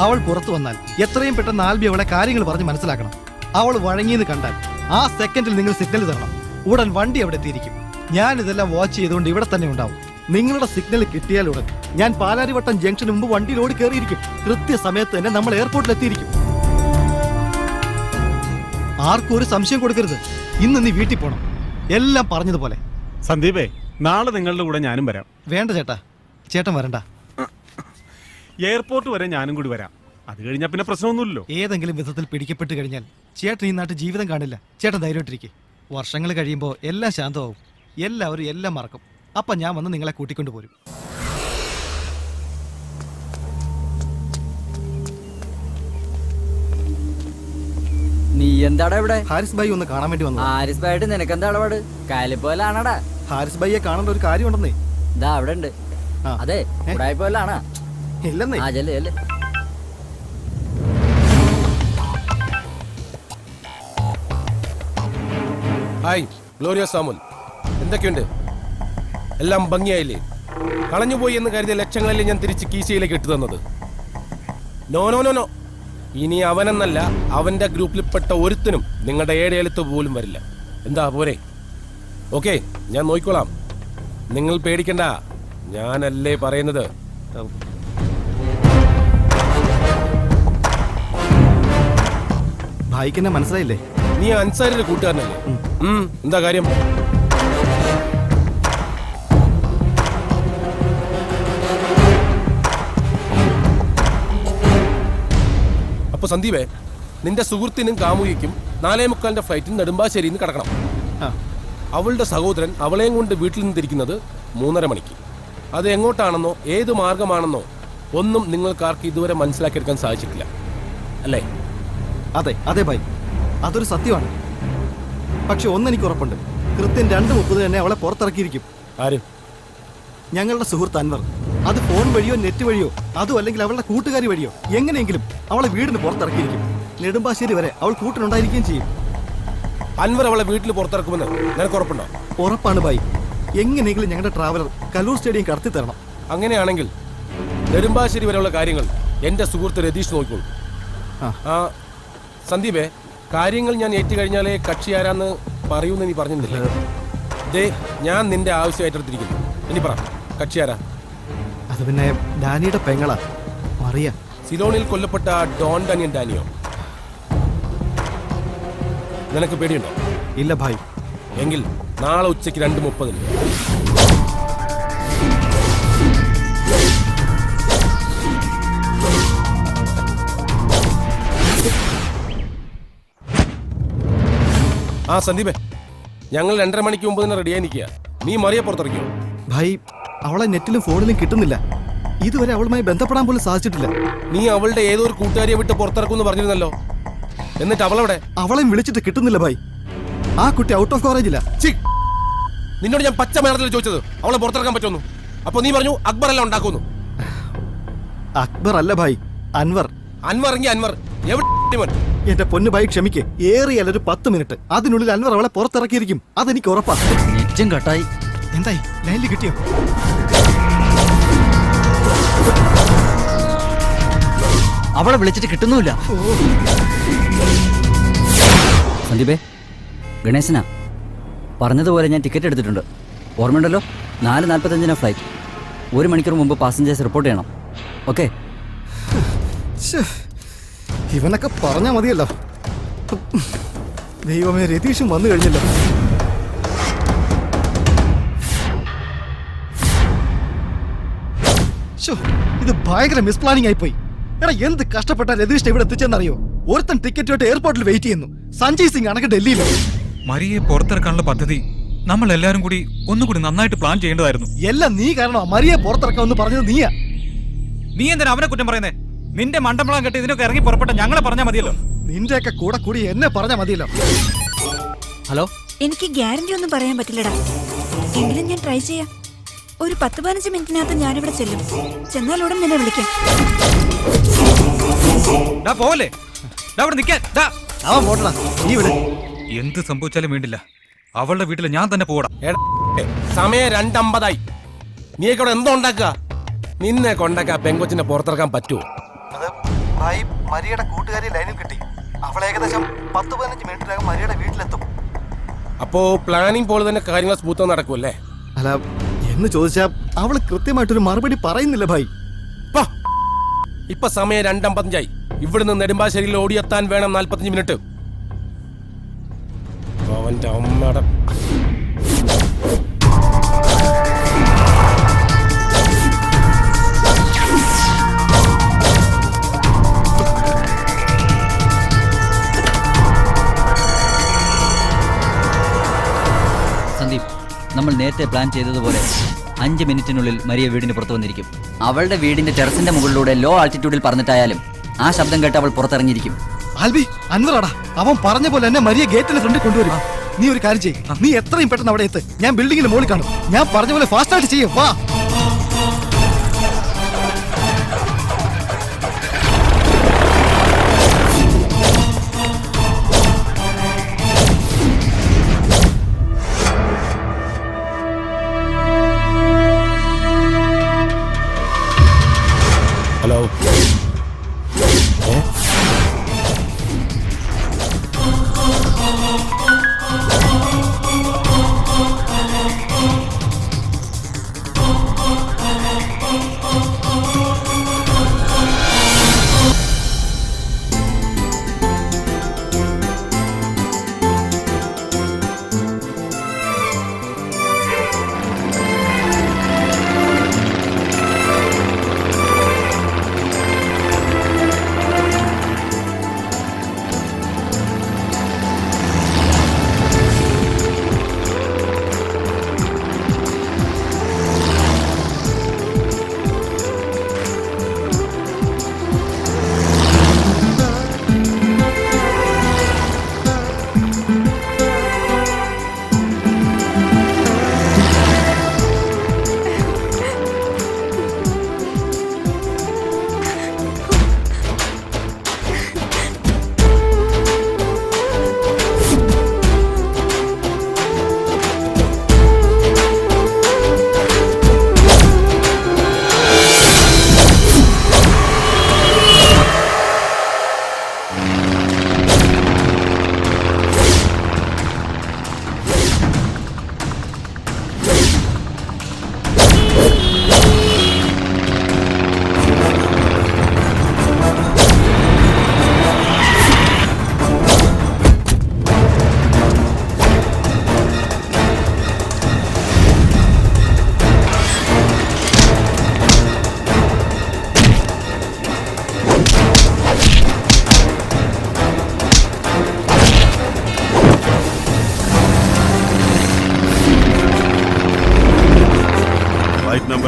അവൾ പുറത്തു വന്നാൽ എത്രയും പെട്ടെന്ന് ആൽബി അവളെ കാര്യങ്ങൾ പറഞ്ഞ് മനസ്സിലാക്കണം. അവൾ വഴങ്ങിയെന്ന് കണ്ടാൽ ആ സെക്കൻഡിൽ നിങ്ങൾ സിഗ്നൽ തരണം. ഉടൻ വണ്ടി അവിടെ എത്തിയിരിക്കും. ഞാൻ ഇതെല്ലാം വാച്ച് ചെയ്തുകൊണ്ട് ഇവിടെ തന്നെ ഉണ്ടാവും. നിങ്ങളുടെ സിഗ്നൽ കിട്ടിയാൽ ഉടൻ ഞാൻ പാലാരിവട്ടം ജംഗ്ഷന് മുമ്പ് വണ്ടിയിൽ ഓടി കയറിയിരിക്കും. കൃത്യസമയത്ത് തന്നെ നമ്മൾ എയർപോർട്ടിൽ എത്തിയിരിക്കും. ആർക്കും ഒരു സംശയം കൊടുക്കരുത്. ഇന്ന് നീ വീട്ടിൽ പോണം, എല്ലാം പറഞ്ഞതുപോലെ. സന്ദീപേ, നാളെ നിങ്ങളുടെ കൂടെ ഞാനും വരാം. വേണ്ട ചേട്ടാ, ചേട്ടൻ വരണ്ട. എയർപോർട്ട് വരെ ഞാനും കൂടി വരാം. അത് കഴിഞ്ഞാൽ പിന്നെ പ്രശ്നമൊന്നുമില്ലല്ലോ. ഏതെങ്കിലും വിധത്തിൽ പിടിക്കപ്പെട്ട് കഴിഞ്ഞാൽ ചേട്ടൻ ഈ നാട്ടിൽ ജീവിതം കാണില്ല. ചേട്ടൻ ധൈര്യമായിട്ടിരിക്കെ. വർഷങ്ങൾ കഴിയുമ്പോൾ എല്ലാം ശാന്തമാവും. എല്ലാവരും എല്ലാം മറക്കും. അപ്പം ഞാൻ വന്ന് നിങ്ങളെ കൂട്ടിക്കൊണ്ടു പോരും. നീ എന്താടാ ഇവിടെ? ഹാരിസ് ഭായി ഒന്ന് കാണാൻ വേണ്ടി വന്നു. ഹാരിസ് ഭായിട്ട് നിനക്ക് എന്താ ഇടപാട്? കാലിപ്പോലാണടാ. ഹാരിസ് ഭായിയെ കാണേണ്ട ഒരു കാര്യം ഉണ്ടെന്നേ. ഇതാ അവിടെ ഉണ്ട്. അതെ, ഉടായിപ്പോലാണാ? ഇല്ലെന്നേ. ആ ചെല്ലേ ചെല്ലേ. Hi, Gloria Samuel. എന്തൊക്കെയുണ്ട്? എല്ലാം ഭംഗിയായില്ലേ? കളഞ്ഞുപോയി എന്ന് കരുതിയ ലക്ഷങ്ങളല്ലേ ഞാൻ തിരിച്ച് കീശയിലേക്ക് ഇട്ടു തന്നത്? No no no no. ഇനി അവനെന്നല്ല, അവന്റെ ഗ്രൂപ്പിൽപ്പെട്ട ഒരുത്തനും നിങ്ങളുടെ ഏടയെഴുത്ത് പോലും വരില്ല. എന്താ പോരെ? ഓക്കെ, ഞാൻ നോക്കിക്കോളാം. നിങ്ങൾ പേടിക്കണ്ട, ഞാനല്ലേ പറയുന്നത്. ഭായിക്ക് എന്നെ മനസ്സിലായില്ലേ? നീ അൻസാരിയുടെ കൂട്ടുകാരനല്ലേ? എന്താ കാര്യം? അപ്പൊ സന്ദീപേ, നിന്റെ സുഹൃത്തിനും കാമുകിക്കും 4:45 ഫ്ലൈറ്റിൽ നെടുമ്പാശ്ശേരിയിൽ നിന്ന് കിടക്കണം. അവളുടെ സഹോദരൻ അവളെയും കൊണ്ട് വീട്ടിൽ നിന്ന് തിരിക്കുന്നത് 3:30 മണിക്ക്. അത് എങ്ങോട്ടാണെന്നോ ഏത് മാർഗമാണെന്നോ ഒന്നും നിങ്ങൾക്കാർക്ക് ഇതുവരെ മനസ്സിലാക്കിയെടുക്കാൻ സാധിച്ചിട്ടില്ല അല്ലേ? അതെ അതെ ഭായ്, അതൊരു സത്യമാണ്. പക്ഷെ ഒന്നെനിക്ക് ഉറപ്പുണ്ട്, കൃത്യം 2:30 തന്നെ അവളെ പുറത്തിറക്കിയിരിക്കും. ആര്? ഞങ്ങളുടെ സുഹൃത്ത് അൻവർ. അത് ഫോൺ വഴിയോ നെറ്റ് വഴിയോ അതും അല്ലെങ്കിൽ അവളുടെ കൂട്ടുകാരി വഴിയോ എങ്ങനെയെങ്കിലും അവളെ വീടിന് പുറത്തിറക്കിയിരിക്കും. നെടുമ്പാശ്ശേരി വരെ അവൾ കൂട്ടിനുണ്ടായിരിക്കുകയും ചെയ്യും. അൻവർ അവളെ വീട്ടിൽ പുറത്തിറക്കുമെന്ന് നിനക്ക് ഉറപ്പുണ്ടോ? ഉറപ്പാണ് ഭായി. എങ്ങനെയെങ്കിലും ഞങ്ങളുടെ ട്രാവലർ കല്ലൂർ സ്റ്റേഡിയം കടത്തി തരണം. അങ്ങനെയാണെങ്കിൽ നെടുമ്പാശ്ശേരി വരെയുള്ള കാര്യങ്ങൾ എന്റെ സുഹൃത്ത് രതീഷ് നോക്കിക്കോളൂ. ആ സന്ദീപേ, കാര്യങ്ങൾ ഞാൻ ഏറ്റു കഴിഞ്ഞാലേ കക്ഷി ആരാന്ന് പറയൂന്ന് നീ പറഞ്ഞിരുന്നില്ല. ദേ, ഞാൻ നിന്റെ ആവശ്യം ഏറ്റെടുത്തിരിക്കുന്നു. ഇനി പറ, കക്ഷി ആരാ? അത് പിന്നെ ഡാനിയുടെ പെങ്ങളാ മറിയ. സിലോണിൽ കൊല്ലപ്പെട്ട ഡോൺ ഡാനിയൻ ഡാനിയോ? നിനക്ക് പേടിയുണ്ടോ? ഇല്ല ഭായ്. എങ്കിൽ നാളെ ഉച്ചയ്ക്ക് 2:30. ആ സന്ദീപേ, ഞങ്ങൾ 2:30 മണിക്ക് മുമ്പ് തന്നെ റെഡിയായി നിൽക്കുക. നീ മറിയെ പുറത്തിറക്കിയോ? ഭായ്, അവളെ നെറ്റിലും ഫോണിലും കിട്ടുന്നില്ല. ഇതുവരെ അവളുമായി ബന്ധപ്പെടാൻ പോലും സാധിച്ചിട്ടില്ല. നീ അവളുടെ ഏതോ ഒരു കൂട്ടുകാരിയെ വിട്ട് പുറത്തിറക്കുമെന്ന് പറഞ്ഞിരുന്നല്ലോ. എന്നിട്ട് അവളവിടെ? അവളെയും വിളിച്ചിട്ട് കിട്ടുന്നില്ല ഭായ്. ആ കുട്ടി ഔട്ട് ഓഫ് കവറേജില്ല. നിന്നോട് ഞാൻ പച്ച മലയാളത്തിൽ ചോദിച്ചത് അവളെ പുറത്തിറക്കാൻ പറ്റുമെന്നു. അപ്പൊ നീ പറഞ്ഞു അക്ബർ എല്ലാം ഉണ്ടാക്കുന്നു. അക്ബർ അല്ല ഭായ്, അൻവർ. അൻവർ എങ്കിൽ അൻവർ. എന്റെ പൊന്നു ഭായ്, ക്ഷമിക്കേ. ഏറിയാൽ ഒരു 10 മിനിറ്റ്. അതിനുള്ളിൽ അൻവർ അവളെ പുറത്തിറക്കിയിരിക്കും. അതെനിക്ക് ഉറപ്പാ. നെറ്റും കട്ടായി. എന്തായി, ലൈനിൽ കിട്ടിയോ? അവളെ വിളിച്ചിട്ട് കിട്ടുന്നുമില്ല. സന്ദീപേ, ഗണേശനാ പറഞ്ഞതുപോലെ ഞാൻ ടിക്കറ്റ് എടുത്തിട്ടുണ്ട്. ഓർമ്മയുണ്ടല്ലോ, 4:45 ഫ്ലൈറ്റ്. 1 മണിക്കൂർ മുമ്പ് പാസഞ്ചേഴ്സ് റിപ്പോർട്ട് ചെയ്യണം. ഓക്കെ? ഇവനൊക്കെ പറഞ്ഞാ മതിയല്ലോ. ദൈവമേ, രതീഷും വന്നു കഴിഞ്ഞല്ലോ. ഇത് ഭയങ്കര മിസ് പ്ലാനിങ് ആയിപ്പോയി. എടാ, എന്ത് കഷ്ടപ്പെട്ട രതീഷ് ഇവിടെ എത്തിച്ചെന്നറിയോ? ഒരുത്തൻ ടിക്കറ്റുമായിട്ട് എയർപോർട്ടിൽ വെയിറ്റ് ചെയ്യുന്നു. സഞ്ജയ് സിംഗ് അണക്ക് ഡൽഹിയിൽ. മരിയെ പുറത്തിറക്കാനുള്ള പദ്ധതി നമ്മൾ എല്ലാവരും കൂടി ഒന്നുകൂടി നന്നായിട്ട് പ്ലാൻ ചെയ്യേണ്ടതായിരുന്നു. എല്ലാം നീ കാരണമാ. മരിയെ പുറത്തിറക്കാമെന്ന് പറഞ്ഞത് നീയാ. നീ എന്തിനാ അവനെ കുറ്റം പറയുന്നേ? നിന്റെ മണ്ടമ്പളം കെട്ടി ഇതിനൊക്കെ ഇറങ്ങി പുറപ്പെട്ട ഞങ്ങളെ പറഞ്ഞാൽ മതിയല്ലോ. നിന്റെയൊക്കെ കൂടെ കൂടി എന്നെ പറഞ്ഞാൽ മതിയല്ലോ. ഹലോ, എനിക്ക് ഗ്യാരണ്ടി ഒന്നും പറയാൻ പറ്റില്ലടാ. എങ്കിലും ഞാൻ ട്രൈ ചെയ്യാം. ഒരു 10-15 മിനിറ്റിനകത്ത് ഞാനിവിടെ ചെല്ലും. ചെന്നാൽ ഉടൻ നിന്നെ വിളിക്കാം. പോവല്ലേ, അവൻ പോട്ടടാ, നീ വിട്. എന്ത് സംഭവിച്ചാലും വേണ്ടില്ല, അവളുടെ വീട്ടിൽ ഞാൻ തന്നെ പോടാ. സമയം 2:50. നീയൊക്കെ ഇവിടെ എന്തോ ഉണ്ടാക്കുക? നിന്നെ കൊണ്ടാക്കാ പെങ്കൊച്ചിനെ പുറത്തിറക്കാൻ പറ്റുമോ? മരിയുടെ കൂട്ടുകാരി ലൈനിൽ കിട്ടി. അവൾ ഏകദേശം 10-15 മിനിറ്റിനകം മരിയുടെ വീട്ടിലെത്തും. അപ്പോ പ്ലാനിങ് പോലെ തന്നെ കാര്യങ്ങൾ സ്മൂത്ത് നടക്കുമല്ലേ? അല്ല, എന്ന് ചോദിച്ചാ അവള് കൃത്യമായിട്ടൊരു മറുപടി പറയുന്നില്ല ഭായ്. ഇപ്പൊ സമയം 2:55. ഇവിടുന്ന് നെടുമ്പാശ്ശേരിയിൽ ഓടിയെത്താൻ വേണം 45 മിനിറ്റ്. അവന്റെ അമ്മയുടെ സന്ദീപ്, നമ്മൾ നേരത്തെ പ്ലാൻ ചെയ്തതുപോലെ 5 മിനിറ്റിനുള്ളിൽ മരിയ വീടിന് പുറത്തു വന്നിരിക്കും. അവളുടെ വീടിന്റെ ടെറസിന്റെ മുകളിലൂടെ ലോ ആൾട്ടിറ്റ്യൂഡിൽ പറഞ്ഞിട്ടായാലും ആ ശബ്ദം കേട്ട് അവൾ പുറത്തിറങ്ങിയിരിക്കും. ആൽബി, അൻവറാടാ. അവൻ പറഞ്ഞ പോലെ എന്നെ മരിയ ഗേറ്റിന് ഫ്രണ്ടിൽ കൊണ്ടുവരും. നീ ഒരു കാര്യം ചെയ്യ്. നീ എത്രയും പെട്ടെന്ന് അവിടെ എത്ത്. ഞാൻ ബിൽഡിങ്ങിന് മുകളിൽ കാണും. ഞാൻ പറഞ്ഞ പോലെ ഫാസ്റ്റ് ആയിട്ട് ചെയ്യും. വാ. Hello,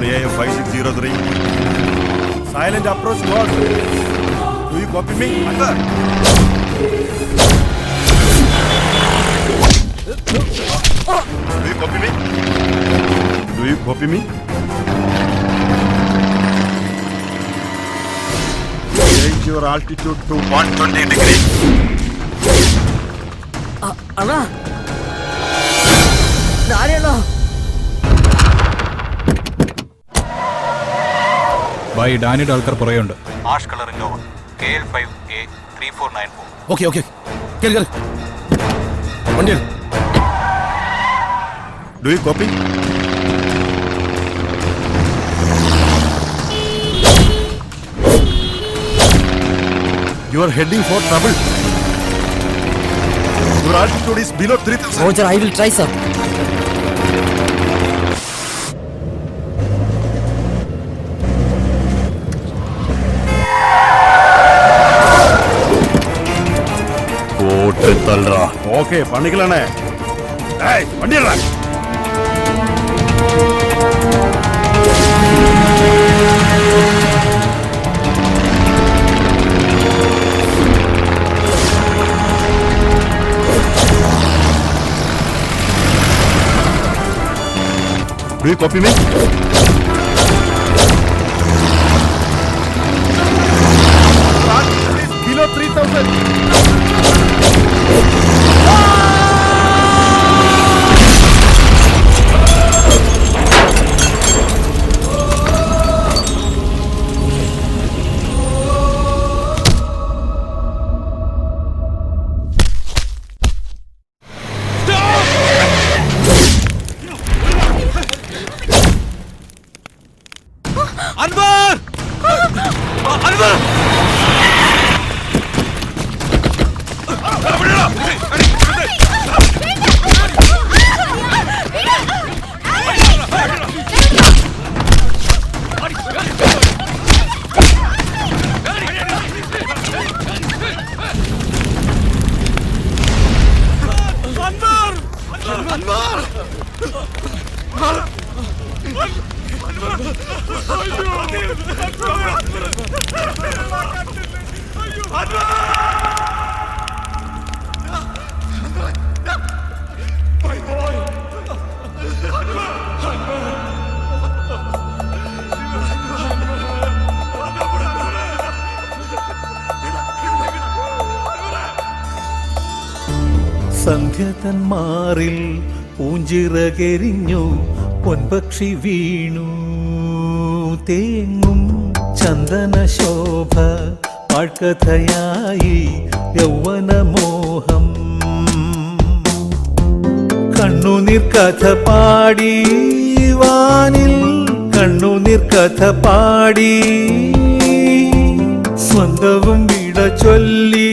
AF 5603. Silent approach squad. Do you copy me? Under. Do you copy me? Do you copy me? Change your altitude to 120 degrees. അണ്ണാ ആരെയാണോ ബൈ ഡാനിയുടെ ആൾക്കാർ പുറയുണ്ട്. Ash colour Innova KL5A3494. Okay okay കേറി കേറി വണ്ടി Do you copy? You are heading for trouble. Your altitude is below 3000. Roger, I will try, sir. Okay, പണികളാണ്. ഏയ് വണ്ടി ഇടടാ. Do you copy me? Below 3000. Anwar! Anwar! സന്ധ്യ തന്മാറിൽ പൂഞ്ചിറകെരിഞ്ഞു പൊൻപക്ഷി വീണു തേങ്ങും ചന്ദന ശോഭ പാഴ്കഥയായി യൗവനമോഹം കണ്ണുനീർ കഥ പാടി വാനിൽ കണ്ണുനീർ കഥ പാടി സ്വന്തവും വിട ചൊല്ലി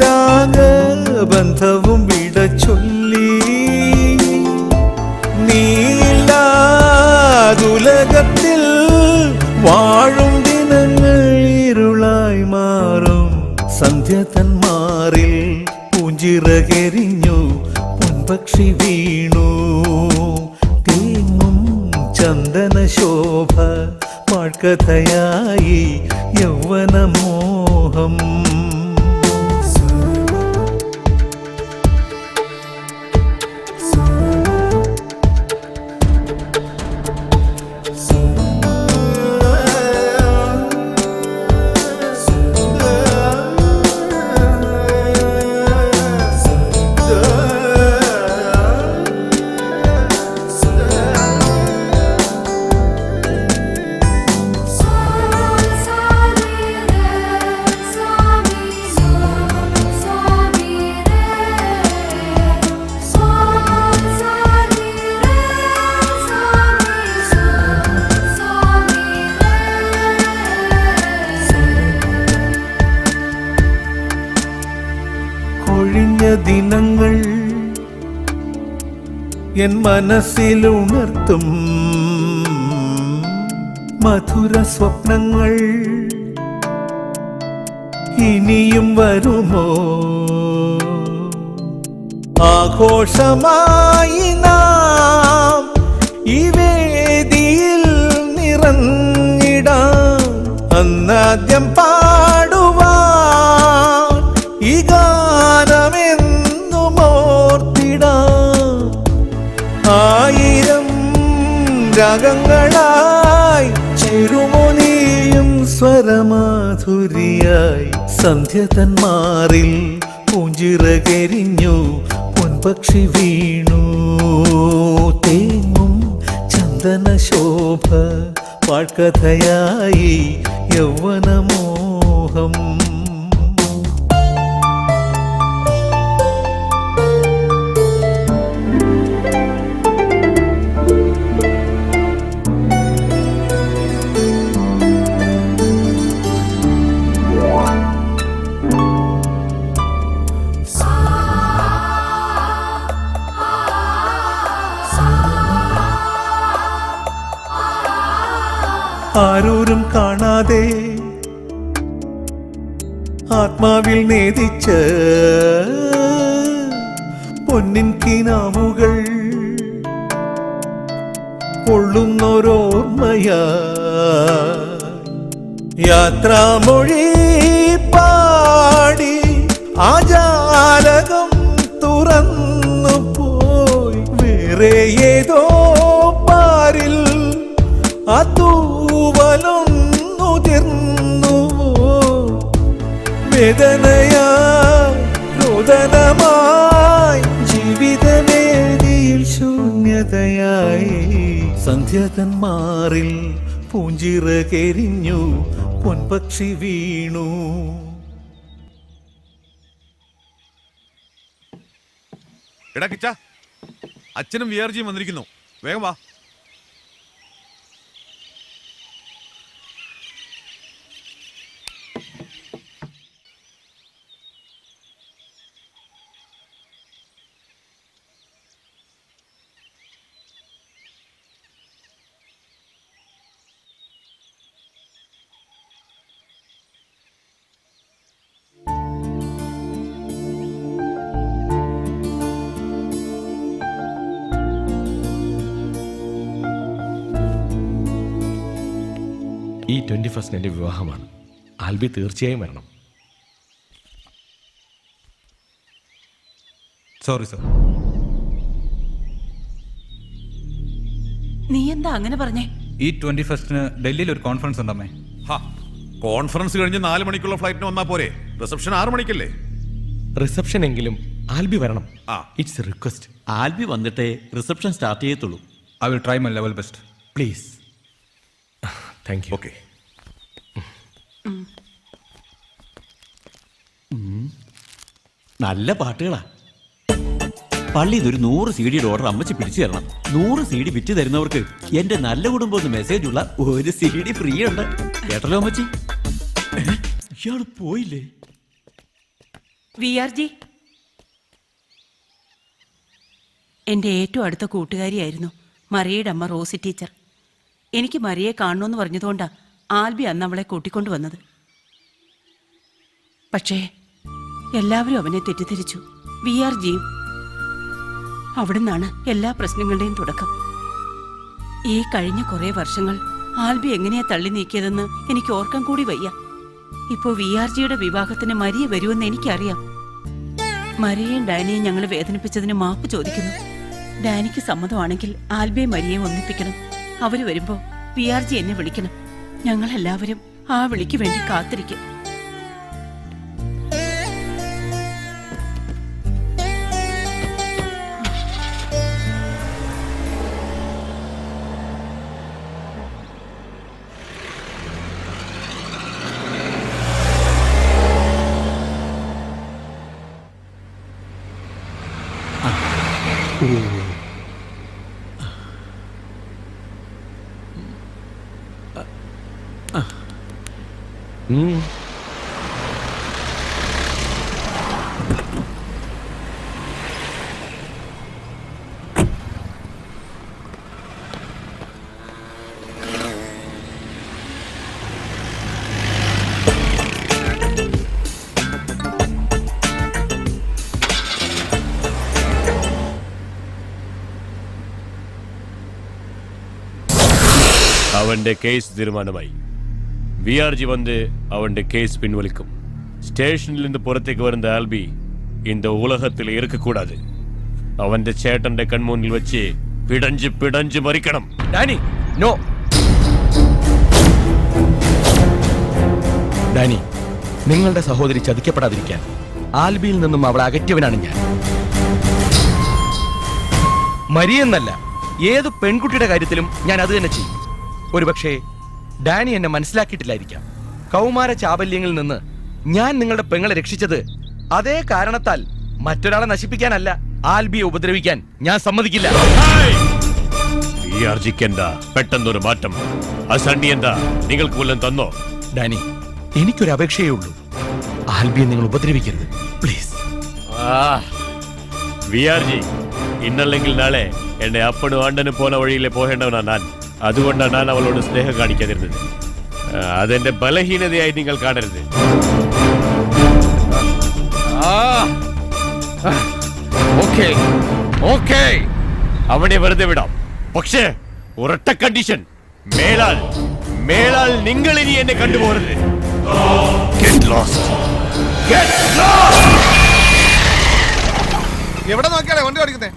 രാഗബന്ധവും വിട ചൊല്ലി നീലാതുലകത്തിൽ വാഴും ദിനങ്ങൾ ഇരുളായി മാറും സന്ധ്യ തന്മാറിൽ പൂഞ്ചിറകെരിഞ്ഞു പൊൻപക്ഷി വീണു തേങ്ങും ചന്ദന ശോഭ പാഴ്കഥയായി യൗവനമോഹം ദിനങ്ങൾ എൻ മനസ്സിലുണർത്തും മധുര സ്വപ്നങ്ങൾ ഇനിയും വരുമോ ആഘോഷമായി നാം ഈ വേദിയിൽ നിറഞ്ഞിടാം അന്നാദ്യം പാടുവാൻ ഈ ഗാനമെന്നും ഓർത്തിടാം. ആയിരം രാഗങ്ങളായി ചേരുമോ നീയും സ്വരമാധുരിയായി. സന്ധ്യ തന്മാറിൽ പൂഞ്ചിറകരിഞ്ഞു പൊൻപക്ഷി വീണു. തേങ്ങും ചന്ദന ശോഭ പാഴ്കഥയായി യൗവനമോഹം. ആരോരും കാണാതെ ആത്മാവിൽ നേദിച്ച പൊന്നിൻ കിനാവുകൾ പൊള്ളുന്നൊരോർമ്മയാ. യാത്രാമൊഴി പാടി ആജാലകം തുറന്നു പോയി. വേറെ ഏതോ പാരിൽ അതൂവലൊന്നുതിർന്നുവോ. വേദനയായി രോദനമായി ജീവിതവേദിയിൽ ശൂന്യതയായി. സന്ധ്യ തന്മാറിൽ പൂഞ്ചിറകരിഞ്ഞു പൊൻപക്ഷി വീണു. എടാ കിച്ച, അച്ഛനും വിആർജിയും വന്നിരിക്കുന്നു, വേഗം വാ. ഈ 21 എൻ്റെ വിവാഹമാണ്. ആൽബി തീർച്ചയായും വരണം. Sorry sir. നീ എന്താ അങ്ങനെ പറഞ്ഞേ? ഈ 21 ഡൽഹിയിൽ ഒരു കോൺഫറൻസ് ഉണ്ടമ്മേ. കോൺഫറൻസ് കഴിഞ്ഞ് 4 മണിക്കുള്ള ഫ്ലൈറ്റിന് വന്നാൽ പോരെ? റിസപ്ഷൻ 6 മണിക്കല്ലേ? റിസപ്ഷൻ എങ്കിലും ആൽബി വരണം. It's request. ആൽബി വന്നിട്ടേ റിസപ്ഷൻ സ്റ്റാർട്ട് ചെയ്യത്തുള്ളൂ. I will try my level best. Please. Thank you. Okay. നല്ല പാട്ടുകളാ. പള്ളി ഇതൊരു 100 CD ഓർഡർ അമ്മച്ചി പിടിച്ചു തരണം. 100 CD വിറ്റ് തരുന്നവർക്ക് എന്റെ നല്ല കുടുംബം മെസ്സേജ് ഉള്ള 1 CD ഫ്രീ ഉണ്ട്. കേട്ടല്ലോ അമ്മച്ചി? ഇയാള് പോയില്ലേ? വിആർജി എൻ്റെ ഏറ്റവും അടുത്ത കൂട്ടുകാരിയായിരുന്നു മറിയയുടെ അമ്മ റോസി ടീച്ചർ. എനിക്ക് മറിയെ കാണണമെന്ന് പറഞ്ഞതുകൊണ്ടാണ് ആൽബി അന്ന് അവളെ കൂട്ടിക്കൊണ്ടു വന്നത്. പക്ഷേ എല്ലാവരും അവനെ തെറ്റിദ്ധരിച്ചു, വിആർജിയും. അവിടുന്നാണ് എല്ലാ പ്രശ്നങ്ങളുടെയും തുടക്കം. ഈ കഴിഞ്ഞ കുറേ വർഷങ്ങൾ ആൽബി എങ്ങനെയാ തള്ളി നീക്കിയതെന്ന് എനിക്ക് ഓർക്കാൻ കൂടി വയ്യ. ഇപ്പോൾ വിആർജിയുടെ വിവാഹത്തിന് മരിയ വരുമെന്ന് എനിക്കറിയാം. മരിയയും ഡാനിയും ഞങ്ങൾ വേദനിപ്പിച്ചതിന് മാപ്പ് ചോദിക്കുന്നു. ഡാനിക്ക് സമ്മതമാണെങ്കിൽ ആൽബിയെ മരിയയെ ഒന്നിപ്പിക്കണം. അവര് വരുമ്പോ വിആർജി എന്നെ വിളിക്കണം. ഞങ്ങളെല്ലാവരും ആ വിളിക്ക് വേണ്ടി കാത്തിരിക്കും. അവന്റെ കേസ് തീരുമാനമായി. വിആർജി വന്ന് അവന്റെ കേസ് പിൻവലിക്കും. സ്റ്റേഷനിൽ നിന്ന് പുറത്തേക്ക് വരുന്ന ആൽബി இந்த உலகத்தில் இருக்கக்கூடாது. അവന്റെ ചേട്ടന്റെ കൺമുന്നിൽ വെച്ച് പിടഞ്ച് പിടഞ്ച് മരിക്കണം. Dani no. ഡാനി, നിങ്ങളുടെ സഹോദരി ചതിക്കപ്പെടാതിരിക്കാൻ ആൽബിയിൽ നിന്നും അവളെ അകറ്റിയവനാണ് ഞാൻ. മരിയെന്നല്ല, ഏത് പെൺകുട്ടിയുടെ കാര്യത്തിലും ഞാൻ അത് തന്നെ ചെയ്യും. ഒരുപക്ഷെ ഡാനി എന്നെ മനസ്സിലാക്കിയിട്ടില്ലായിരിക്കാം. കൗമാര ചാബല്യങ്ങളിൽ നിന്ന് ഞാൻ നിങ്ങളുടെ പെങ്ങളെ രക്ഷിച്ചത് അതേ കാരണത്താൽ മറ്റൊരാളെ നശിപ്പിക്കാനല്ല, ആൽബിയെ ഉപദ്രവിക്കാൻ ഞാൻ സമ്മതിക്കില്ല. പെട്ടെന്നൊരു മാറ്റം. അസണ്ണി എന്താ നിങ്ങൾക്ക് വല്ലതും തന്നോ? ഡാനി, എനിക്കൊരു അപേക്ഷയേ ഉള്ളൂ. ആൽബിയെ നിങ്ങൾ ഉപദ്രവിക്കരുത് പ്ലീസ്. വിആർജി, ഇന്നല്ലെങ്കിൽ നാളെ എന്റെ അപ്പനും അണ്ണനും പോണ വഴിയിലെ പോകേണ്ടവനാ ഞാൻ. അതുകൊണ്ടാണ് ഞാൻ അവളോട് സ്നേഹം കാണിക്കാതിരുന്നത്. അതെന്റെ ബലഹീനതയായി നിങ്ങൾ കാണരുത്. അവനെ വെറുതെ വിടാം, പക്ഷേ ഒരൊറ്റ കണ്ടീഷൻ. മേലാൽ നിങ്ങൾ ഇനി എന്നെ കണ്ടുപോകരുത്. എവിടെ നോക്കിയാലേ വണ്ടി ഓടിക്കുന്നേ?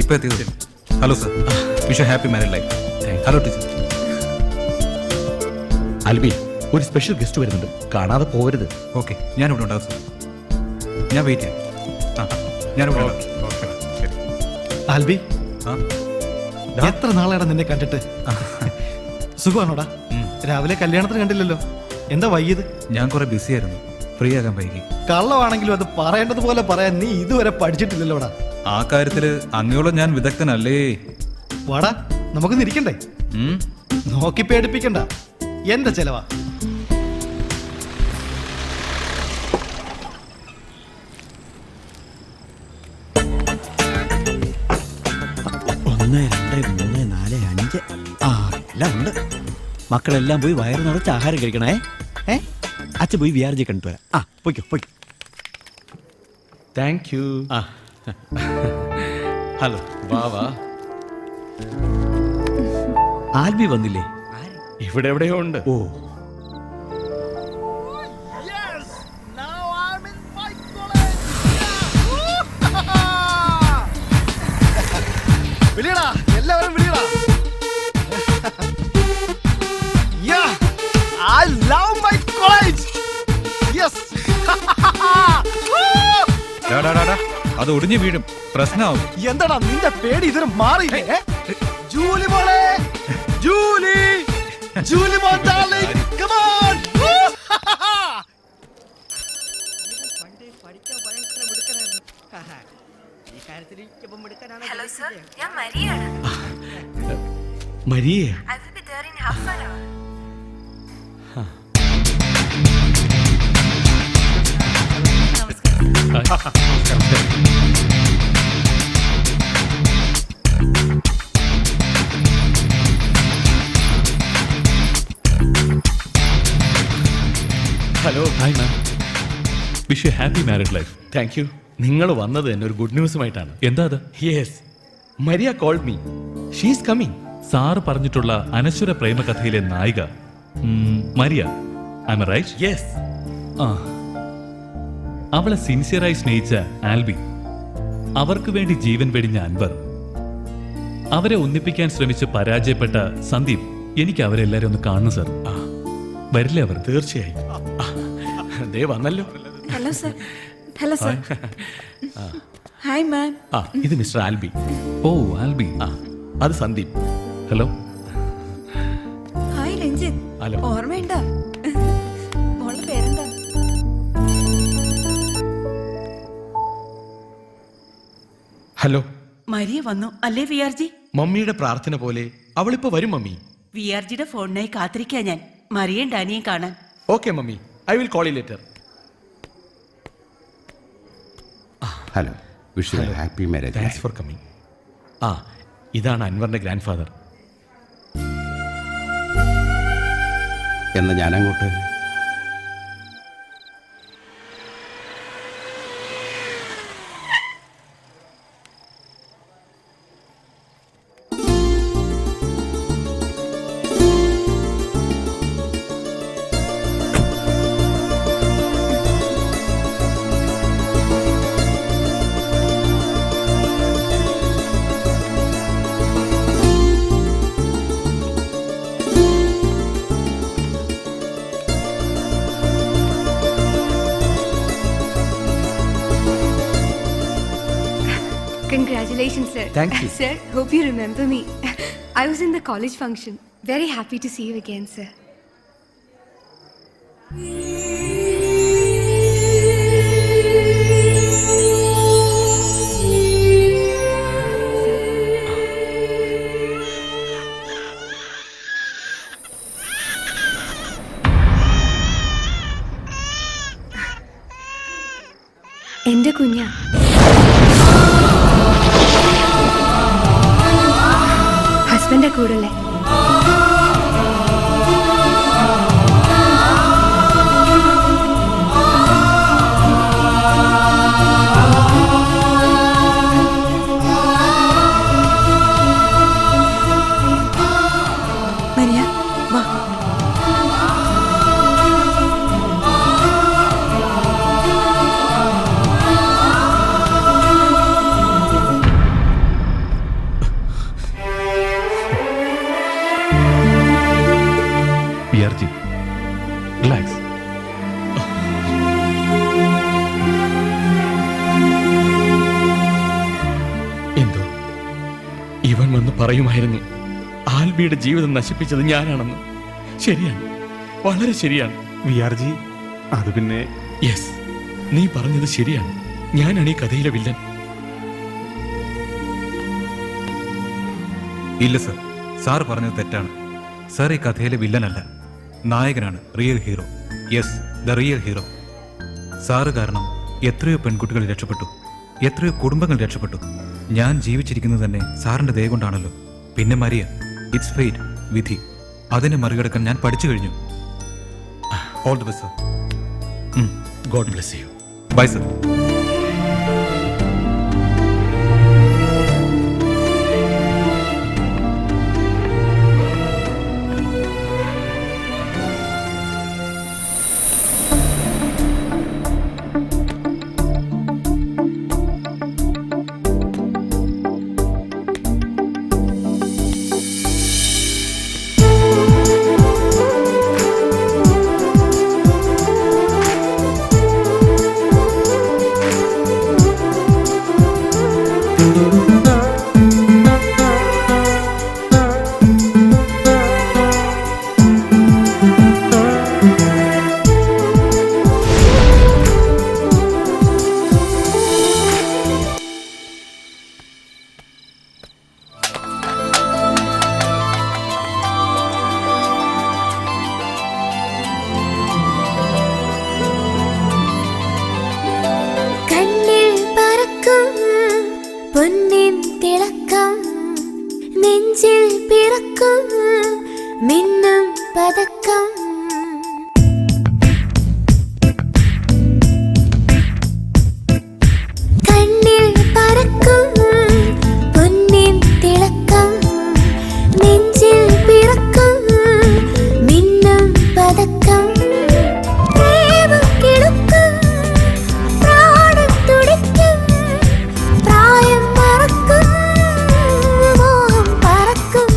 ഇപ്പൊ എത്തിയത്. Hello sir, wish happy married life. Hello teacher. Alby, ഒരു സ്പെഷ്യൽ ഗസ്റ്റ് വരുന്നുണ്ട്, കാണാതെ പോകരുത്. ഓക്കെ, ഞാനിവിടെ ഉണ്ടാവും സർ. ഞാൻ വെയിറ്റ് ചെയ്യാം. ഞാനിവിടെ ഉണ്ടാവും. ആൽബി, എത്ര നാളെയാണ് നിന്നെ കണ്ടിട്ട്? സുഖമാണോടാ? രാവിലെ കല്യാണത്തിന് കണ്ടില്ലല്ലോ, എന്താ വൈകിയത്? ഞാൻ കുറെ ബിസി ആയിരുന്നു, ഫ്രീ ആകാൻ വൈകി. കള്ളമാണെങ്കിലും അത് പറയേണ്ടതുപോലെ പറയാൻ നീ ഇതുവരെ പഠിച്ചിട്ടില്ലല്ലോടാ. ആ കാര്യത്തില് അങ്ങയോളം ഞാൻ വിദഗ്ധനല്ലേ. വാടാ, നമുക്ക് നിരിക്കണ്ടേ? നോക്കി പേടിപ്പിക്കണ്ട, എന്റെ ചെലവാ. ഒന്ന്, രണ്ട്, മൂന്ന്, നാല്, അഞ്ച്, എല്ലാം ഉണ്ട്. മക്കളെല്ലാം പോയി വയറ് നിറച്ച് ആഹാരം കഴിക്കണേ. അച്ഛൻ പോയി വിആർജി കണ്ടിട്ട് വരാം. പോയിക്കോ. Thank you. ഹലോ, വാ. ആൽബി വന്നില്ലേ? ഇവിടെ എവിടെയോ ഉണ്ട്. ഓ, വിളിയടാ, എല്ലാവരും വിളിയടാ. I love my college. Yes. അത് ഒടിഞ്ഞു വീഴും, പ്രശ്നമാവും. എന്താടാ നിന്റെ പേടി ഇതൊരു മാറിയില്ലേ? ജൂലി മോളെ, ജൂലി മോൻ darling, come on. Hello sir, ഞാൻ മരിയാണ്. മരിയേ? I will be there in half an hour. Hello. Hi ma'am. Wish you happy married life. Thank you. നിങ്ങൾ വന്നത് തന്നെ ഒരു ഗുഡ് ന്യൂസുമായിട്ടാണ്. എന്താ അത്? Yes, Maria called me. She is coming. സാറ് പറഞ്ഞിട്ടുള്ള അനശ്വര പ്രേമകഥയിലെ നായിക Maria, I am right? Yes. അവളെ സിൻസിയറായി സ്നേഹിച്ച ആൽബി, അവർക്ക് വേണ്ടി ജീവൻ വെടിഞ്ഞ അൻവർ, അവരെ ഒന്നിപ്പിക്കാൻ ശ്രമിച്ച് പരാജയപ്പെട്ട സന്ദീപ്. എനിക്ക് അവരെല്ലാരും ഒന്ന് കാണണം സർ. വരില്ലേ അവർ? തീർച്ചയായും. ദേ വന്നല്ലോ. Hello sir. Hello sir. Hi ma'am. ഇത് മിസ്റ്റർ ആൽബി. ഓ, ആൽബി. അത് Sandeep. Hello. Hi Ranjith. Hello. ഓർമ്മയുണ്ടോ? മോളുടെ പേരെന്താ? ഹലോ. മരിയ വന്നു അല്ലേ വി ആർ ജി? മമ്മിയുടെ പ്രാർത്ഥന പോലെ അവളിപ്പോ വരും മമ്മി. വി ആർ ജിയുടെ ഫോണിനായി കാത്തിരിക്കാ ഞാൻ മരിയയും ഡാനിയും കാണാൻ. Okay mummy, I will call you later. Hello, wish you happy marriage. Thanks for coming. ആ, ഇതാണ് അൻവറിന്റെ ഗ്രാൻഡ് ഫാദർ. എന്നാ ഞാനങ്ങോട്ട്. Congratulations, sir. Thank you. Sir, hope you remember me. I was in the college function. Very happy to see you again, sir. എന്റെ കുഞ്ഞ ഹസ്ബൻഡെ കൂടല്ലേ? മരിയ വാ. വിആർജി, റിലാക്സ്. എന്തോ ഇവൻ വന്ന് പറയുമായിരുന്നു ആൽബിയുടെ ജീവിതം നശിപ്പിച്ചത് ഞാനാണെന്ന്. ശരിയാണ്, വളരെ ശരിയാണ്. വി ആർ ജി, അത് പിന്നെ യെസ്, നീ പറഞ്ഞത് ശരിയാണ്. ഞാനാണ് ഈ കഥയിലെ വില്ലൻ. ഇല്ല സർ, സാർ പറഞ്ഞത് തെറ്റാണ്. സാർ ഈ കഥയിലെ വില്ലനല്ല, നായകനാണ്, real hero. Yes, the real hero. Sir കാരണം എത്രയോ പെൺകുട്ടികൾ രക്ഷപ്പെട്ടു, എത്രയോ കുടുംബങ്ങൾ രക്ഷപ്പെട്ടു. ഞാൻ ജീവിച്ചിരിക്കുന്നത് തന്നെ സാറിന്റെ ദയ കൊണ്ടാണല്ലോ. പിന്നെ മരിയ, ഇറ്റ്സ് ഫെയ്റ്റ്, വിധി. അതിനെ മറികടക്കാൻ ഞാൻ പഠിച്ചു കഴിഞ്ഞു. All the best sir. God bless you. Bye sir. പൊന്നിൻ തിളക്കം നെഞ്ചിൽ പിറക്കും മിന്നും പതക്കം കണ്ണിൽ പറക്കും പൊന്നിൻ തിളക്കം നെഞ്ചിൽ പിറക്കും മിന്നും പതക്കം പ്രേമം കിളുക്കും പ്രാണൻ തുടിക്കും പ്രായം മറക്കും മോഹം പറക്കും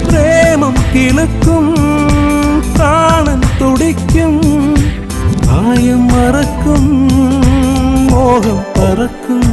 പ്രേമം കിളുക്കും പ്രാണൻ തുടിക്കും പ്രായം മറക്കും മോഹം പറക്കും